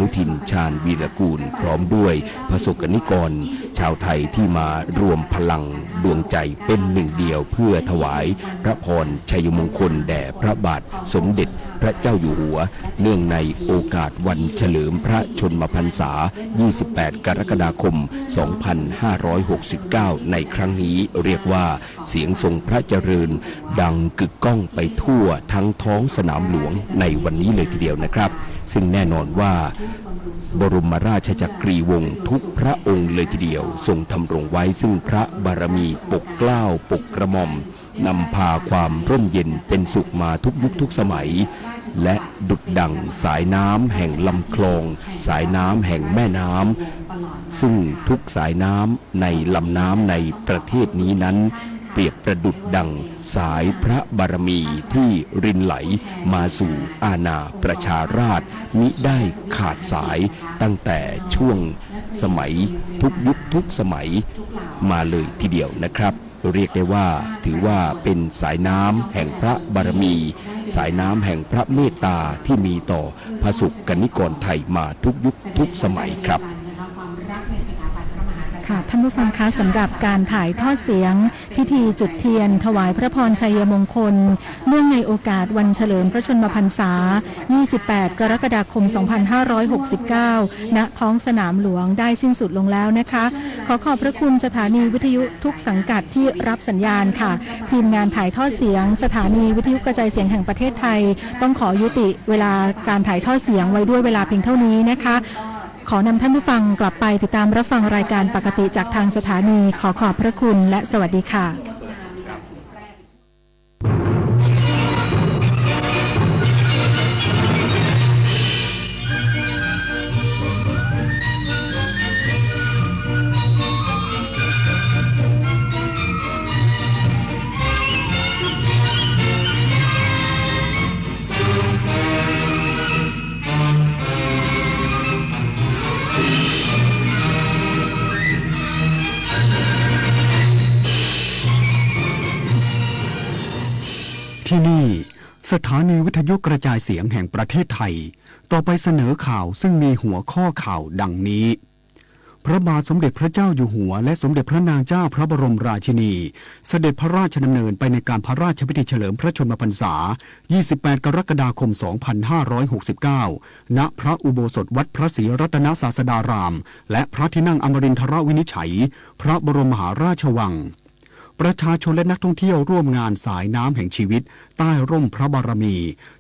นุทินชาญวีรกูลพร้อมด้วยประสบนิกรชาวไทยที่มารวมพลังดวงใจเป็นหนึ่งเดียวเพื่อถวายพระพรชัยมงคลแด่พระบาทสมเด็จพระเจ้าอยู่หัวเนื่องในโอกาสวันเฉลิมพระชนมพรรษา 28 กรกฎาคม 2569 ในครั้งนี้เรียกว่าเสียงทรงพระเจริญดังกึกก้องไปทั่วทั้งท้องสนามหลวงในวันนี้เลยทีเดียวนะครับซึ่งแน่นอนว่าบรมราชจักรีวงศ์ทุกพระองค์เลยทีเดียวทรงทำรงไว้ซึ่งพระบารมีปกเกล้าปกกระหม่อมนำพาความร่มเย็นเป็นสุขมาทุกยุคทุกสมัยและดุจดั่งสายน้ำแห่งลำคลองสายน้ำแห่งแม่น้ำซึ่งทุกสายน้ำในลำน้ำในประเทศนี้นั้นเปรียบประดุจดั่งสายพระบารมีที่รินไหลมาสู่อาณาประชาราษฎร์มิได้ขาดสายตั้งแต่ช่วงสมัยทุกยุคทุกสมัยมาเลยทีเดียวนะครับเรียกได้ว่าถือว่าเป็นสายน้ำแห่งพระบารมีสายน้ำแห่งพระเมตตาที่มีต่อพระสุกนิกรไทยมาทุกยุคทุกสมัยครับค่ะท่านผู้ฟังคะสำหรับการถ่ายทอดเสียงพิธีจุดเทียนถวายพระพรชัยมงคลเนื่องในโอกาสวันเฉลิมพระชนมพรรษา 28 กรกฎาคม 2569 ณ ท้องสนามหลวงได้สิ้นสุดลงแล้วนะคะขอขอบพระคุณสถานีวิทยุทุกสังกัดที่รับสัญญาณค่ะทีมงานถ่ายทอดเสียงสถานีวิทยุกระจายเสียงแห่งประเทศไทยต้องขอยุติเวลาการถ่ายทอดเสียงไว้ด้วยเวลาเพียงเท่านี้นะคะขอนำท่านผู้ฟังกลับไปติดตามรับฟังรายการปกติจากทางสถานีขอขอบพระคุณและสวัสดีค่ะที่นี่สถานีวิทยุกระจายเสียงแห่งประเทศไทยต่อไปเสนอข่าวซึ่งมีหัวข้อข่าวดังนี้พระบาทสมเด็จพระเจ้าอยู่หัวและสมเด็จพระนางเจ้าพระบรมราชินีเสด็จพระราชดำเนินไปในการพระราชพิธีเฉลิมพระชนมพรรษา 28 กรกฎาคม 2569 ณ พระอุโบสถวัดพระศรีรัตนศาสดารามและพระที่นั่งอมรินทรวินิจฉัยพระบรมมหาราชวังประชาชนและนักท่องเที่ยวร่วมงานสายน้ำแห่งชีวิตใต้ร่มพระบารมี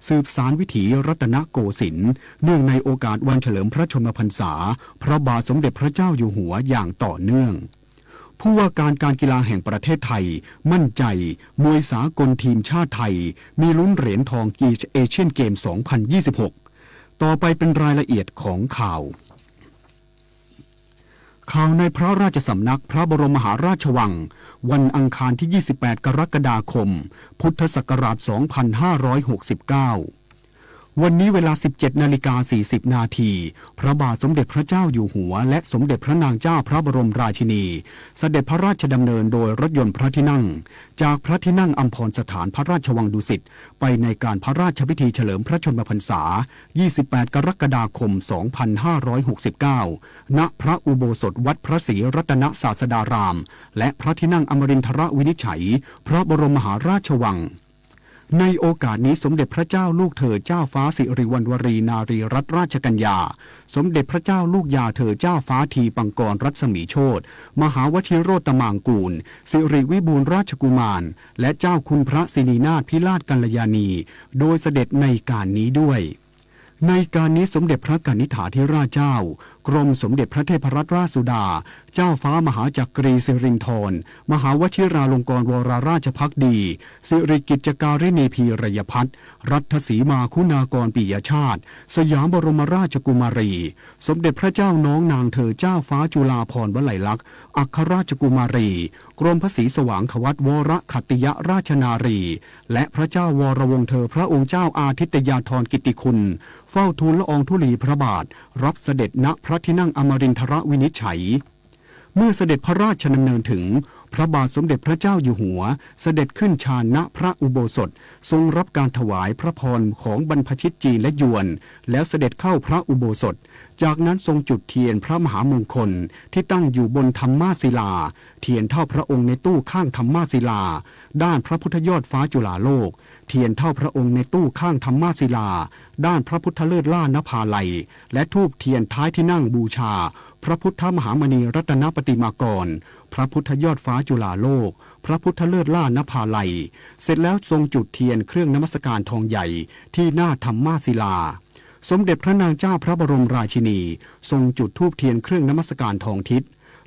สืบสานวิถีรัตนโกสินทร์เนื่องในโอกาสวันเฉลิมพระชนมพรรษาพระบาทสมเด็จพระเจ้าอยู่หัวอย่างต่อเนื่องผู้ว่าการกีฬาแห่งประเทศไทยมั่นใจมวยสากลทีมชาติไทยมีลุ้นเหรียญทองเอเชียนเกม 2026 ต่อไปเป็นรายละเอียดของข่าวในพระราชสำนักพระบรมมหาราชวังวันอังคารที่ 28 กรกฎาคม พุทธศักราช 2569 วันนี้เวลา 17:40 นาทีพระบาทสมเด็จพระเจ้าอยู่หัวและสมเด็จพระนางเจ้าพระบรมราชินีเสด็จพระราชดำเนินโดยรถยนต์พระที่นั่งจากพระที่นั่งอัมพรสถานพระราชวังดุสิตไปในการพระราชพิธีเฉลิมพระชนมพรรษา 28 กรกฎาคม 2569 ณ พระอุโบสถวัดพระศรีรัตนศาสดารามและพระที่นั่งอมรินทรวินิจฉัยพระบรมมหาราชวังในโอกาสนี้สมเด็จพระเจ้าลูกเธอเจ้าฟ้าสิริวัณวรีนารีรัตนราชกัญญาสมเด็จพระเจ้าลูกยาเธอเจ้าฟ้าทีปังกรรัศมีโชติมหาวชิโรตมางกูลสิริวิบูลราชกุมารและเจ้าคุณพระสินีนาถพิราชกัลยาณีโดยเสด็จในการนี้ด้วยในการนี้สมเด็จพระกนิษฐาธิราชเจ้ากรมสมเด็จพระเทพรัตนราชสุดาเจ้าฟ้ามหาจักรีสิรินธรมหาวชิราลงกรณ์วรราชภักดีสิริกิจจการิณีพีรยพัฒน์รัฐสีมาคุณากรปิยชาติสยามบรมราชกุมารีสมเด็จพระเจ้าน้องนางเธอเจ้าฟ้าจุฬาภรณ์วลัยลักษณ์อัครราชกุมารีกรมพระศรีสว่างขวัตวรขัตติยราชนารีและพระเจ้าวรวงศ์เธอพระองค์เจ้าอาทิตยาธรกิตติคุณเฝ้าทูลละอองธุลีพระบาทรับเสด็จณพระที่นั่งอมรินทรวินิจฉัยเมื่อเสด็จพระราชดำเนินถึง พระบาทสมเด็จพระเจ้าอยู่หัวเสด็จขึ้นชาณพระอุโบสถทรงรับการถวายพระพรของบรรพชิตจีนและยวนแล้วเสด็จเข้าพระอุโบสถจากนั้นทรงจุดเทียนพระมหามงคลที่ตั้งอยู่บนธรรมาศิลาเทียนเท่าพระองค์ในตู้ข้างธรรมาศิลาด้านพระพุทธยอดฟ้าจุฬาโลกเทียนเท่าพระองค์ในตู้ข้างธรรมาศิลาด้านพระพุทธเลิศล่านภาลัยและธูปเทียนท้ายที่นั่งบูชาพระพุทธมหามณีรัตนปฏิมากรพระพุทธยอดฟ้าจุฬาโลกพระพุทธเลิศล่านภาลัยเสร็จแล้วทรงจุดเทียนเครื่องนมัสการทองใหญ่ที่หน้าธรรมาศิลาสมเด็จพระนางเจ้าพระบรมราชินีทรงจุดธูปเทียนเครื่องนมัสการทองทิศ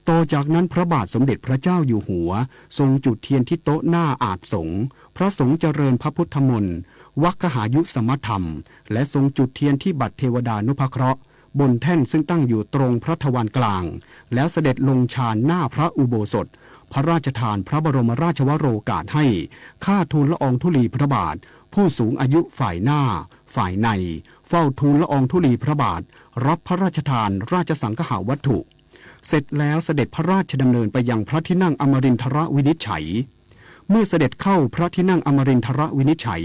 ต่อจากนั้นพระบาทสมเด็จพระเจ้าอยู่หัวทรงจุดเทียนที่โต๊ะหน้าอาจสงฆ์พระสงฆ์เจริญพระพุทธมนต์วัคหายุสมธรรมและทรงจุดเทียนที่บัตรเทวดานุภเคราะห์บนแท่นซึ่งตั้งอยู่ตรงพระทวารกลางแล้วเสด็จลงฌานหน้าพระอุโบสถพระราชทานพระบรมราชวโรกาสให้ข้าทูลละอองธุลีพระบาทผู้สูงอายุฝ่ายหน้าฝ่ายในเฝ้าทูลละอองธุลีพระบาทรับพระราชทานราชสังฆาวัตถุเสร็จแล้วเสด็จพระราชดำเนินไปยังพระที่นั่งอมรินทรวินิจฉัยเมื่อเสด็จเข้าพระที่นั่งอมรินทรวินิจฉัย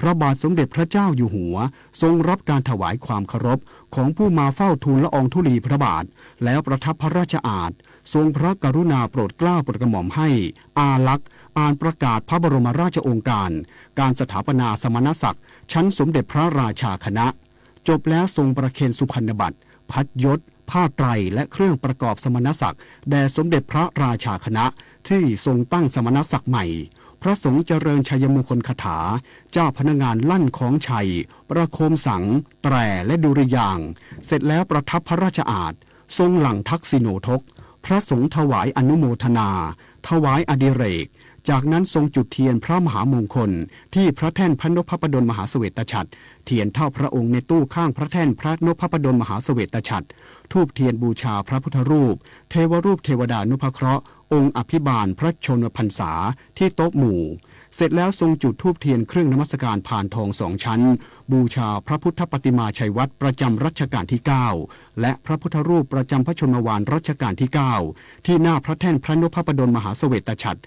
พระบาทสมเด็จพระเจ้าอยู่หัวทรงรับการถวายความเคารพของผู้มาเฝ้าทูลละอองธุลีพระบาทแล้วประทับพระราชอาณทรงพระกรุณาโปรดเกล้าโปรดกระหม่อมให้อาลักษ์อ่านประกาศพระบรมราชโองการการสถาปนาสมณศักดิ์ชั้นสมเด็จพระราชาคณะจบแล้วทรงประเคนสุพรรณบัตรพัดยศผ้าไตรและเครื่องประกอบสมณศักดิ์แด่สมเด็จพระราชาคณะที่ทรงตั้งสมณศักดิ์ใหม่พระสงฆ์เจริญชัยมงคลคาถาเจ้าพนักงานลั่นของชัยประโคมสังแตรและดุริยางค์เสร็จแล้วประทับพระราชอาณทรงหลั่งทักษิโนทกพระสงฆ์ถวายอนุโมทนาถวายอดิเรกจากนั้นทรงจุดเทียนพระมหามงคลที่พระแท่นพระนพพดลมหาเสวตฉัตรเทียนเท่าพระองค์ในตู้ข้างพระแท่นพระนพพดลมหาเสวตฉัตรธูปเทียนบูชาพระพุทธรูปเทวรูปเทวดานุภเคราะห์องค์อภิบาลพระชนมพรรษาที่โต๊ะหมู่เสร็จแล้วทรงจุดธูปเทียนเครื่องนมัสการผ่านทอง2 ชั้นบูชาพระพุทธปฏิมาชัยวัดประจำรัชกาลที่9และพระพุทธรูปประจำพระชนมวาลรัชกาลที่9ที่หน้าพระแท่นพระนพพดลมหาเสวตฉัตร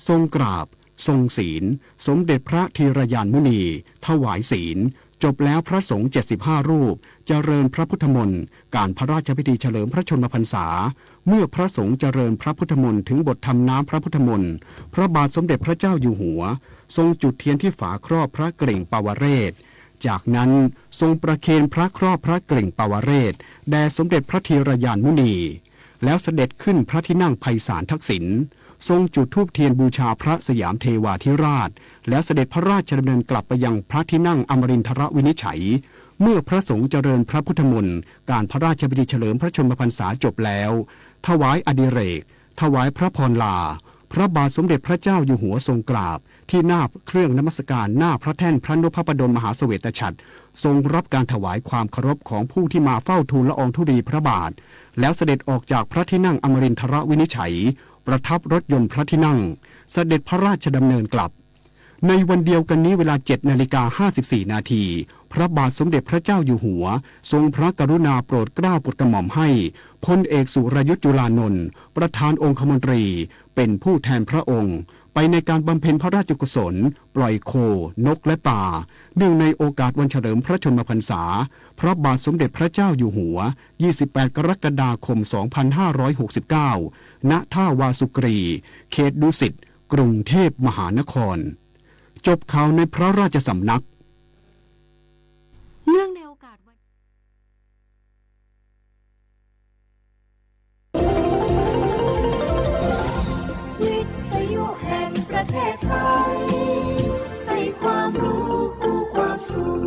ทรงกราบทรงศีลสมเด็จพระธีรยานมุนีถวายศีลจบแล้วพระสงฆ์75 รูปเจริญพระพุทธมนต์การพระราชพิธีเฉลิมพระชนมพรรษาเมื่อพระสงฆ์เจริญพระพุทธมนต์ถึงบททำน้ำพระพุทธมนต์พระบาทสมเด็จพระเจ้าอยู่หัวทรงจุดเทียนที่ฝาครอบพระเกริ่งปาวเรศจากนั้นทรงประเคนพระครอบพระเกริ่งปาวเรศแด่สมเด็จพระธีรยานมุนีแล้วเสด็จขึ้นพระที่นั่งไพศาลทักษิณทรงจุดธูปเทียนบูชาพระสยามเทวาธิราชแล้วเสด็จพระราชดำเนินกลับไปยังพระที่นั่งอมรินทรวินิจฉัยเมื่อพระสงฆ์เจริญพระพุทธมนต์การพระราชพิธีเฉลิมพระชนมพรรษาจบแล้วถวายอดิเรกถวายพระพรลาพระบาทสมเด็จพระเจ้าอยู่หัวทรงกราบที่หน้าเครื่องนมัสการหน้าพระแท่นพระนพพดลมหาเสวตฉัตรทรงรับการถวายความเคารพของผู้ที่มาเฝ้าทูลละอองธุลีพระบาทแล้วเสด็จออกจากพระที่นั่งอมรินทรวินิจฉัยประทับรถยนต์พระที่นั่งเสด็จพระราชดำเนินกลับในวันเดียวกันนี้เวลา 7:54 นาทีพระบาทสมเด็จพระเจ้าอยู่หัวทรงพระกรุณาโปรดเกล้าโปรดกระหม่อมให้พลเอกสุรยุทธจุลานนท์ประธานองคมนตรีเป็นผู้แทนพระองค์ไปในการบำเพ็ญพระราชกุศลปล่อยโคนกและป่าเนื่องในโอกาสวันเฉลิมพระชนมพรรษาพระบาทสมเด็จพระเจ้าอยู่หัว28 กรกฎาคม 2569 ณ ท่าวาสุกรี เขตดุสิต กรุงเทพมหานครจบข่าวในพระราชสำนักเนื่องในโอกาสวันวิทยุแห่งประเทศไทยให้ความรู้คู่ความสุข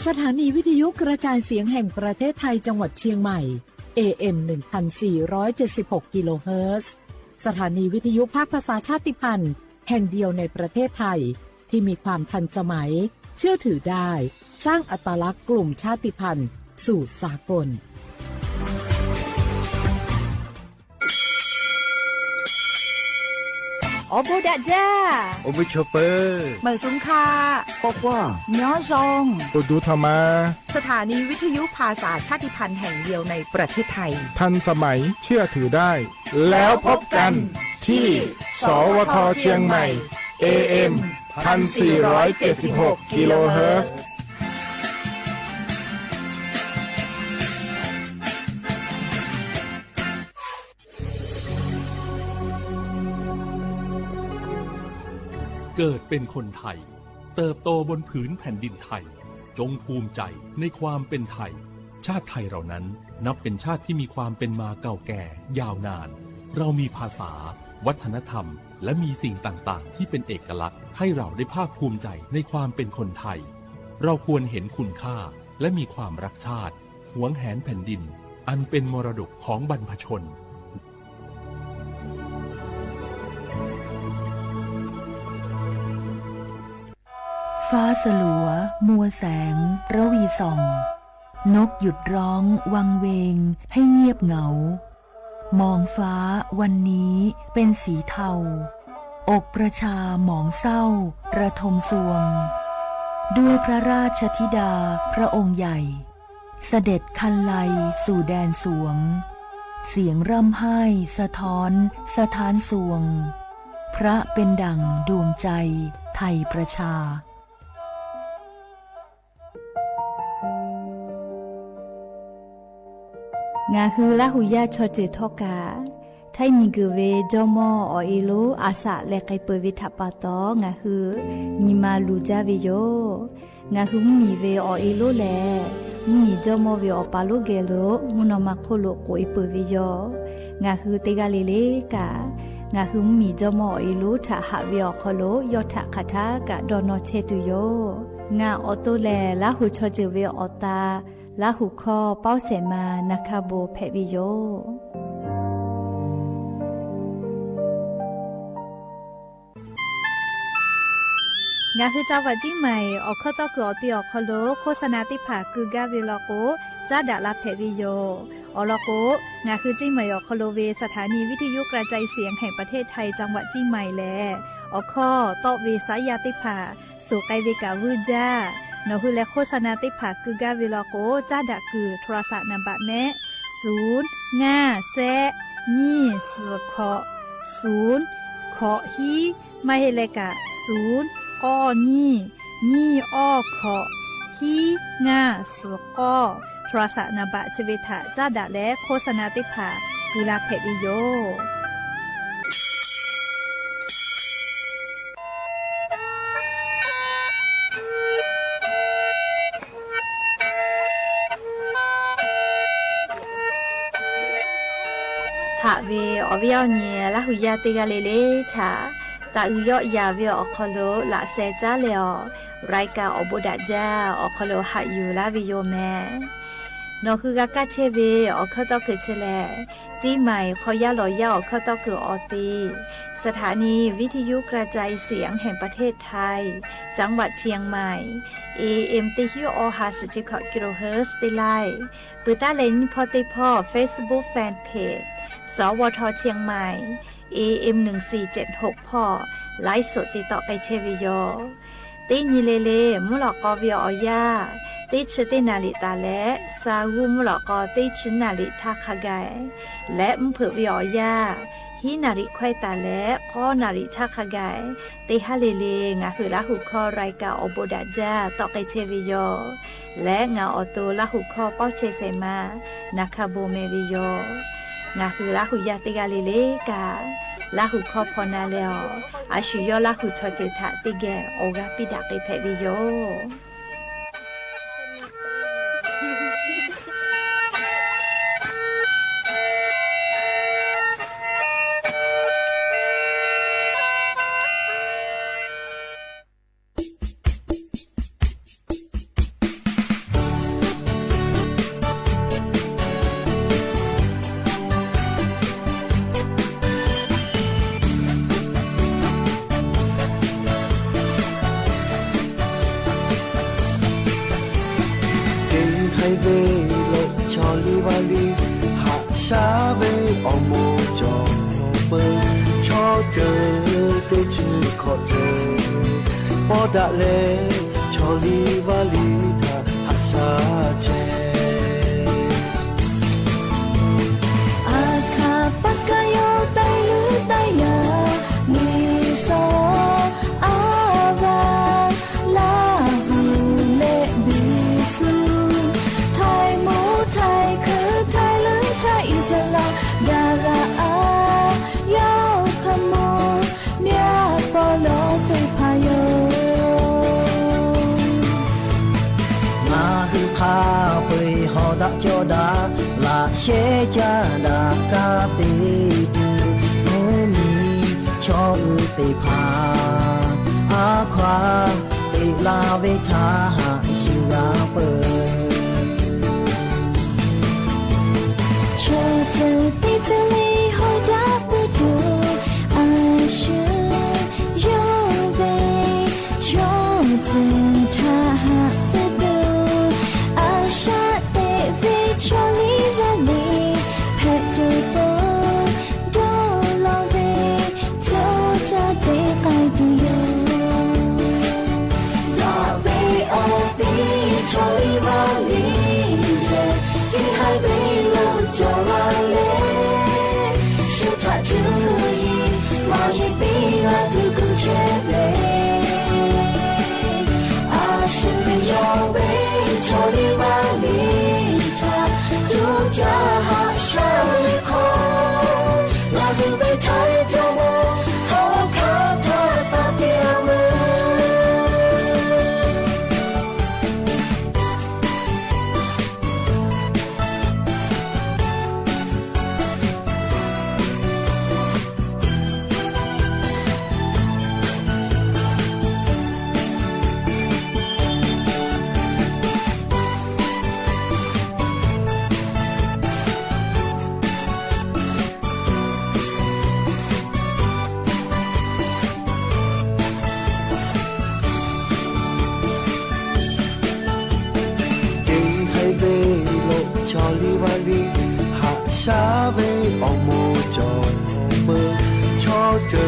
สถานีวิทยุกระจายเสียงแห่งประเทศไทยจังหวัดเชียงใหม่ AM 1476 กิโลเฮิรตซ์สถานีวิทยุภาคภาษาชาติพันธุ์แห่งเดียวในประเทศไทยที่มีความทันสมัยเชื่อถือได้สร้างอัตลักษณ์กลุ่มชาติพันธุ์สู่สากลอ อโบดาจ้า โอเวอร์โชเปอร์ เหมยสุงคา บอกว่า ย้อซง อุดูธรรมา สถานีวิทยุภาษาชาติพันธุ์แห่งเดียวในประเทศไทย ทันสมัยเชื่อถือได้ แล้วพบกันที่สวทเชียงใหม่ AM 1476 กิโลเฮิรตซ์เกิดเป็นคนไทยเติบโตบนผืนแผ่นดินไทยจงภูมิใจในความเป็นไทยชาติไทยเรานั้นนับเป็นชาติที่มีความเป็นมาเก่าแก่ยาวนานเรามีภาษาวัฒนธรรมและมีสิ่งต่างๆที่เป็นเอกลักษณ์ให้เราได้ภาคภูมิใจในความเป็นคนไทยเราควรเห็นคุณค่าและมีความรักชาติหวงแหนแผ่นดินอันเป็นมรดกของบรรพชนฟ้าสลัวมัวแสงระวีส่องนกหยุดร้องวังเวงให้เงียบเหงามองฟ้าวันนี้เป็นสีเทาอกประชาหมองเศร้าระทมสวงด้วยพระราชธิดาพระองค์ใหญ่เสด็จคันไลสู่แดนสวงเสียงร่ำไห้สะท้อนสถานสวงพระเป็นดั่งดวงใจไทยประชางาฮือละหุยาชอจิทอกาไทยมีกเวจอมออเอโลอาสะเลไกเปวิทัปปะตองาฮือนิมาลูจาเวโยงาฮือมีเวอเอโลแลมีจอมอเวอปาโลเกโลมุนอมาโคโลโกอิเปเวโยงาฮือเตกาเลเลกางาฮือมีจอมอเอโลทะหะเวอโคโลยอทะคาทากะดอนอเชตุโยงาออโตแลละหุชอจิเวอตาลาหุคอเป้าเสมานาคาโบเพวิโยงาคือเจ้าวัดจิ้งใหม่ออกข้อต่อคืออติออกคโลโฆษณาติผาคือกาเวลโกจ้าดาลาเพวิโยอลโกงาคือจิ้งใหม่ออกคโลเวสถานีวิทยุกระจายเสียงแห่งประเทศไทยจังหวัดจิ้งใหม่แลออกข้อต่อเวสายาติผาสู่ไกเวกาวูจ้านอฮือและโฆษณาติผาคือกาเวลโกจ้าดะคือโทรศัพท์นัมบะแม่0 5 แซนี่สือขอ0ขอฮีไม่ให้เลกะ0ก้อนี่อ้อขอฮีง่าสือก้อโทรศัพท์นัมบะชเวทะจ้าดะและโฆษณาติผาคือลาเพดิโยหาเวอวิยเนียละหุยาติกาเลเลทาตาอุยอยาเวอคโลละเซจาเลอรายกาอบุดาจาอคโลหะยูลาวิโยแมนอคือกากาเชเวอคตอคือเชเลจีใหม่ขอยาลอยาอคตอคืออตีสถานีวิทยุกระจายเสียงแห่งประเทศไทยจังหวัดเชียงใหม่ AM ติฮิโอฮาสจิคกิโลเฮิรตซ์ติไลปืตาเลนพอติพอ Facebook Fanpageสวทเชียงใหม่ AM 1476พอไลฟ์สดติดต่อไปเชวิโยติญิเลเลมุลกอวิอยาติชตินาลิตาและซาวูมุลกอติชนาลิทาคากายและมเผือวิอยาฮินาริควายตาและข้อนาริทาคากายติฮาเลเลงาคือละหุคอรายกาอโบดาจาต่อไปเชวิโยและงาออโตละหุคอเป้าเชเซมานาคาโบเมวิโยงาคือละหุยาติกาเลเลกาละหุคอพอนาเลออาชุยอละหุชอเจทะติเกโอกาปิดาเกเพวิโยชอลีวาลีหาชาเวอโมจอ bơ cho chờ tới chữ khó chờ bỏ đã lệ cho li và li tha hạ sa chê Aka pakayo tayu taya ni so ava la hu le bisu thai mu thai khứ thai lưới thai isala dara a yao khamo mia polo pe payo ma hư pha bơi họ đã cho đã là sẽ cha đã ca tê tu ngô mi cho tê pha a khoa tê la về tha hạ siêu ra bơi cho từ tí từ ly hồi đã bước đường ai chưa yêu về cho từ tha hạ bước đường ai sẽ để về cho lý và lý hẹn đời bơ đâu lo về cho ta để cài tu yêu là về ở đi cho lý và lý chỉ hai bên lâu cho lại lên siêu thả chữ gì mà chỉ biết là từ cứ chế về à xin cho bên cho đi ba lý ta chú cha hạ sao khó là vì bên thái cho bố họ khá thơ ta tiêu mơ cho li và li hạ xa về ông mô cho mơ cho chờ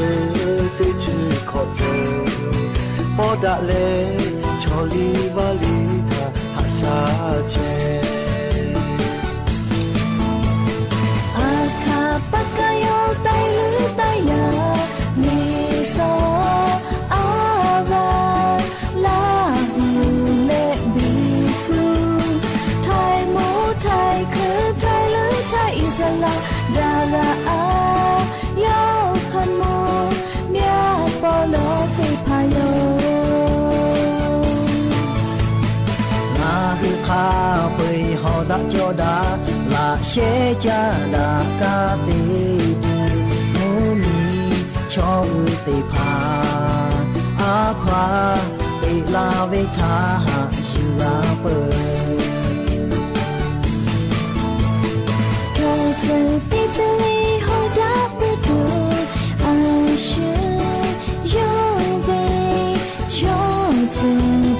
tới chữ khó chờ bỏ đã lệ cho li và li tha hạ xa chê Aka pakayo tayu taya ni so ava la hu le bisu thai mu thai khứ thai lưới thai isala dara a yao khamo mia polo pe payo ma hư pha bơi họ đã cho đã là sẽ cha đã ca tê tu ngô mi cho tê pha a khoa tê la về tha hạ siêu ra bơi cho từ tí từ ly hồi đã bước đường ai chưa yêu về cho từ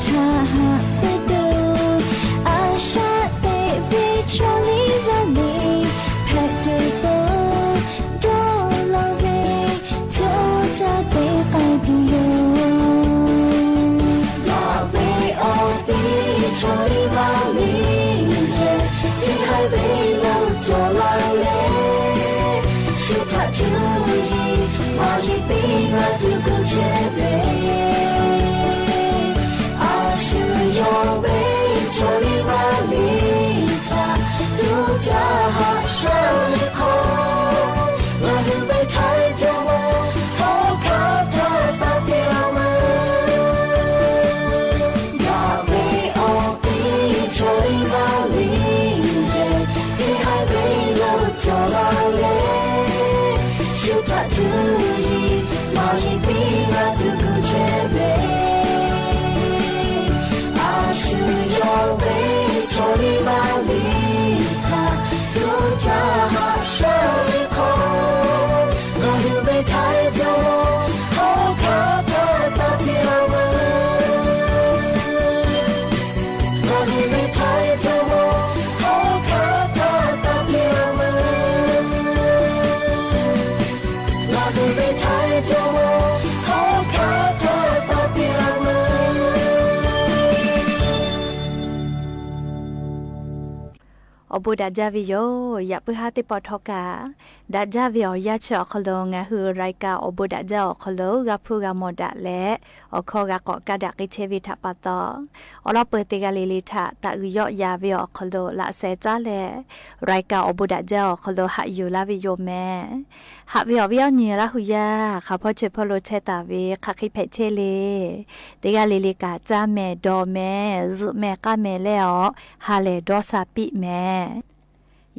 tha hạ bước đường ai sẽ để về cho lý và lý hẹn đời bơ đâu lo về cho ta để cài tu yêu là về ở đi cho lý và lý chỉ hai bên lâu cho lại lên siêu thả chữ gì mà chỉ biết là từ cứ chế về à siêu do bên cho đi ba lý ta chú cha hạ sao khó là vì bên thái cho bố họ khá thơ ta tiêu mơ là về ở đi cho đi ba lý chỉ hai bên lâu cho lại lên siêu thả chữ gì mà chỉ biết là từ cứ chế về บูดาจาวิโยอย่าเพื่อหาติปอทอกาดาจาวิโอยาเชอคโลงะคือรายกาอบูดาจาคโลกาพูกามดาและอคอกะกอกะดักเชวิทาปะตออลอเปติกาลิลิทาตะอุยอยาวิโอคโลละเซจาและรายกาอบูดาจาคโลหะอยู่ลาวิโยแม่หะวิโอวิโอเนียละหุยาข้าพ่อเชพโลเชตาเวคักคิเพเชเลติกาลิลิกาจาแม่ดอแม่ซุแม่กะแม่แล้วฮาเลดอซาปิแม่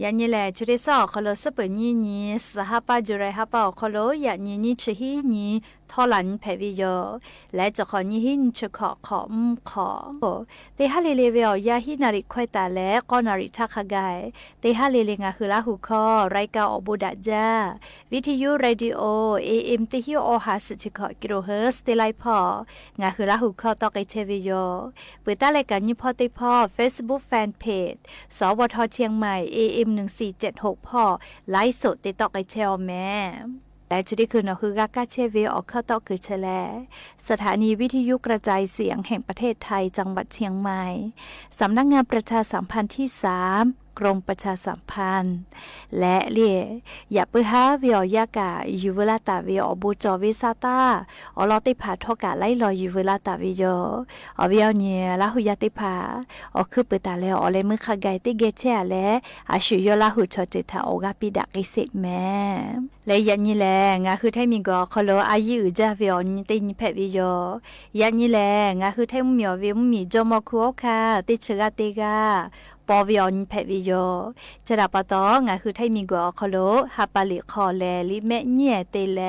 ยันนี่แหละจุดที่สองเขาโลสเปนี่นี่สหปาจุไรฮับเอาเขาโลยันนี่ชื่อฮีนี่ทอลันเพวิโยและจะขอนี่หินชื่อขอแต่ฮาเลเลเวลยาฮินาริควายตาและก็นาริทักขกายแต่ฮาเลเลงาคือลาหุคอรายการอบูดาจาวิทยุเรดิโอ AM ที่ฮิโอหาสิชิคกิโลเฮิร์ตที่ไลพองาคือลาหุคอตอกไอเทวิโยเปิดตารายการยี่พอติพอ Facebook Fanpage สวทเชียงใหม่ AM 1476พ่อไลฟ์สดติดต่อไอเชลแม่และจุดที่คือนคือกากาเชเวออกเข้าต่อคือเชลสถานีวิทยุกระจายเสียงแห่งประเทศไทยจังหวัดเชียงใหม่สำนักงานประชาสัมพันธ์ที่3กรมประชาสัมพันธ์และเลี่ยอย่าเพื่อหาวิอยากาอยู่เวลาตาวิอบูจอวิซาตาอลอติผาทอกาไล่ลอยอยู่เวลาตาวิโยอวิเอาเนี่ยลาหุยาติผาอคือเปิดตาแล้วอเลยมือขะไกติเกเชและอาชุยลาหุชอจิตาโอกาปิดักอิสิแม่และยันนี่แหละงาคือไทมิกอคโลอายุจาวิอนี่ตินเพวิโยยันนี่แหละงาคือไทมิอวิมีจอมคุโอคาติชกาติกาปอวิออนเพวิโยจะรับปะตองาคือไทมิกอคโลฮาปาลิคอแลลิเมเนียเตเล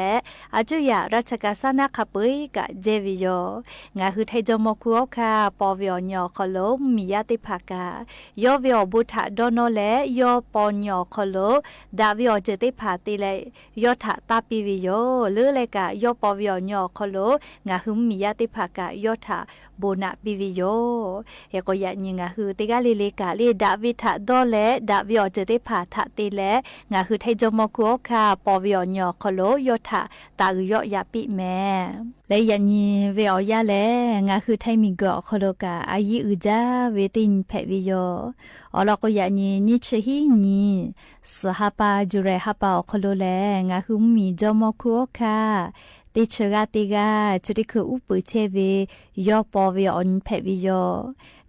อาจุยาราชกาสนาคาปุยกะเจวิโยงาคือไทจอมคุโอคาปอวิออนยอคโลมียาติภากายอวิอบุทะดอนเลยอปอนยอคโลดาวิอเจติภาติเลยอทะตาปิวิโยหรือเลกายอปอวิออนยอคโลงาคือมียาติภากายอทะโบนาปิวิโยเฮก็ยะญิงาคือติกาลิเลกาลิดาวิทะดอและดาวิอเจติภาทะติและงาคือไทจอมคุโอคาปอวิออนยอคโลยอทะตาอุยอยาปิแม่และยันยีเวอยาและงาคือไทมิกอคโลกาอายิอุจาเวตินเพวิโยอลอก็ยันยีนิชหินีสหปาจุเรหปาคโลแลงาคือมีจอมคุโอคาติชกาติกาจุดิคืออุปเชเวยอปอวิออนเพวิโย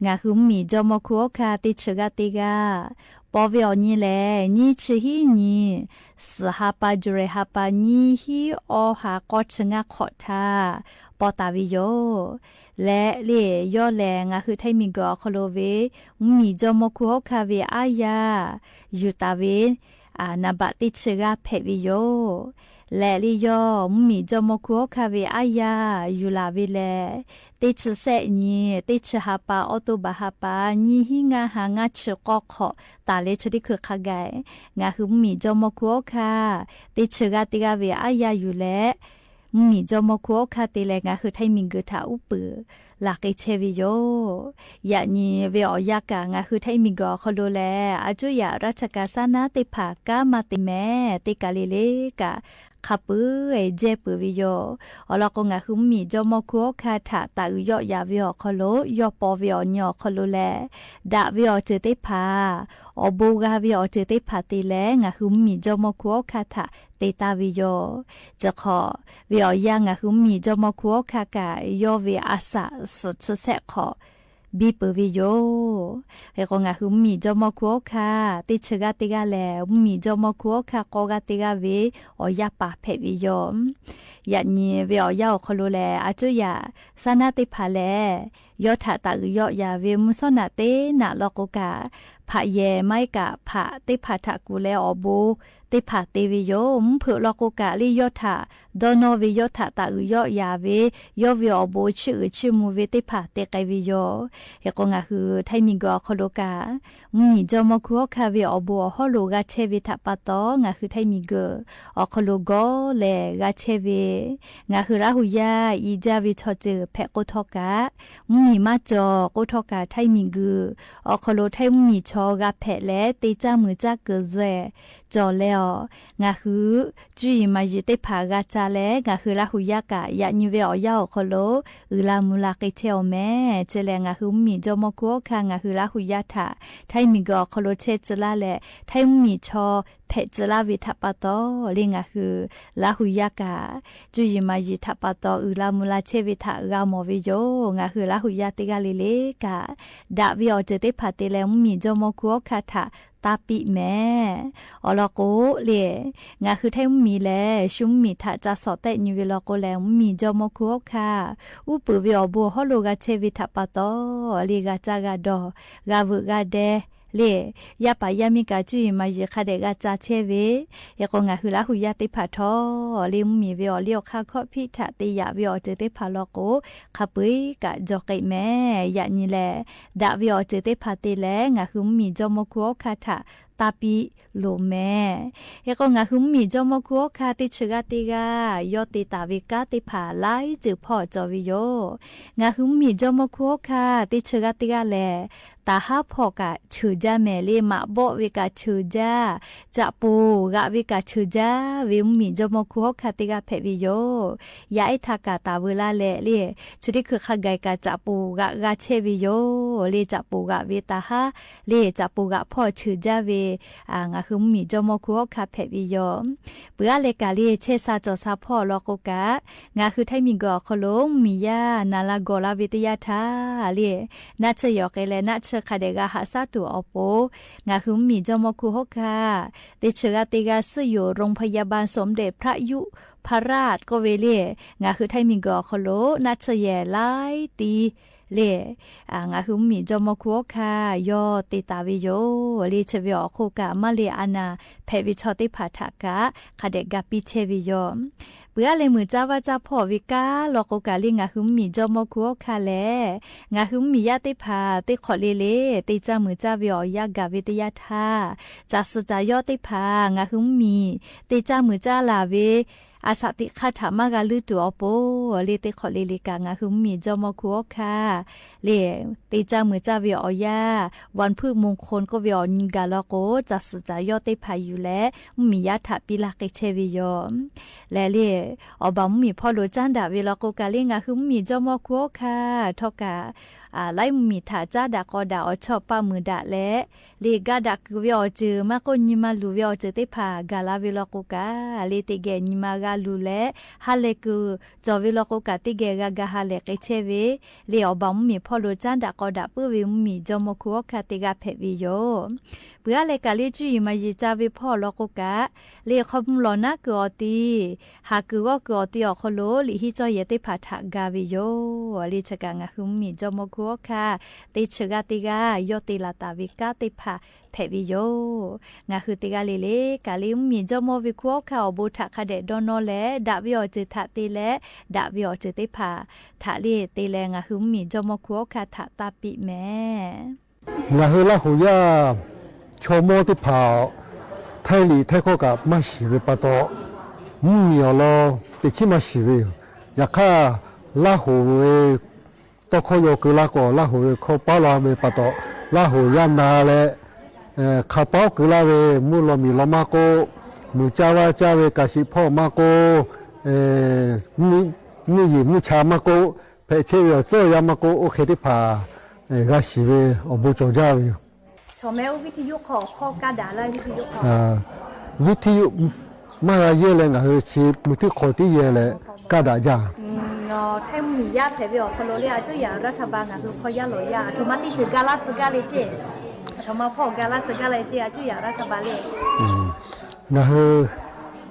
งาคือมีจอมคุโอคาติชกาติกาปอวิออนนี่แลนี่ชหินีสหปาจุเรหปานี่ฮิออหากอชงะขอทาปอตาวิโยและเล่ยอแลงาคือไทมิกอคโลเวมีจอมคุโอคาเวอายายูตาเวนาบติชกาเพวิโยและลิยอมีจอมคุโอคาเวอายายูลาวิเลติชเซนีติชฮาปาออโตบาฮาปานีฮิงาหางาชกอขอตาเลชดิคือขะไกงาคือมีจอมคุโอคาติชกาติกาเวอายายูเลมีจอมคุโอคาติเลงาคือไทมิงกทาอุปลากเชวิโยยะนีเวอยากางาคือไทมิกอคโลแลอาจุยาราชกาสนาติภากามาติแม่ติกาลิเลกาคาปืเอเจปืวิโยอลอกงาคือมีจอมคุโอคาถาตาอุยอยาวิอคโลยอปอวิอญอคโลแลดาวิอเจติภาอบูกาวิอเจติภาติแลงาคือมีจอมคุโอคาถาเตตาวิโยจะขอวิอยางาคือมีจอมคุโอคากายอวิอาสะสุดเสขอบีเปวิโยเฮก็งาคือมีจอมคุโอคาติชกาติกาแลมีจอมคุโอคากอกาติกาเวอยาปาเพวิโยยันนีเวอยาคโลแลอาจุยาสนาติภาแลยอทะตะยอยาเวมุสนาเตนะลอกกาผะเยไม่กะผะติภาทะกุแลอบูติภาติวิโยมเผือลอกกาลิยอทะดอนอวิยอทะตะยอยาเวยอวิอบูชื่อมูเวติภาติไกวิโยเฮก็งาคือไทมิกอคโลกามีจอมคุโอคาเวอบูฮอโลกาเชวิทะปะตองาคือไทมิกอคโลโกเลกาเชเวงาคือราหุยาอีจาวิทอเจเพโกทอกามีมาจอโกทอกาไทมิกอคโลไทมีชอ อกับแผลและตีจ้ามือจ้าเกิดเจจอแล้วงาคือจุยมาจิเตผากาจาและงาคือละหุยากะยะนิเวอยาคอโลลามูลาเกเทอแม่เจแลงาคือมีจอมกัวคางาคือละหุยาถาไทมีกอคอโลเชจลาและไทมีชอเพจลาวิทัปตอลิงาคือลาหุยากะจุยมาจิทัปตอลามูลาเชวิทากามอวิโยงาคือลาหุยาติกาลิเลกะดาวิอเจเตผาเตแลมีจอมกัวคาถาตาปิแม่อลโกเล่งาคือไทมีแลชุมมีถ้าจะสอแต่นิเวลโกแล้วมีจอมคุกค่ะอุปวิอบัวฮอโลกาเชวิทัปตอลีกาจากาดอกาวุกาเดเล่ยาปายามิกาจุยมาเยคาเดกาจาเชเวยากงาคือละหุยาติผาทอลิมมีวิอเลียวคาคอพิทะติยาวิอเจติผาลโกคาปุยกะจอกไกแม่ยานี่แลดาวิอเจติผาติแลงาคือมีจอมคุกคาถาตาปีโลแม่เอกงาคือมีจอมกัวคาติชกาติกายอติตาวิกาติผาไลจือพ่อจอวิโยงาคือมีจอมกัวคาติชกาติกาแลตาหาพ่อกะชือจาแม่เลมาบ่วิกาชือจาจะปูกะวิกาชือจาวิมีจอมกัวคาติกาเพวิโยยาไอทากาตาเวลาแลเลชุดิคือขะไกกะจะปูกะเชวิโยเลจะปูกะวิตาหาเลจะปูกะพ่อชือจาเวงาคือมีจอมคุกคาเพวิโยเปื่อเลกาลีเชซาจอซาพ่อลอกกะงาคือไทมีกอคโลงมียานาลากอลาวิทยาทาเลนาเชยอกเลนาเชคาเดกาหาซาตุอโปงาคือมีจอมคุกคาติเชกาติกาซอยู่โรงพยาบาลสมเด็จพระยุพราชก็เวเลงาคือไทมีกอคโลนาเชยไลตีเล่งาคือมีจอมคุกคายอติตาวิโยลีเชวิอโคกะมาเลอานาเพวิชอติผาทากะคาเดกาปิเชวิโยเปื่อเลยมือจ้าว่าจ้าพ่อวิกาลอกกาลิงาคือมีจอมคุกคาแลงาคือมียาติผาติขอเลติจ้ามือจ้าวิอยากาวิทยาทาจัสจายอติผางาคือมีติจ้ามือจ้าลาเวอาสติคาถามากาลือตัวโปเลติขอเลกางาคือมีจอมคุกค่ะเลติจ้ามือจ้าวิอยาวันพืชมงคลก็วิอนิกาลโกจัสจายอติพายุและมียาถาปิลาเกเชวิโยและเลอบามีพ่อโลจันดาเวลโกกาเลงาคือมีจอมคุกค่ะทอกาไล่มีถาจ้าดากอดาอชอบป้ามือดาและเลกาดักวิอเจอมาก็นิมาลูวิอเจติพากาลาเวลโกกาเลติเกนิมากาลูและฮาเลกูจอเวลโกกาติเกกาฮาเลเกเชเวเลอบามีพ่อโลจันดากอดาเปื้อวิมีจอมคุกคาติกาเพวิโยเปื่อเลกาเลจุยมายิจาวิพ่อโลกกาเลคอมลอนาเกอตีหากือก็เกอตีอคโลลิฮิจอยติผาทากาวิโยเลชกางาคุมีจอมคุกคาติชกาติกายอติลาตาวิกาติผาเพวิโยงาคือติกาเลกาลิมีจอมวิคุกคาอบุทะคาเดดอนอและดาวิอจิทะติและดาวิอจิติผาทะเลติแลงาคือมีจอมคุกคาทะตาปิแม่งาคือละหุยาชโมติผาไทลีไทโคกะมาสิเวปะโตมีอลอติชิมาสิเวยาคาละหุเวตโคโยกุละโกละหุเวโคปาลาเวปะโตละหุยานาเลคาปากุละเวมุโลมิลมาโกมุจาวาจาเวกาสิพ่อมาโกมียิมุชามาโกเพเชเวเจยามาโกโอเคติผากาสิเวอบุโจจาเวชมแม่วิทยุขอข้อกาดาเลยวิทยุขอวิทยุมาเยอะเลยนะคือชีมุที่ขอที่เยอะเลยกาดาจาเนาะถ้ามีญาติเผยอคโลเลียจุยารัฐบาลอ่ะคือพอยาลอยาทุมาติจึกาลาจึกาเลเจทำมาพ่อกาลาจึกาเลเจจุยารัฐบาลเลยนะคือ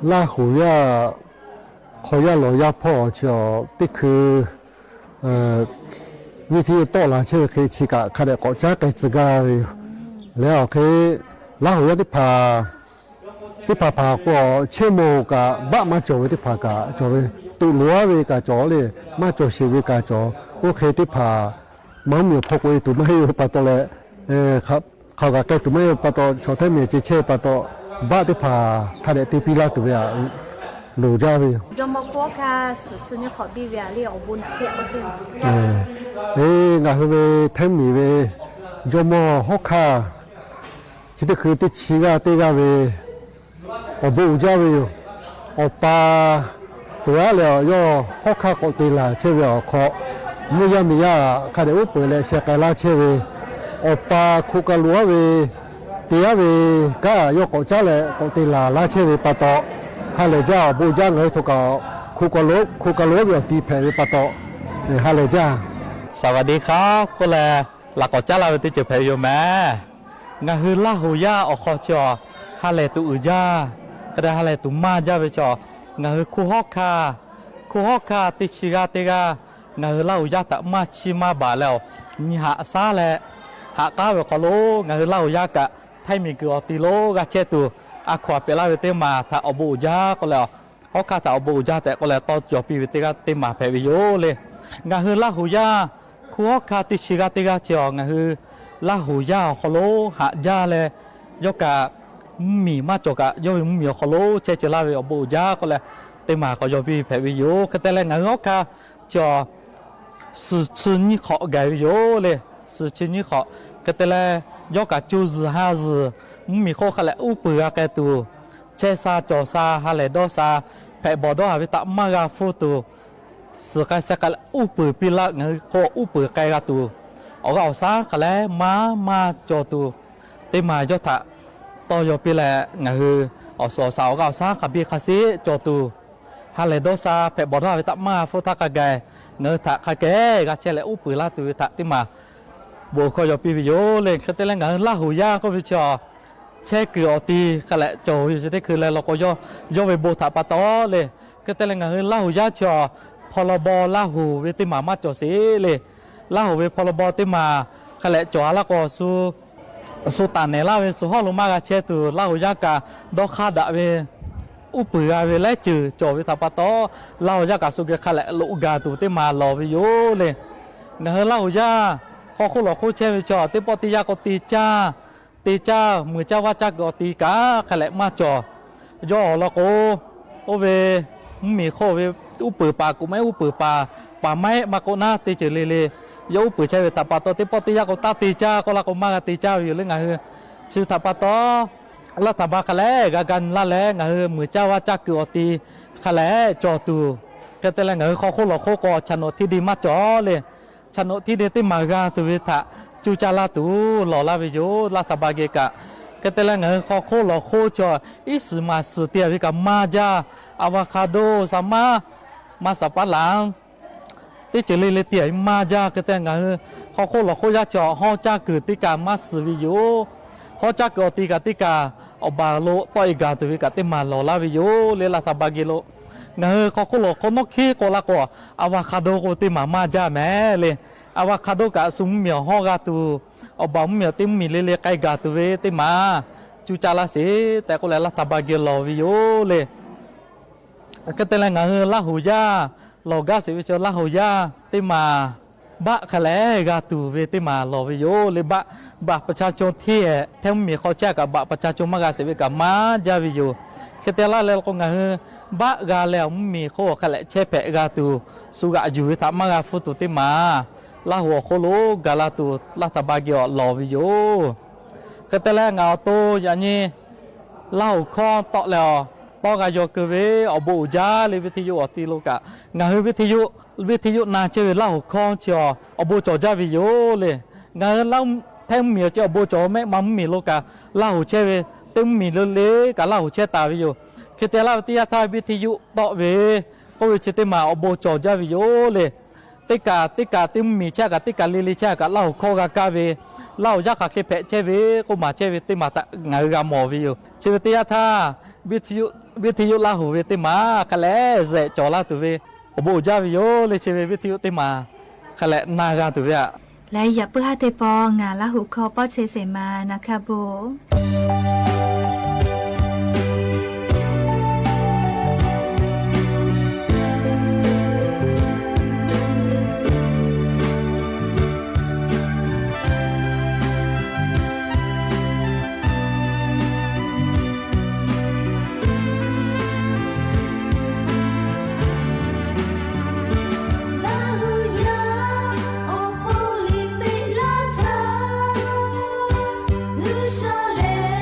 ลาหูยาขอยาลอยาพ่อเจ้าที่คือวิธีต่อหลังเชื่อคือชิกะคาเดกอจากึกาแล้วคือลาหูยาที่พาก็เชื่อโมกะบ้ามาโจวิที่พากะโจวิตุลัววิกะโจเลยมาโจชีวิกะโจโอเคที่พามันมีพกไว้ตุไม่อยู่ปะตอเลยครับเขาก็แกตุไม่อยู่ปะตอโชเทมีจิเช่ปะตอบ้าที่พาทะเลที่พิลาตัวเนี่ยหลูจ้าวิจมโคคาสุดเนี่ยขอดีเวียเรียอบุญเพียก็จริงงาคือเทมีเวจมฮกคา这个คือที่ชีกาเตกาเวอบูจาเวอปาตัวแล้วย่อฮอกคาโกติลาเชเวอขอมุยามิยาคาเดอุปเลเสกาลาเชเวอปาคุกาลัวเวเตียเวก็ย่อโกจาเลโกติลาลาเชเวปะตอฮาเลจ้าบูจาเงยทุกคุกาโลเวตีเพเวปะตอฮาเลจ้าสวัสดีครับก็แลหลักก็จ้าเราไปติดเจอเพยแม่งาฮือลาหูยาออกคอจอฮาเลตุอุยาก็ได้ฮาเลตุมาจ้าไปจองาฮือคูฮอกคาติชิกาเตกางาฮือลาหูยาตะมาชิมาบาแล้วมีหาซาแลหากาเวคอโลงาฮือลาหูยากะไทมีกืออติโลกะเชตุอาขวาเปลาเวเตมาถ้าอบูยาก็แล้วฮอกคาถ้าอบูยาแต่ก็แล้วต่อจอปีเวเตกะเตมาเพวิโยเลยงาฮือลาหูยาคูฮอกคาติชิกาเตกาจองาฮือลาหูยาคอโลหายาเลยยกะมีมาจกะยมีคอโลเชเจลาเวอบูยาก็เลยเตมาก็ยบีเพวิโยก็แต่ละงานก็จอสื่อชื่อนี้ขอไกวิโยเลยสื่อชื่อนี้ขอก็แต่ละยกะจูซฮาซมีข้อขละอุปกรณ์แกตัวเชซาจอซาฮาเลดอซาเพบอดอหาวิตามากาฟูตัวสื่อการสกัดอุปปิละงานก็อุปกรณ์ตัวเอาซาขละมาจอตัวเตมายศะต่อยปีแหละงาฮือเอาสอสาวเอาซาขับบีคาซีจอตูฮาเลโดซาเพบอดาไปตักมาฟูทักกะแกเนื้อทักกะแกกะเชลอุปืลาตูทักติมาโบคอยปีวิโยเลยคือแต่ละงานลาหูยาก็วิจอเชคืออตีขละโจอยู่จะได้คือแล้วเราก็ย่อไปโบทักปะตอเลยคือแต่ละงานลาหูยาจอพลบลาหูเวติมามาจอสีเลยลาหูเวพลบติมาขละจอละก็สุตานเนล่าเวสุฮอลมากาเชตุลาหูยากาดอกคาดะเวอุปยาเวไลจือจอวิตาปะตอลาหูยากาสุเกขละลุกาตุเตมาลอวิโยเลยเนฮลาหูยาขอคุหลอคุเชวิจอเตปติยาก็ตีจ้ามือเจ้าว่าจากก็ตีกาขละมาจอย่อละโกโอเวมีโคเวอุปปากุไม่อุปปาป่าไม้มาโกนาตีเจเลยาอุปใช้เวตาปาโตติปติยาก็ตาตีจ้าก็ละก็มากตีจ้าอยู่เรื่องอะไรชื่อตาปาโตละตาบาคแลกันละแลงมือเจ้าว่าจักคืออตีคแลจอตูก็แต่ละเงขอโคหลอโคกอชนที่ดีมาจอเลยชนที่ดีที่มากาตุวิทะจูจาลาตูหล่อลาวิโยละตาบาเกกะก็แต่ละเงขอโคหลอโคจออิสมาสเตียวิกามาจาอะวาคาโดสามาสับปะหลังที่จะเลยเตียมาจาก็แต่งงานเขาโคหลอกโคยาจอฮอจากเกิดติกามาสวิโยฮอจากเกิดติกาเอาบาโลต่อยกาตัววิกาติมาโลลาวิโยเลลาตาบากิโลเงาเขาโคหลอกคนนกขี้โกละก็อาวาคาโดโกติมาจาแม่เลยอาวาคาโดกะสุมเมียวฮอกาตูเอาบาเมียวติมีเลไกกาตัวเวติมาจูจาลาสีแต่ก็เลลาตาบากิโลวิโยเลยก็แต่ละงานลาหูยาลอกาสิวิจลาหูยาติมาบะขะแลกาตูเวติมาลอวิโยเลยบะประชาชนที่แทมมีเขาแจกับบะประชาชนมากาสิวิกามาจาวิโยคือแต่ละแล้วก็งานบะกาแล้วมีเขาขะแลเชเปกาตูสุกะอยู่ทามากาฟุตุติมาลาหัวโคโลกาลาตูลาตาบากิโอลอวิโยก็แต่ละงานโตอย่างนี้เล่าข้อต่อแล้วตอกายกเวอบูจาเลวิทยุอติโลกะงานวิทยุนาเชเล่าข้อเชียวอบูจอจาวิโยเลยงานเล่าแทมเมียเจ้าอบูจอแม่มัมมีโลกะเล่าเชเวเต็มมีเลกะเล่าเชตาวิโยคือแต่เล่าที่ทายวิทยุต่อเวก็วิจิตมาอบูจอจาวิโยเลยติกาติมมีเชกะติกาลิลิเชกะเล่าข้อกากาเวเล่ายากะเคเพเชเวก็มาเชเวติมาตะงานกามอวิโยเชเวติยาทาวิทยุลาหูเวติมาขะแลเจจอลาตุเวอบูจาวิโยเลเชเววิทยุติมาขะแลนากาตุเวและอย่าเพื่อให้เตปองานลาหูคอปอเชเสมานะคะโบHãy subscribe cho kênh Ghiền Mì Gõ Để không bỏ lỡ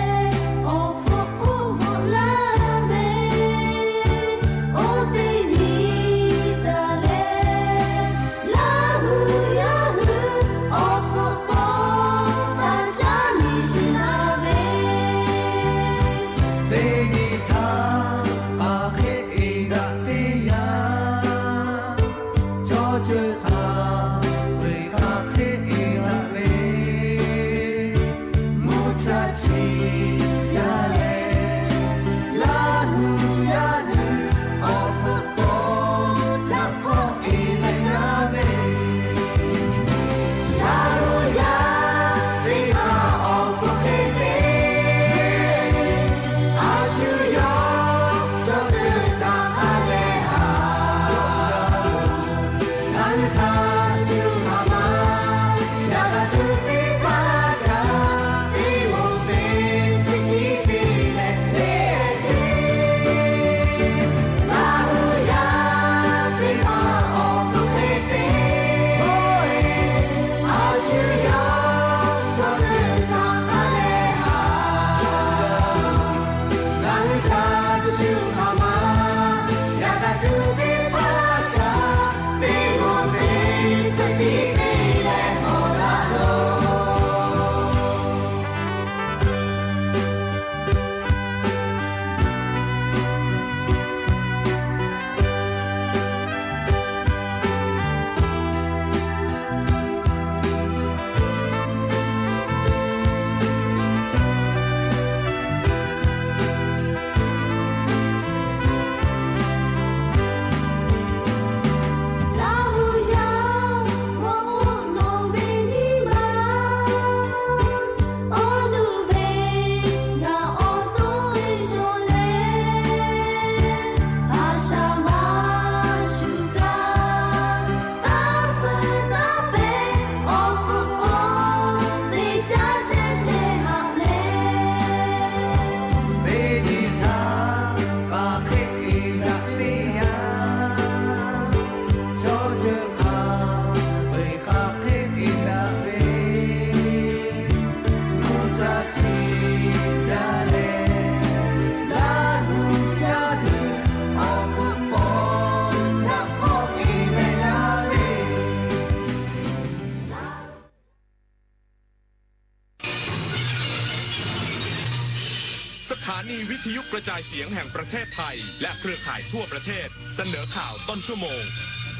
ถานีวิทยุกระจายเสียงแห่งประเทศไทยและเครือข่ายทั่วประเทศเสนอข่าวต้นชั่วโมง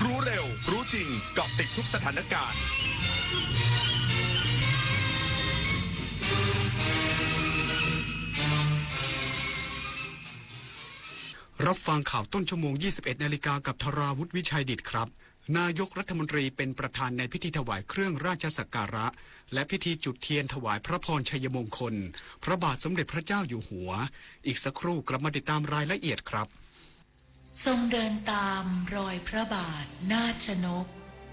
รู้เร็วรู้จริงเกาะติดทุกสถานการณ์รับฟังข่าวต้นชั่วโมง 21 นาฬิกากับธราวุฒิวิชัยดิษฐ์ครับนายกรัฐมนตรีเป็นประธานในพิธีถวายเครื่องราชสักการะและพิธีจุดเทียนถวายพระพรชัยมงคลพระบาทสมเด็จพระเจ้าอยู่หัวอีกสักครู่กลับมาติดตามรายละเอียดครับทรงเดินตามรอยพระบาทนาชนก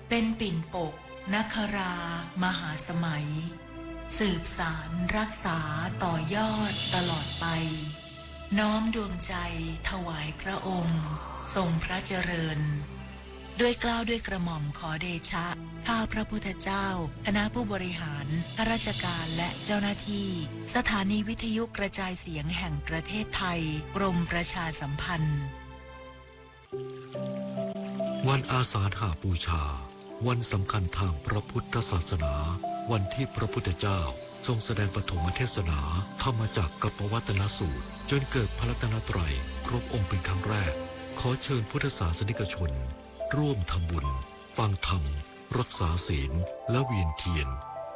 เป็นปิ่นปกนครามหาสมัยสืบสารรักษาต่อยอดตลอดไปน้อมดวงใจถวายพระองค์ทรงพระเจริญด้วยเกล้าด้วยกระหม่อมขอเดชะข้าพระพุทธเจ้าคณะผู้บริหารข้าราชการและเจ้าหน้าที่สถานีวิทยุกระจายเสียงแห่งประเทศไทยกรมประชาสัมพันธ์วันอาสาฬหบูชาวันสำคัญทางพระพุทธศาสนาวันที่พระพุทธเจ้าทรงแสดงปฐมเทศนาธรรมจักรกับปวัตนสูตรจนเกิดพระรัตนตรัยครบองค์เป็นครั้งแรกขอเชิญพุทธศาสนิกชนร่วมทำบุญฟังธรรมรักษาศีลและเวียนเทียน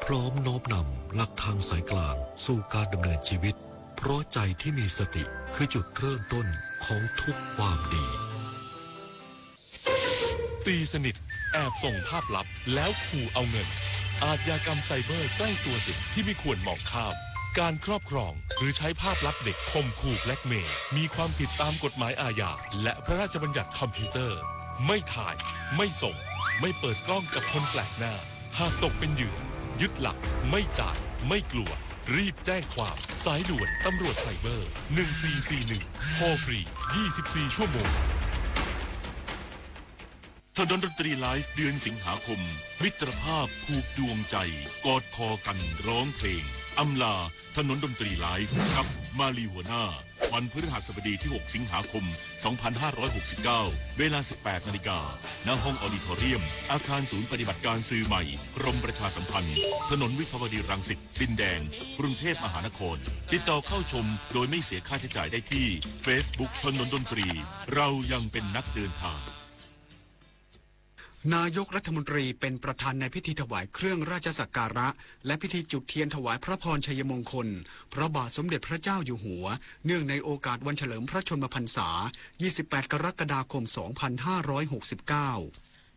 พร้อมน้อมนำหลักทางสายกลางสู่การดำเนินชีวิตเพราะใจที่มีสติคือจุดเริ่มต้นของทุกความดีตีสนิทแอบส่งภาพลับแล้วขู่เอาเงินอาชญากรรมไซเบอร์ใกล้ตัวเด็กที่ไม่ควรมองข้ามการครอบครองหรือใช้ภาพลับเด็กข่มขู่แบล็กเมย์มีความผิดตามกฎหมายอาญาและพระราชบัญญัติคอมพิวเตอร์ไม่ถ่ายไม่ส่งไม่เปิดกล้องกับคนแปลกหน้าหากตกเป็นเหยื่อยึดหลักไม่จ่ายไม่กลัวรีบแจ้งความสายด่วนตำรวจไซเบอร์1441โทรฟรี24ชั่วโมงถนนดนตรีไลฟ์เดือนสิงหาคมมิตรภาพผูกดวงใจกอดคอกันร้องเพลงอำลาถนนดนตรีไลฟ์กับมาลีหัวหน้าวันพฤหัสบดีที่ 6 สิงหาคม 2569 เวลา 18 นาฬิกาณห้องออดิทอเรียมอาคารศูนย์ปฏิบัติการสื่อใหม่กรมประชาสัมพันธ์ถนนวิภาวดีรังสิตดินแดงกรุงเทพมหานครติดต่อเข้าชมโดยไม่เสียค่าใช้จ่ายได้ที่ Facebook ถนนดนตรีเรายังเป็นนักเดินทางนายกรัฐมนตรีเป็นประธานในพิธีถวายเครื่องราชสักการะและพิธีจุดเทียนถวายพระพรชัยมงคลพระบาทสมเด็จพระเจ้าอยู่หัวเนื่องในโอกาสวันเฉลิมพระชนมพรรษา 28 กรกฎาคม 2569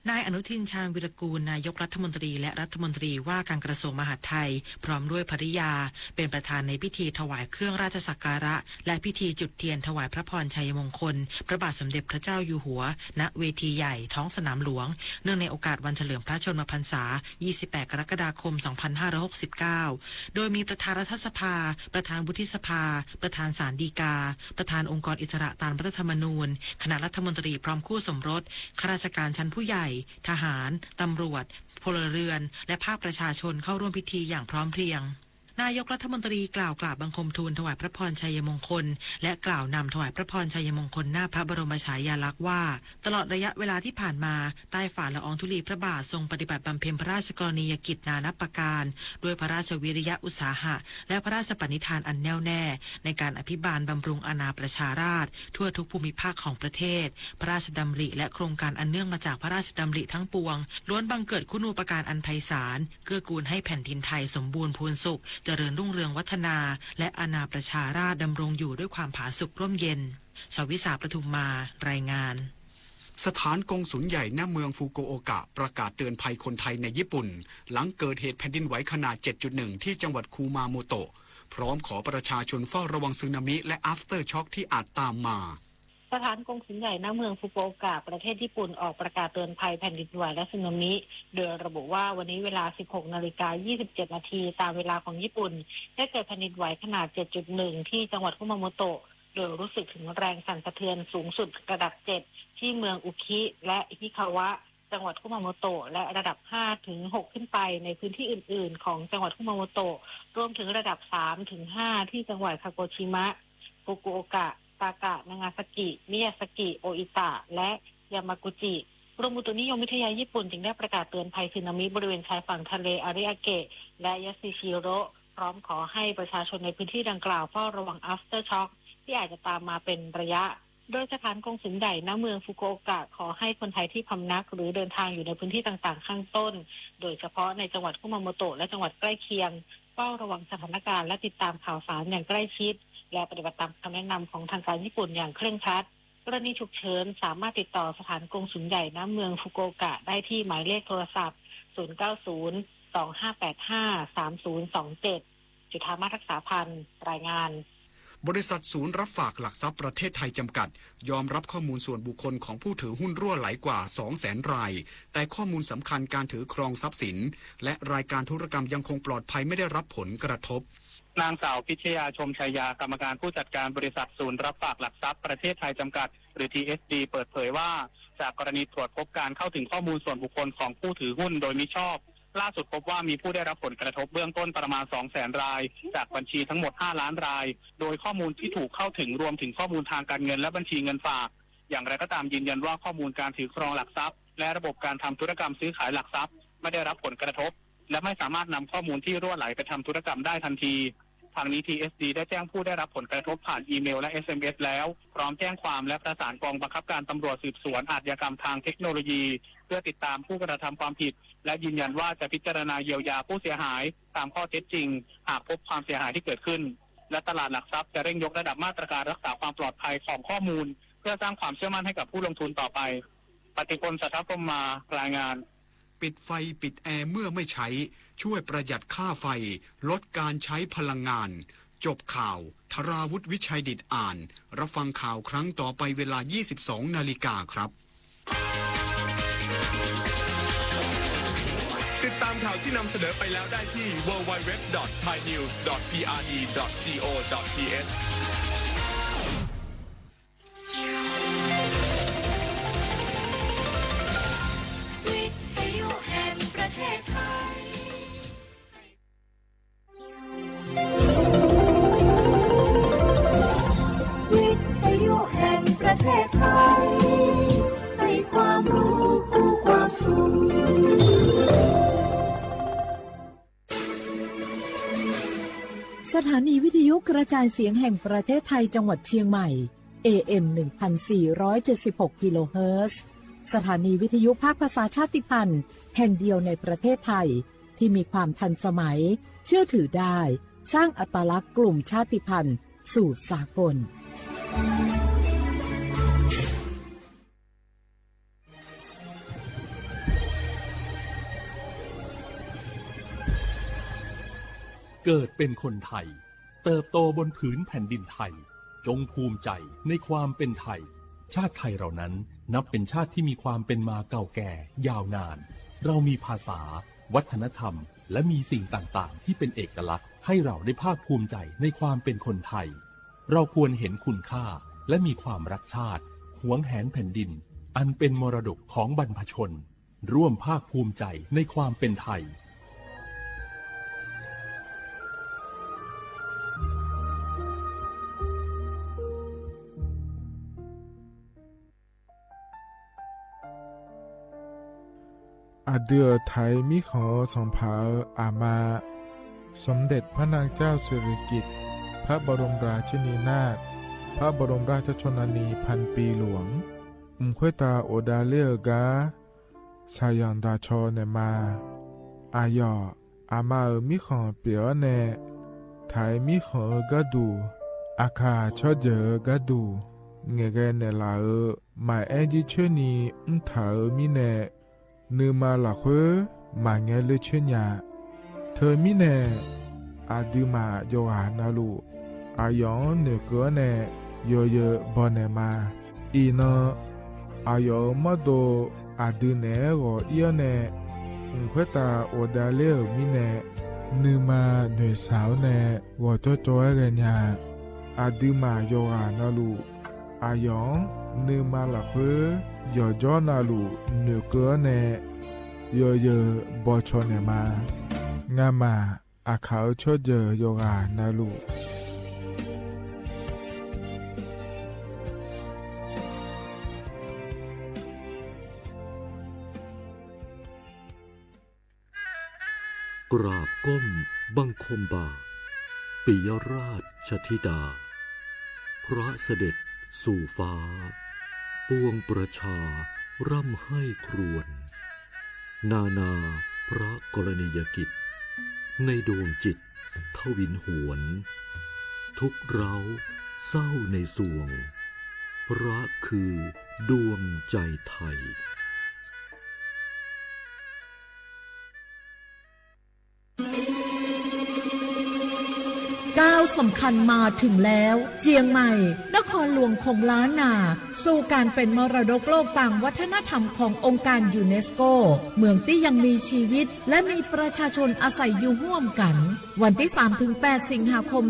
นายอนุทินชาญวิรากูลนายกรัฐมนตรีและรัฐมนตรีว่าการกระทรวงมหาดไทยพร้อมด้วยภริยาเป็นประธานในพิธีถวายเครื่องราชสักการะและพิธีจุดเทียนถวายพระพรชัยมงคลพระบาทสมเด็จพระเจ้าอยู่หัวณเวทีใหญ่ท้องสนามหลวงเนื่องในโอกาสวันเฉลิมพระชนมพรรษา 28 กรกฎาคม 2569 โดยมีประธานรัฐสภาประธานวุฒิสภาประธานศาลฎีกาประธานองค์กรอิสระตามรัฐธรรมนูญคณะรัฐมนตรีพร้อมคู่สมรสข้าราชการชั้นผู้ใหญ่ทหารตำรวจพลเรือนและภาคประชาชนเข้าร่วมพิธีอย่างพร้อมเพรียงนายกรัฐมนตรีกล่าวกราบบังคมทูลถวายพระพรชัยมงคลและกล่าวนำถวายพระพรชัยมงคลหน้าพระบรมฉายาลักษณ์ว่าตลอดระยะเวลาที่ผ่านมาใต้ฝ่าละอองธุลีพระบาททรงปฏิบัติบำเพ็ญพระราชกรณียกิจนานับประการด้วยพระราชวิริยะอุตสาหะและพระราชปณิธานอันแน่วแน่ในการอภิบาลบำรุงอาณาประชาราษฎร์ทั่วทุกภูมิภาคของประเทศพระราชดำริและโครงการอันเนื่องมาจากพระราชดำริทั้งปวงล้วนบังเกิดคุณูปการอันไพศาลเกื้อกูลให้แผ่นดินไทยสมบูรณ์พูนสุขเจริญรุ่งเรืองวัฒนาและอาณาประชาราษฎร์ดำรงอยู่ด้วยความผาสุกร่มเย็นชวิสาประทุมมารายงานสถานกงสุลใหญ่ณเมืองฟุกุโอกะประกาศเตือนภัยคนไทยในญี่ปุ่นหลังเกิดเหตุแผ่นดินไหวขนาด 7.1 ที่จังหวัดคูมาโมโตะพร้อมขอประชาชนเฝ้าระวังสึนามิและ after shock ที่อาจตามมาสถานกงสุลใหญ่ณเมืองฟุกุโอกะประเทศญี่ปุ่นออกประกาศเตือนภัยแผ่นดินไหวและสึนามิโดยระบุว่าวันนี้เวลา 16:27 นาทีตามเวลาของญี่ปุ่นได้เกิดแผ่นดินไหวขนาด 7.1 ที่จังหวัดคุมาโมโตะโดยรู้สึกถึงแรงสั่นสะเทือนสูงสุดระดับ 7 ที่เมืองอุคิและฮิคาวะจังหวัดคุมาโมโตะและระดับ 5-6 ขึ้นไปในพื้นที่อื่นๆของจังหวัดคุมาโมโตะรวมถึงระดับ 3-5 ที่จังหวัดคาโกชิมะฟุกุโอกะตากะนางาซากิมิยาซากิโออิตะและยามากุจิกรมอุตุนิยมวิทยาญี่ปุ่นจึงได้ประกาศเตือนภัยสึนามิบริเวณชายฝั่งทะเลอาริอาเกะและยาซิชิโร่ พร้อมขอให้ประชาชนในพื้นที่ดังกล่าวเฝ้าระวัง after shock ที่อาจจะตามมาเป็นระยะโดยสถานกงสุลใหญ่ณเมืองฟุกุโอกะขอให้คนไทยที่พำนักหรือเดินทางอยู่ในพื้นที่ต่างๆข้างต้นโดยเฉพาะในจังหวัดคุมาโมโตะและจังหวัดใกล้เคียงเฝ้าระวังสถานการณ์และติดตามข่าวสารอย่างใกล้ชิดและปฏิบัติตามคำแนะนำของทางการญี่ปุ่นอย่างเคร่งครัดกรณีฉุกเฉินสามารถติดต่อสถานกงสุลใหญ่ณเมืองฟุกุโอกะได้ที่หมายเลขโทรศัพท์090-2585-3027จุฑามาศรักษาพันธ์รายงานบริษัทศูนย์รับฝากหลักทรัพย์ประเทศไทยจำกัดยอมรับข้อมูลส่วนบุคคลของผู้ถือหุ้นรั่วไหลกว่า 200,000 รายแต่ข้อมูลสำคัญการถือครองทรัพย์สินและรายการธุรกรรมยังคงปลอดภัยไม่ได้รับผลกระทบนางสาวพิชยาชมชัยยากรรมการผู้จัดการบริษัทศูนย์รับฝากหลักทรัพย์ประเทศไทยจำกัดหรือ TSD เปิดเผยว่าจากกรณีตรวจพบการเข้าถึงข้อมูลส่วนบุคคลของผู้ถือหุ้นโดยมิชอบล่าสุดพบว่ามีผู้ได้รับผลกระทบเบื้องต้นประมาณ 200,000 รายจากบัญชีทั้งหมด5ล้านรายโดยข้อมูลที่ถูกเข้าถึงรวมถึงข้อมูลทางการเงินและบัญชีเงินฝากอย่างไรก็ตามยืนยันว่าข้อมูลการถือครองหลักทรัพย์และระบบการทำธุรกรรมซื้อขายหลักทรัพย์ไม่ได้รับผลกระทบและไม่สามารถนำข้อมูลที่รั่วไหลไปทำธุรกรรมได้ทันทีทางนี้ TSD ได้แจ้งผู้ได้รับผลกระทบผ่านอีเมลและ SMS แล้วพร้อมแจ้งความและประสานกองบังคับการตำรวจสืบสวนอาชญากรรมทางเทคโนโลยีเพื่อติดตามผู้กระทำความผิดและยืนยันว่าจะพิจารณาเยียวยาผู้เสียหายตามข้อเท็จจริงหากพบความเสียหายที่เกิดขึ้นและตลาดหลักทรัพย์จะเร่งยกระดับมาตรการรักษาความปลอดภัยของข้อมูลเพื่อสร้างความเชื่อมั่นให้กับผู้ลงทุนต่อไปปฏิพล สัทธพรหมารายงานปิดไฟปิดแอร์เมื่อไม่ใช้ช่วยประหยัดค่าไฟลดการใช้พลังงานจบข่าวธราวุฒิวิชัยดิษฐ์อ่านรับฟังข่าวครั้งต่อไปเวลา 22 นาฬิกาครับติดตามข่าวที่นำเสนอไปแล้วได้ที่ www.thainews.prd.go.th วิทยุแห่งประเทศไทยวิทยุแห่งประเทศไทยให้ความรู้คู่ความสุขสถานีวิทยุกระจายเสียงแห่งประเทศไทยจังหวัดเชียงใหม่ AM 1476 กิโลเฮิรตซ์สถานีวิทยุภาคภาษาชาติพันธุ์แห่งเดียวในประเทศไทยที่มีความทันสมัยเชื่อถือได้สร้างอัตลักษณ์กลุ่มชาติพันธุ์สู่สากลเกิดเป็นคนไทยเติบโตบนผืนแผ่นดินไทยจงภูมิใจในความเป็นไทยชาติไทยเรานั้นนับเป็นชาติที่มีความเป็นมาเก่าแก่ยาวนานเรามีภาษาวัฒนธรรมและมีสิ่งต่างๆที่เป็นเอกลักษณ์ให้เราได้ภาคภูมิใจในความเป็นคนไทยเราควรเห็นคุณค่าและมีความรักชาติหวงแหนแผ่นดินอันเป็นมรดกของบรรพชนร่วมภาคภูมิใจในความเป็นไทยอาเดือไทยมิขอสงเผาอามาสมเด็จพระนางเจ้าสิริกิติ์พระบรมราชินีนาถพระบรมราชชนนีพันปีหลวงควยตาโอดาเลียกาชายันดาชอเนมาอายออามามิขอเปียวเนไทยมิขอกะดูอาคาชอเจอกะดูเงเกเนลาหมายแอจิชนีถามิเนนือมาหลักเวมาเงเลเชญาเธอมิเนอาดูมาโยหานาลูอายองเนเกเนโยเยบอเนมาอีนอายอมาโดอาดูเนโกเอียเนควยตาโอดาเลมิเนนือมาเนสาวเนวอจอจอยเรญาอาดูมาโยหานาลูอายองนือมาหลักเวยอจอนาลูเนเกเนโยเยบอชอเนมางามาอาเขาชอเจโยกานาลูกราบก้ม บังคมบาทปิยราชธิดาพระเสด็จสู่ฟ้าปวงประชาร่ำให้ครวญนานาพระกรณียกิจในดวงจิตทวินหวนทุกเร้าเศร้าในสวงพระคือดวงใจไทยก้าวสำคัญมาถึงแล้วเจียงใหม่นครหลวงของล้านนาสู่การเป็นมรดกโลกต่างวัฒนธรรมขององค์การยูเนสโกเมืองที่ยังมีชีวิตและมีประชาชนอาศัยอยู่ร่วมกันวันที่ 3-8 สิงหาคม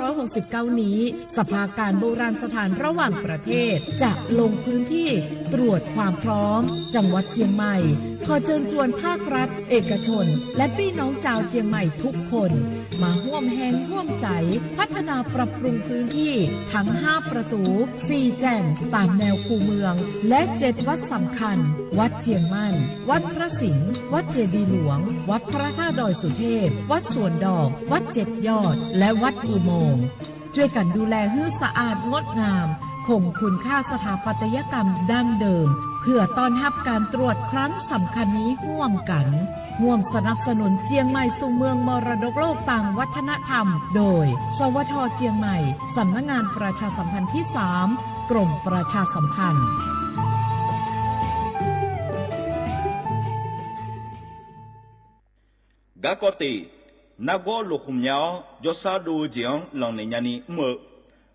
2569 นี้สภาการโบราณสถานระหว่างประเทศจะลงพื้นที่ตรวจความพร้อมจังหวัดเจียงใหม่ขอเชิญชวนภาครัฐเอกชนและพี่น้องชาวเจียงใหม่ทุกคนมาร่วมแรงร่วมใจพัฒนาปรับปรุงพื้นที่ทั้ง5ประตู4แจ่งตามแนวคูเมืองและ7วัดสำคัญวัดเจียงมั่นวัดพระสิงห์วัดเจดีย์หลวงวัดพระธาตุดอยสุเทพวัดสวนดอกวัด7ยอดและวัดอุโมงค์ช่วยกันดูแลให้สะอาดงดงามคงคุณค่าสถาปัตยกรรมดั้งเดิมเพื่อต้อนรับการตรวจครั้งสำคัญนี้ร่วมกันร่วมสนับสนุนเจียงใหม่สู่เมืองมรดกโลกต่างวัฒนธรรมโดยสวท.เจียงใหม่สำนักงานประชาสัมพันธ์ที่3กรมประชาสัมพันธ์กากตินักก็ลุกหุ่มยาวยศดูเจียงหลังในยานีเมื่อ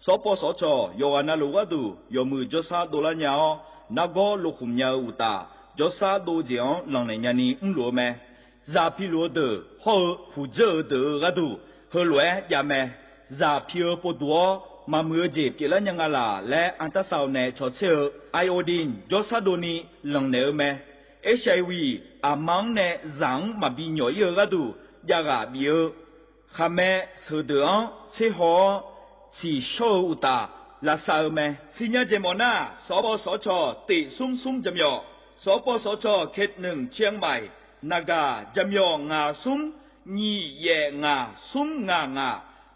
สปสชยอนาลูกดูยมือยศดูละยาวนักก็ลุกหุ่มยาวอุตายศดูเจียงหลังในยานีลัวแม่ซาพิลัวเดอฮอผู้เจอเดอกดูเฮลัวยาแม่ซาพิอปดัวมาเมื่อเจ็บกิลันยังลาและอันตราซาวน์ในชดเชอไอโอดินยศดูนี้หลังเนื้อแม่HIV อามังเนจังมาบินย่อยกระดูยากาบิโอข้าแม่สุดอังเชหอชีโชอุตาลาซาเมสิญญาเจมอนาสปสชติซุ่มจำยอสปสชเขต1เชียงใหม่นากาจำยองาซุ่มนี่เยงาซุ่มงา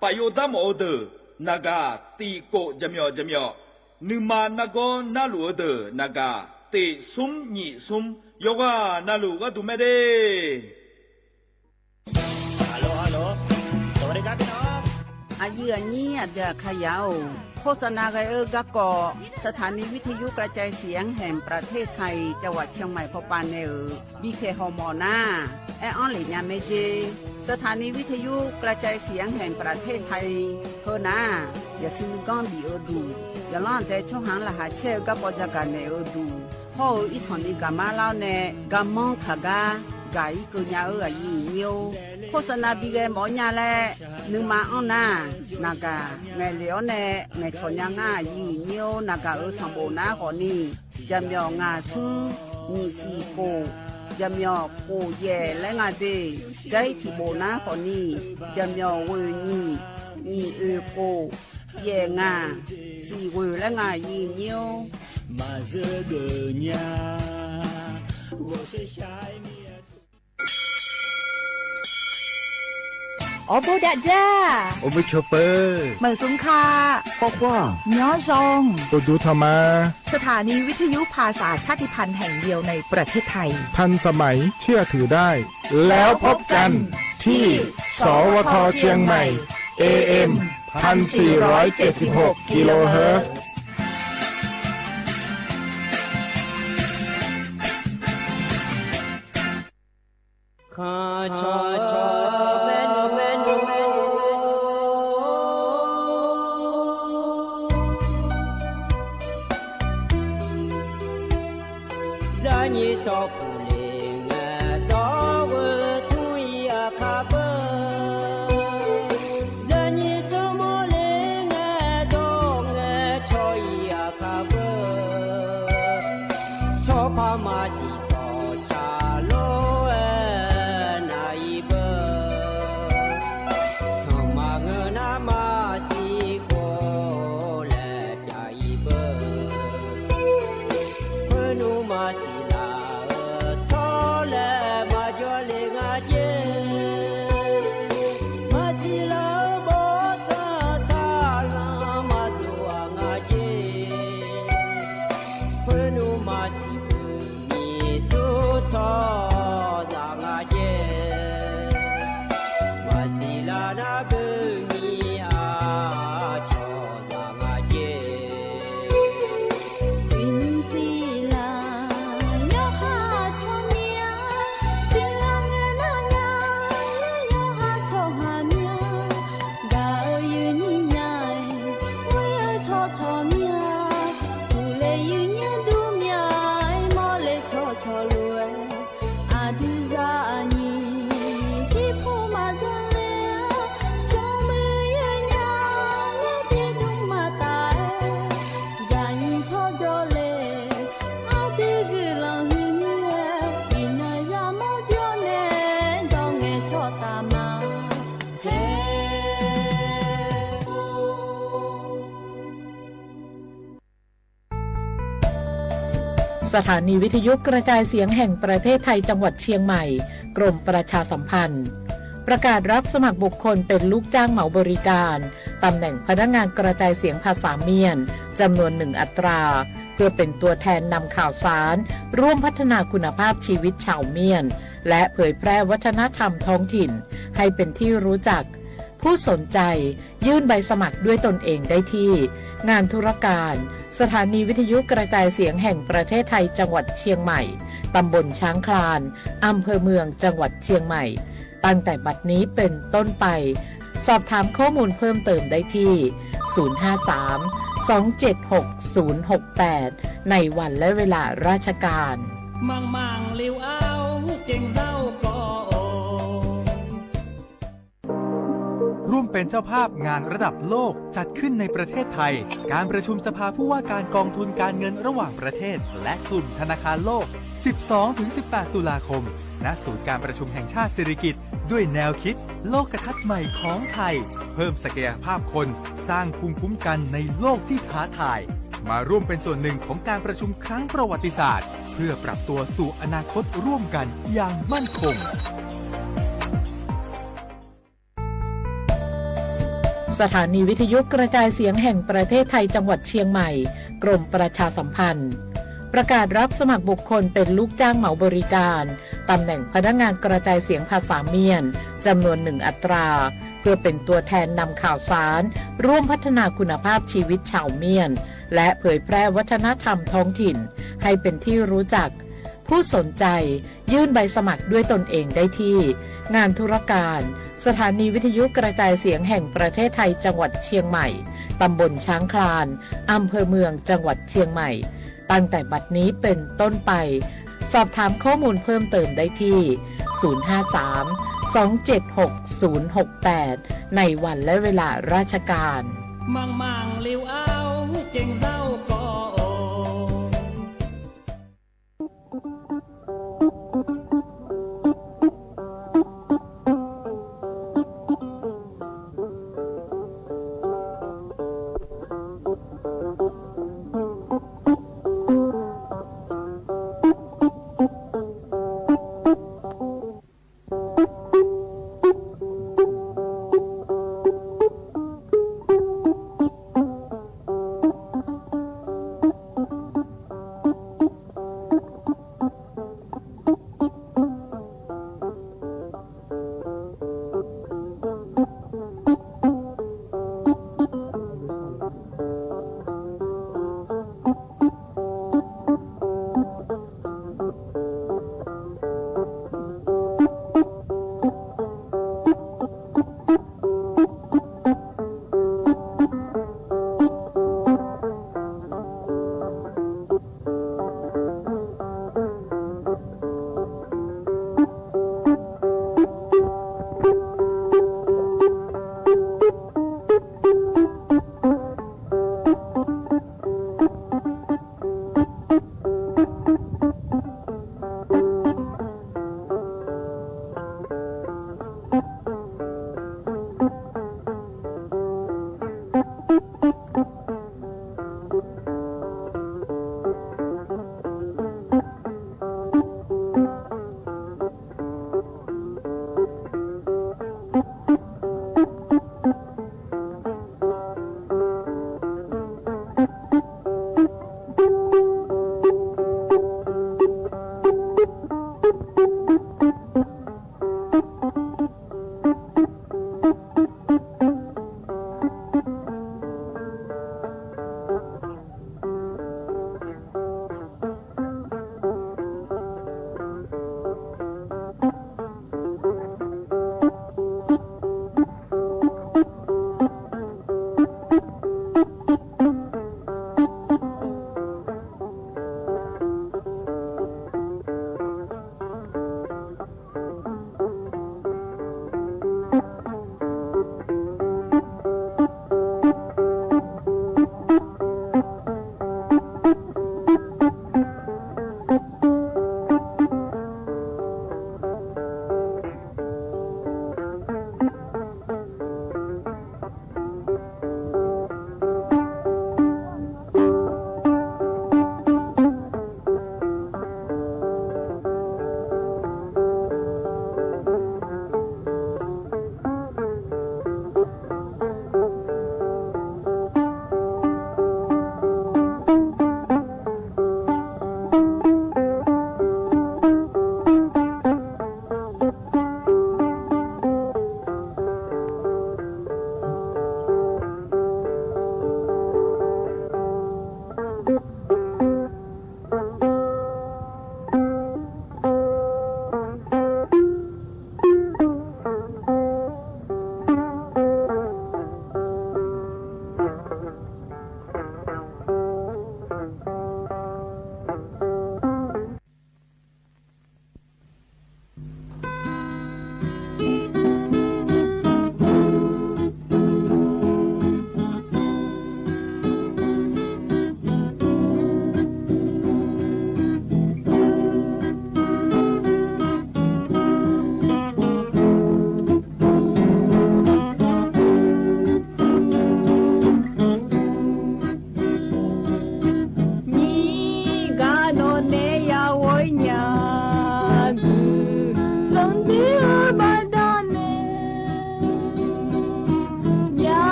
ปโยดามอเดนากาตีโกจำยอนึมานากอนาลูเดนากาติซุ่มนี่ซุ่มโยกานาลูกดูไม่ได้ฮัลโหลสวัสดีครับพี่น้องอายุอันนี้เดือขยาวโฆษณาไกกะกอสถานีวิทยุกระจายเสียงแห่งประเทศไทยจังหวัดเชียงใหม่พบปานเนอบีเคฮอมอนาแอออนหลิญาเมเจสถานีวิทยุกระจายเสียงแห่งประเทศไทยเฮนาอย่าซิมก้อนบีเอดูอย่าล่อนแต่ช่วงหางละหาเช่กะปอจักกันเนอดูพ่ออีสอนอีกามาเล่าเนกามองขากากายกุญญายีเนียวโฆษณาบีเกหมอญาแลนึงมาอ้อนานากาแม่เหลียวแน่แม่ขอยังง่ายีเนียวนากาสัมโบนาก่อนนี่จำยองาซุมีสีโกจำยอโกแย่และงาเดใจที่โบนาก่อนนี่จำยอเวนี่โกแย่งาสีเวและงายีเนียวมาเจอเกญา我是shineโอโบดาจ้าโอเวชเปอร์เหมือนสุงคาปกว่าย้อซองตัวดูธรรมาสถานีวิทยุภาษาชาติพันธุ์แห่งเดียวในประเทศไทยทันสมัยเชื่อถือได้แล้วพบกันที่สวทเชียงใหม่ AM 1476 กิโลเฮิรตซ์ข้าชอแม่นรานีจอผู้เลงดอเวทุยคาเบรานีจอโมเลงดองชอยคาเบชอพามาสิจอชาโล ตามนาเฮ สถานีวิทยุกระจายเสียงแห่งประเทศไทยจังหวัดเชียงใหม่กรมประชาสัมพันธ์ประกาศรับสมัครบุคคลเป็นลูกจ้างเหมาบริการตำแหน่งพนักงานกระจายเสียงภาษาเมียนจำนวน1อัตราเพื่อเป็นตัวแทนนำข่าวสารร่วมพัฒนาคุณภาพชีวิตชาวเมียนและเผยแพร่วัฒนธรรมท้องถิ่นให้เป็นที่รู้จักผู้สนใจยื่นใบสมัครด้วยตนเองได้ที่งานธุรการสถานีวิทยุกระจายเสียงแห่งประเทศไทยจังหวัดเชียงใหม่ตำบลช้างคลานอำเภอเมืองจังหวัดเชียงใหม่ตั้งแต่บัดนี้เป็นต้นไปสอบถามข้อมูลเพิ่มเติมได้ที่ 053-276-068 ในวันและเวลาราชการมังมังลิวเอาเก่งเจ้าก็ร่วมเป็นเจ้าภาพงานระดับโลกจัดขึ้นในประเทศไทยการประชุมสภาผู้ว่าการกองทุนการเงินระหว่างประเทศและกลุ่มธนาคารโลก 12-18 ตุลาคมณศูนย์การประชุมแห่งชาติสิริกิติ์ด้วยแนวคิดโลกทัศน์ใหม่ของไทยเพิ่มศักยภาพคนสร้างภูมิคุ้มกันในโลกที่ท้าทายมาร่วมเป็นส่วนหนึ่งของการประชุมครั้งประวัติศาสตร์เพื่อปรับตัวสู่อนาคตร่วมกันอย่างมั่นคงสถานีวิทยุกระจายเสียงแห่งประเทศไทยจังหวัดเชียงใหม่กรมประชาสัมพันธ์ประกาศรับสมัครบุคคลเป็นลูกจ้างเหมาบริการตำแหน่งพนักงานกระจายเสียงภาษาเมียนจำนวน1อัตราเพื่อเป็นตัวแทนนำข่าวสารร่วมพัฒนาคุณภาพชีวิตชาวเมียนและเผยแพร่วัฒนธรรมท้องถิ่นให้เป็นที่รู้จักผู้สนใจยื่นใบสมัครด้วยตนเองได้ที่งานธุรการสถานีวิทยุกระจายเสียงแห่งประเทศไทยจังหวัดเชียงใหม่ตำบลช้างคลานอำเภอเมืองจังหวัดเชียงใหม่ตั้งแต่บัดนี้เป็นต้นไปสอบถามข้อมูลเพิ่มเติมได้ที่ 053-276-068 ในวันและเวลาราชการมังมังลิวเอาเก่งเจ้าก็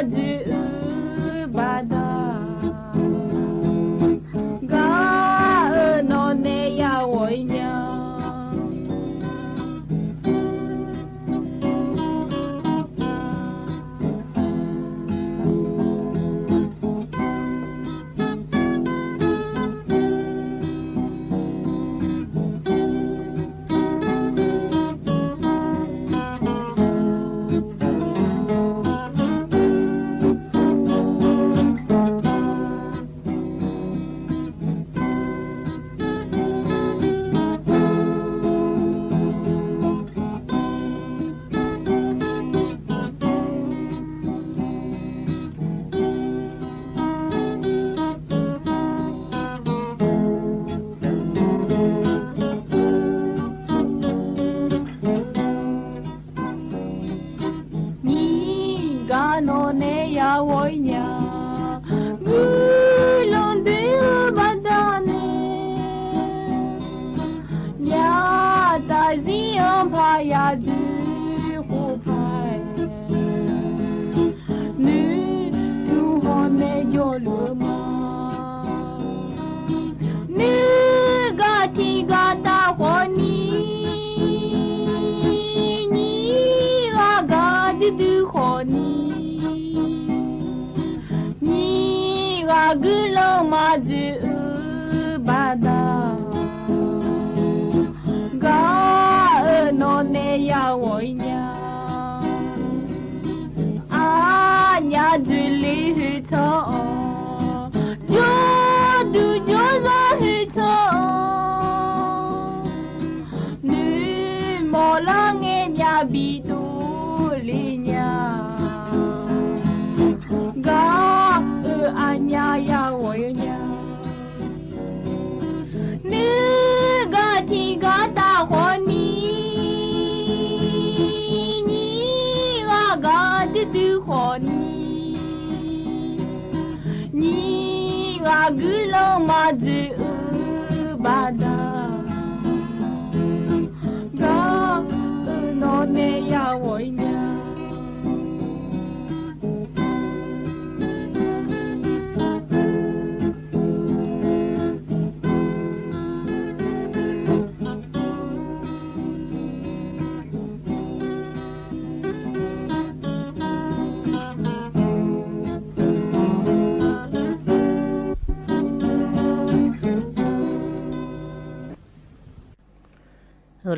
ずばだがのねやおいにゃ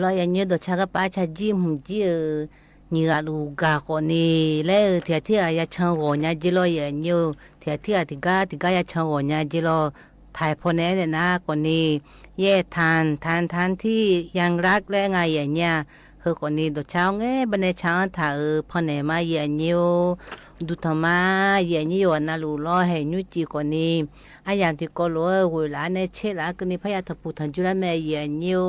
เราอย่างนี้ตัวชาก็ป้าชาจิ้มหุ่นจี้นี่ก็ลูกาคนนี้แล้วเทียที่อยากช่างหัวเนี่ยจิโร่อย่างนี้เทียที่ติกาอยากช่างหัวเนี่ยจิโร่ถ่ายพอแน่เลยนะคนนี้แย่ทานที่ยังรักและไงอย่างเนี้ยคนนี้ตัวเช้าไงบันในเช้าถ่ายพอแน่มาอย่างนี้ดูทำไมอย่างนี้วันนั้นรู้ล้อให้ยุจีคนนี้อย่างที่ก็รู้เวลาในเช้าก็นี่พยายามพูดถึงจุดแม่อย่างนี้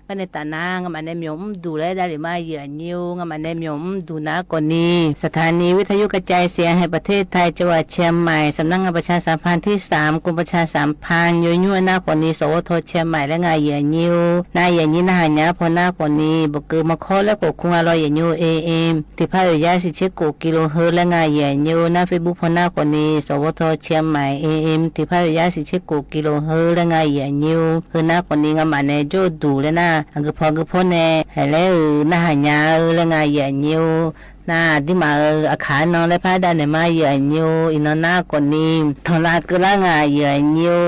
ก็ในตานางมันในมีมดูแลได้หรือไม่อย่างนี้มันในมีมดูนะคนนี้สถานีวิทยุกระจายเสียงให้ประเทศไทยจังหวัดเชียงใหม่สำนักงานประชาสัมพันธ์ที่3กรมประชาสัมพันธ์ยุ่หน้าคนนี้สวทเชียงใหม่และงานอย่างนี้นายอย่างนี้นะหันยาพอหน้าคนนี้บุกเกอมาข้อและกดคุ้งอร่อยอย่างนี้AMที่พายยาสิเช็คกิโลเฮิรตซ์และงานอย่างนี้หน้าเฟซบุ๊กพอหน้าคนนี้สวทเชียงใหม่AMที่พายยาสิเช็คกิโลเฮิรตซ์และงานอย่างนี้คือหน้าคนนี้งานมันในโจดูและหน้าก็พอเนี่ยให้แล้วหน้าหันยาและงานอย่างนี้น่าที่มาอาคารนอนและพระด้านในมาเยอะนิวอินหน้าคนนี้ทลาดก็ละงาเยอะนิว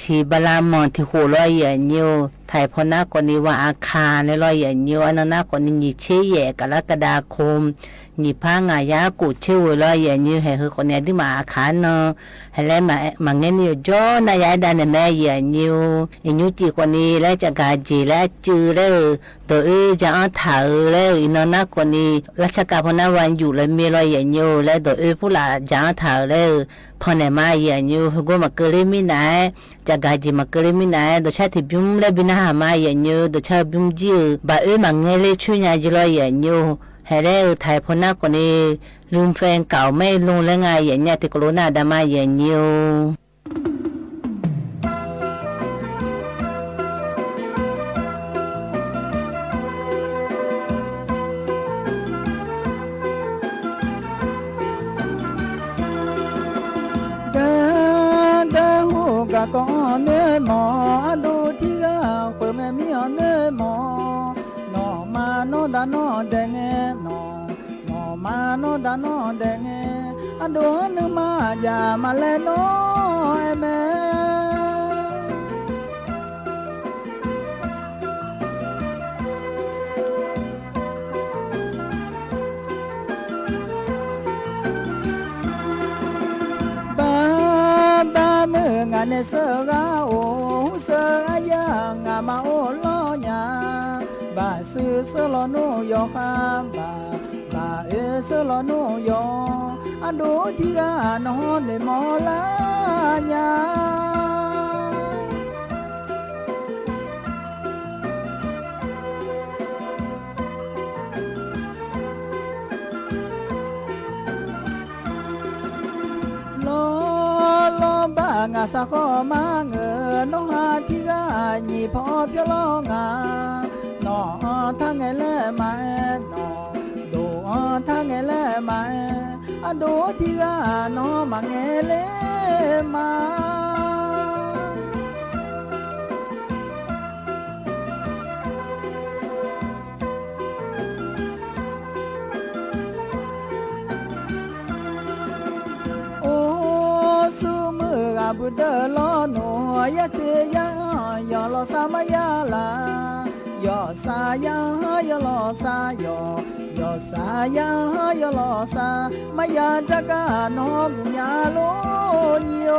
สีบลามอนที่หัวลอยเยอะนิวไทยพอหน้าคนนี้ว่าอาคารในลอยเยอะนิวอันหน้าคนนี้ยิ่เชี่ยกรกฎาคมยิ่พางายากูเชี่ยวลอยเยอะนิวให้คือคนนี้ที่มาอาคารนอนให้แล้วมาเงี้ยนิวจ้อนายด้านในแม่เยอะนิวอินุจีคนนี้และจะกาจีและจือแล้วตัวจะเอาถ่ายแล้วอินหน้าคนนี้ราชการพนักวันอยู่แล้วมีรอยอย่างนี้แล้วตัวผู้หลาจะเอาถ่ายแล้วพอในมาอย่างนี้ก็มาเกลือไม่ได้จะกาจีมาเกลือไม่ได้ตัวชาติบิมแล้วบินหามาอย่างนี้ตัวชาติบิมจีบ่มาเงี้ยเลยช่วยงานจีรอยอย่างนี้ให้แล้วถ่ายพนักคนนี้ลุงแฟนเก่าไม่ลงแล้วไงอย่างนี้ที่โควิดดามาอย่างนี้ ะก็เนื้อหมอดูที่กะเปิดแม่มีเนื้อหมอนอมาโนดานอแดงนอนอมาโนดานอแดงดูนึกมาอย่ามาเล่นน้อยแม่งานเสือกาโอเสือยางามาโอลอยาบาซื้อเสือลอนูยอคาบาเอเสือลอนูยออันดูที่กานอนในมอลาญางาสะขอมาเงินน้องหาที่กาညီพอเพียลองาน้อทางไงแลมาน้อดูทางไงแลมาดูที่กาน้อมาไงเลมาบุดลอโนยะเจยายอลอสามายาลายอสายายอลอสายอยอสายายอลอสามายาจักานอกุญาโลญิโย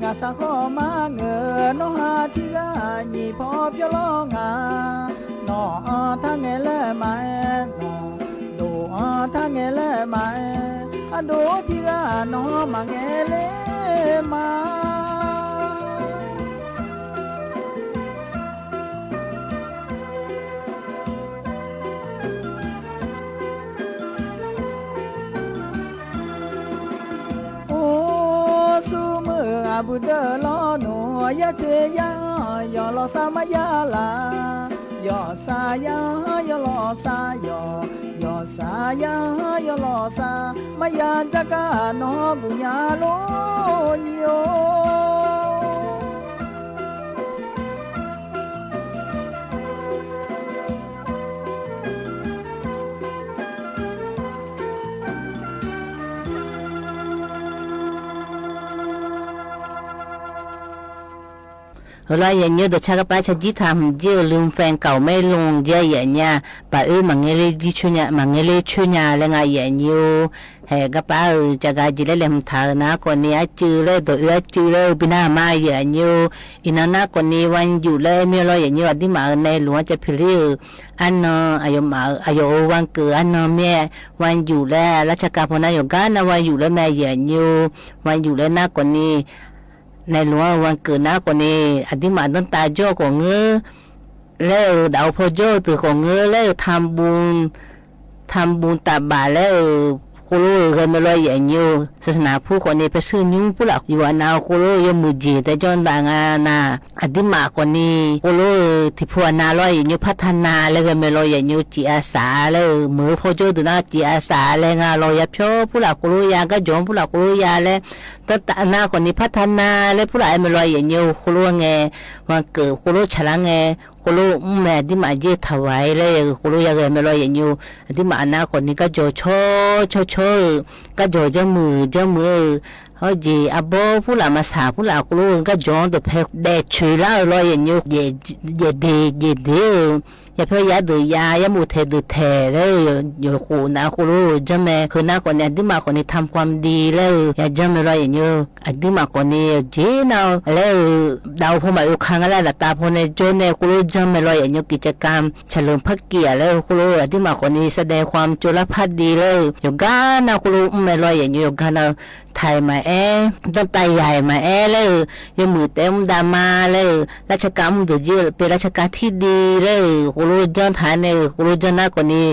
งาสะขอมาเงินน้องหาที่กาညီพอเพียลองาน้อทางไงแลมาน้อดูทางไงแลมาดูที่กาน้อมาไงเลมาบุดลอโนยะเจยายอลอสามายาลายอสายายอลอสายอยอสายายอลอสามายาจักานอกุญาโลญิโยเราอย่างนี้ตัวชาก็ไปชาจิทำเจ้าลืมแฟนเก่าไม่ลงเจ้าอย่างเนี้ยป้ามังเงยดิชุเนี่ยมังเงยชุเนี่ยแล้วไงอย่างนี้เฮ้ก็ป้าจะกาจิเล่มทานะคนนี้จื้อเลยตัวจื้อเลยปีหน้ามาอย่างนี้อินานะคนนี้วันอยู่เลยไม่รออย่างนี้วันที่มาในหลวงจะพิริอันอายุวันเกิดอันแม่วันอยู่แล้วราชการพนักอยู่กันนะวันอยู่แล้วแม่อย่างนี้วันอยู่แล้วนะคนนี้ในหลวงวันเกิดนะคนนี้อธิมาตั้งตาโจ้ของเงือแล้วดาวพอโจ้ตัวของเงือแล้วทำบุญตับบาแล้วโคโลเกิดมาลอยอย่างนี้ศาสนาผู้คนนี้ไปซื้อยุ่งผู้หลักอยู่อันเอาโคโลยังมือจีแต่จนต่างนาอธิมาคนนี้โคโลที่พัวนาลอยอย่างนี้พัฒนาแล้วก็มาลอยอย่างนี้จีอาสาแล้วมือพอโจ้ตัวน่าจีอาสาแล้วงาลอยเพียวผู้หลักโคโลยาก็จงผู้หลักโคโลยาแล้วแต่หน้าคนนี้พัฒนาแล้วผู้หลักมาลอยอย่างนี้โคโลไงวันเกิดโคโลฉลาดไงโคโลแม่ที่มาเยี่ยถวายเลยโคโลยังไงไม่รออย่างอยู่ที่มาหน้าคนนี้ก็โจโชก็โจเจ้ามือเขาจีอาโบผู้หลามาสาผู้หลาโคโลก็โจงตัวเพลเด็ดช่วยเล่ารออย่างอยู่เย่ดีอย่าเพื่อยาดูยามุเทดูเทเลยอยู่หูนะโคโลจะแม่คือหน้าคนนี้ที่มาคนนี้ทำความดีเลยอย่าจะไม่รออย่างอยู่ที่มาคนนี้จีน่าแล้วดาวพอมาอยู่ข้างอะไรล่ะตาพอในโจเนโคโลจะไม่รออย่างอยู่กิจกรรมเฉลิมพระเกียรติแล้วโคโลที่มาคนนี้แสดงความจุลภาคดีเลยอยู่กันนะโคโลไม่รออย่างอยู่กันนะ ไทยมาต้องไตใหญ่มาเลยยมือเต็มดามาเลยราชการมันเยอะเป็นราชการที่ดีเลยกูรู้จังไทยเนี่ยกูรู้จังนักกว่านี้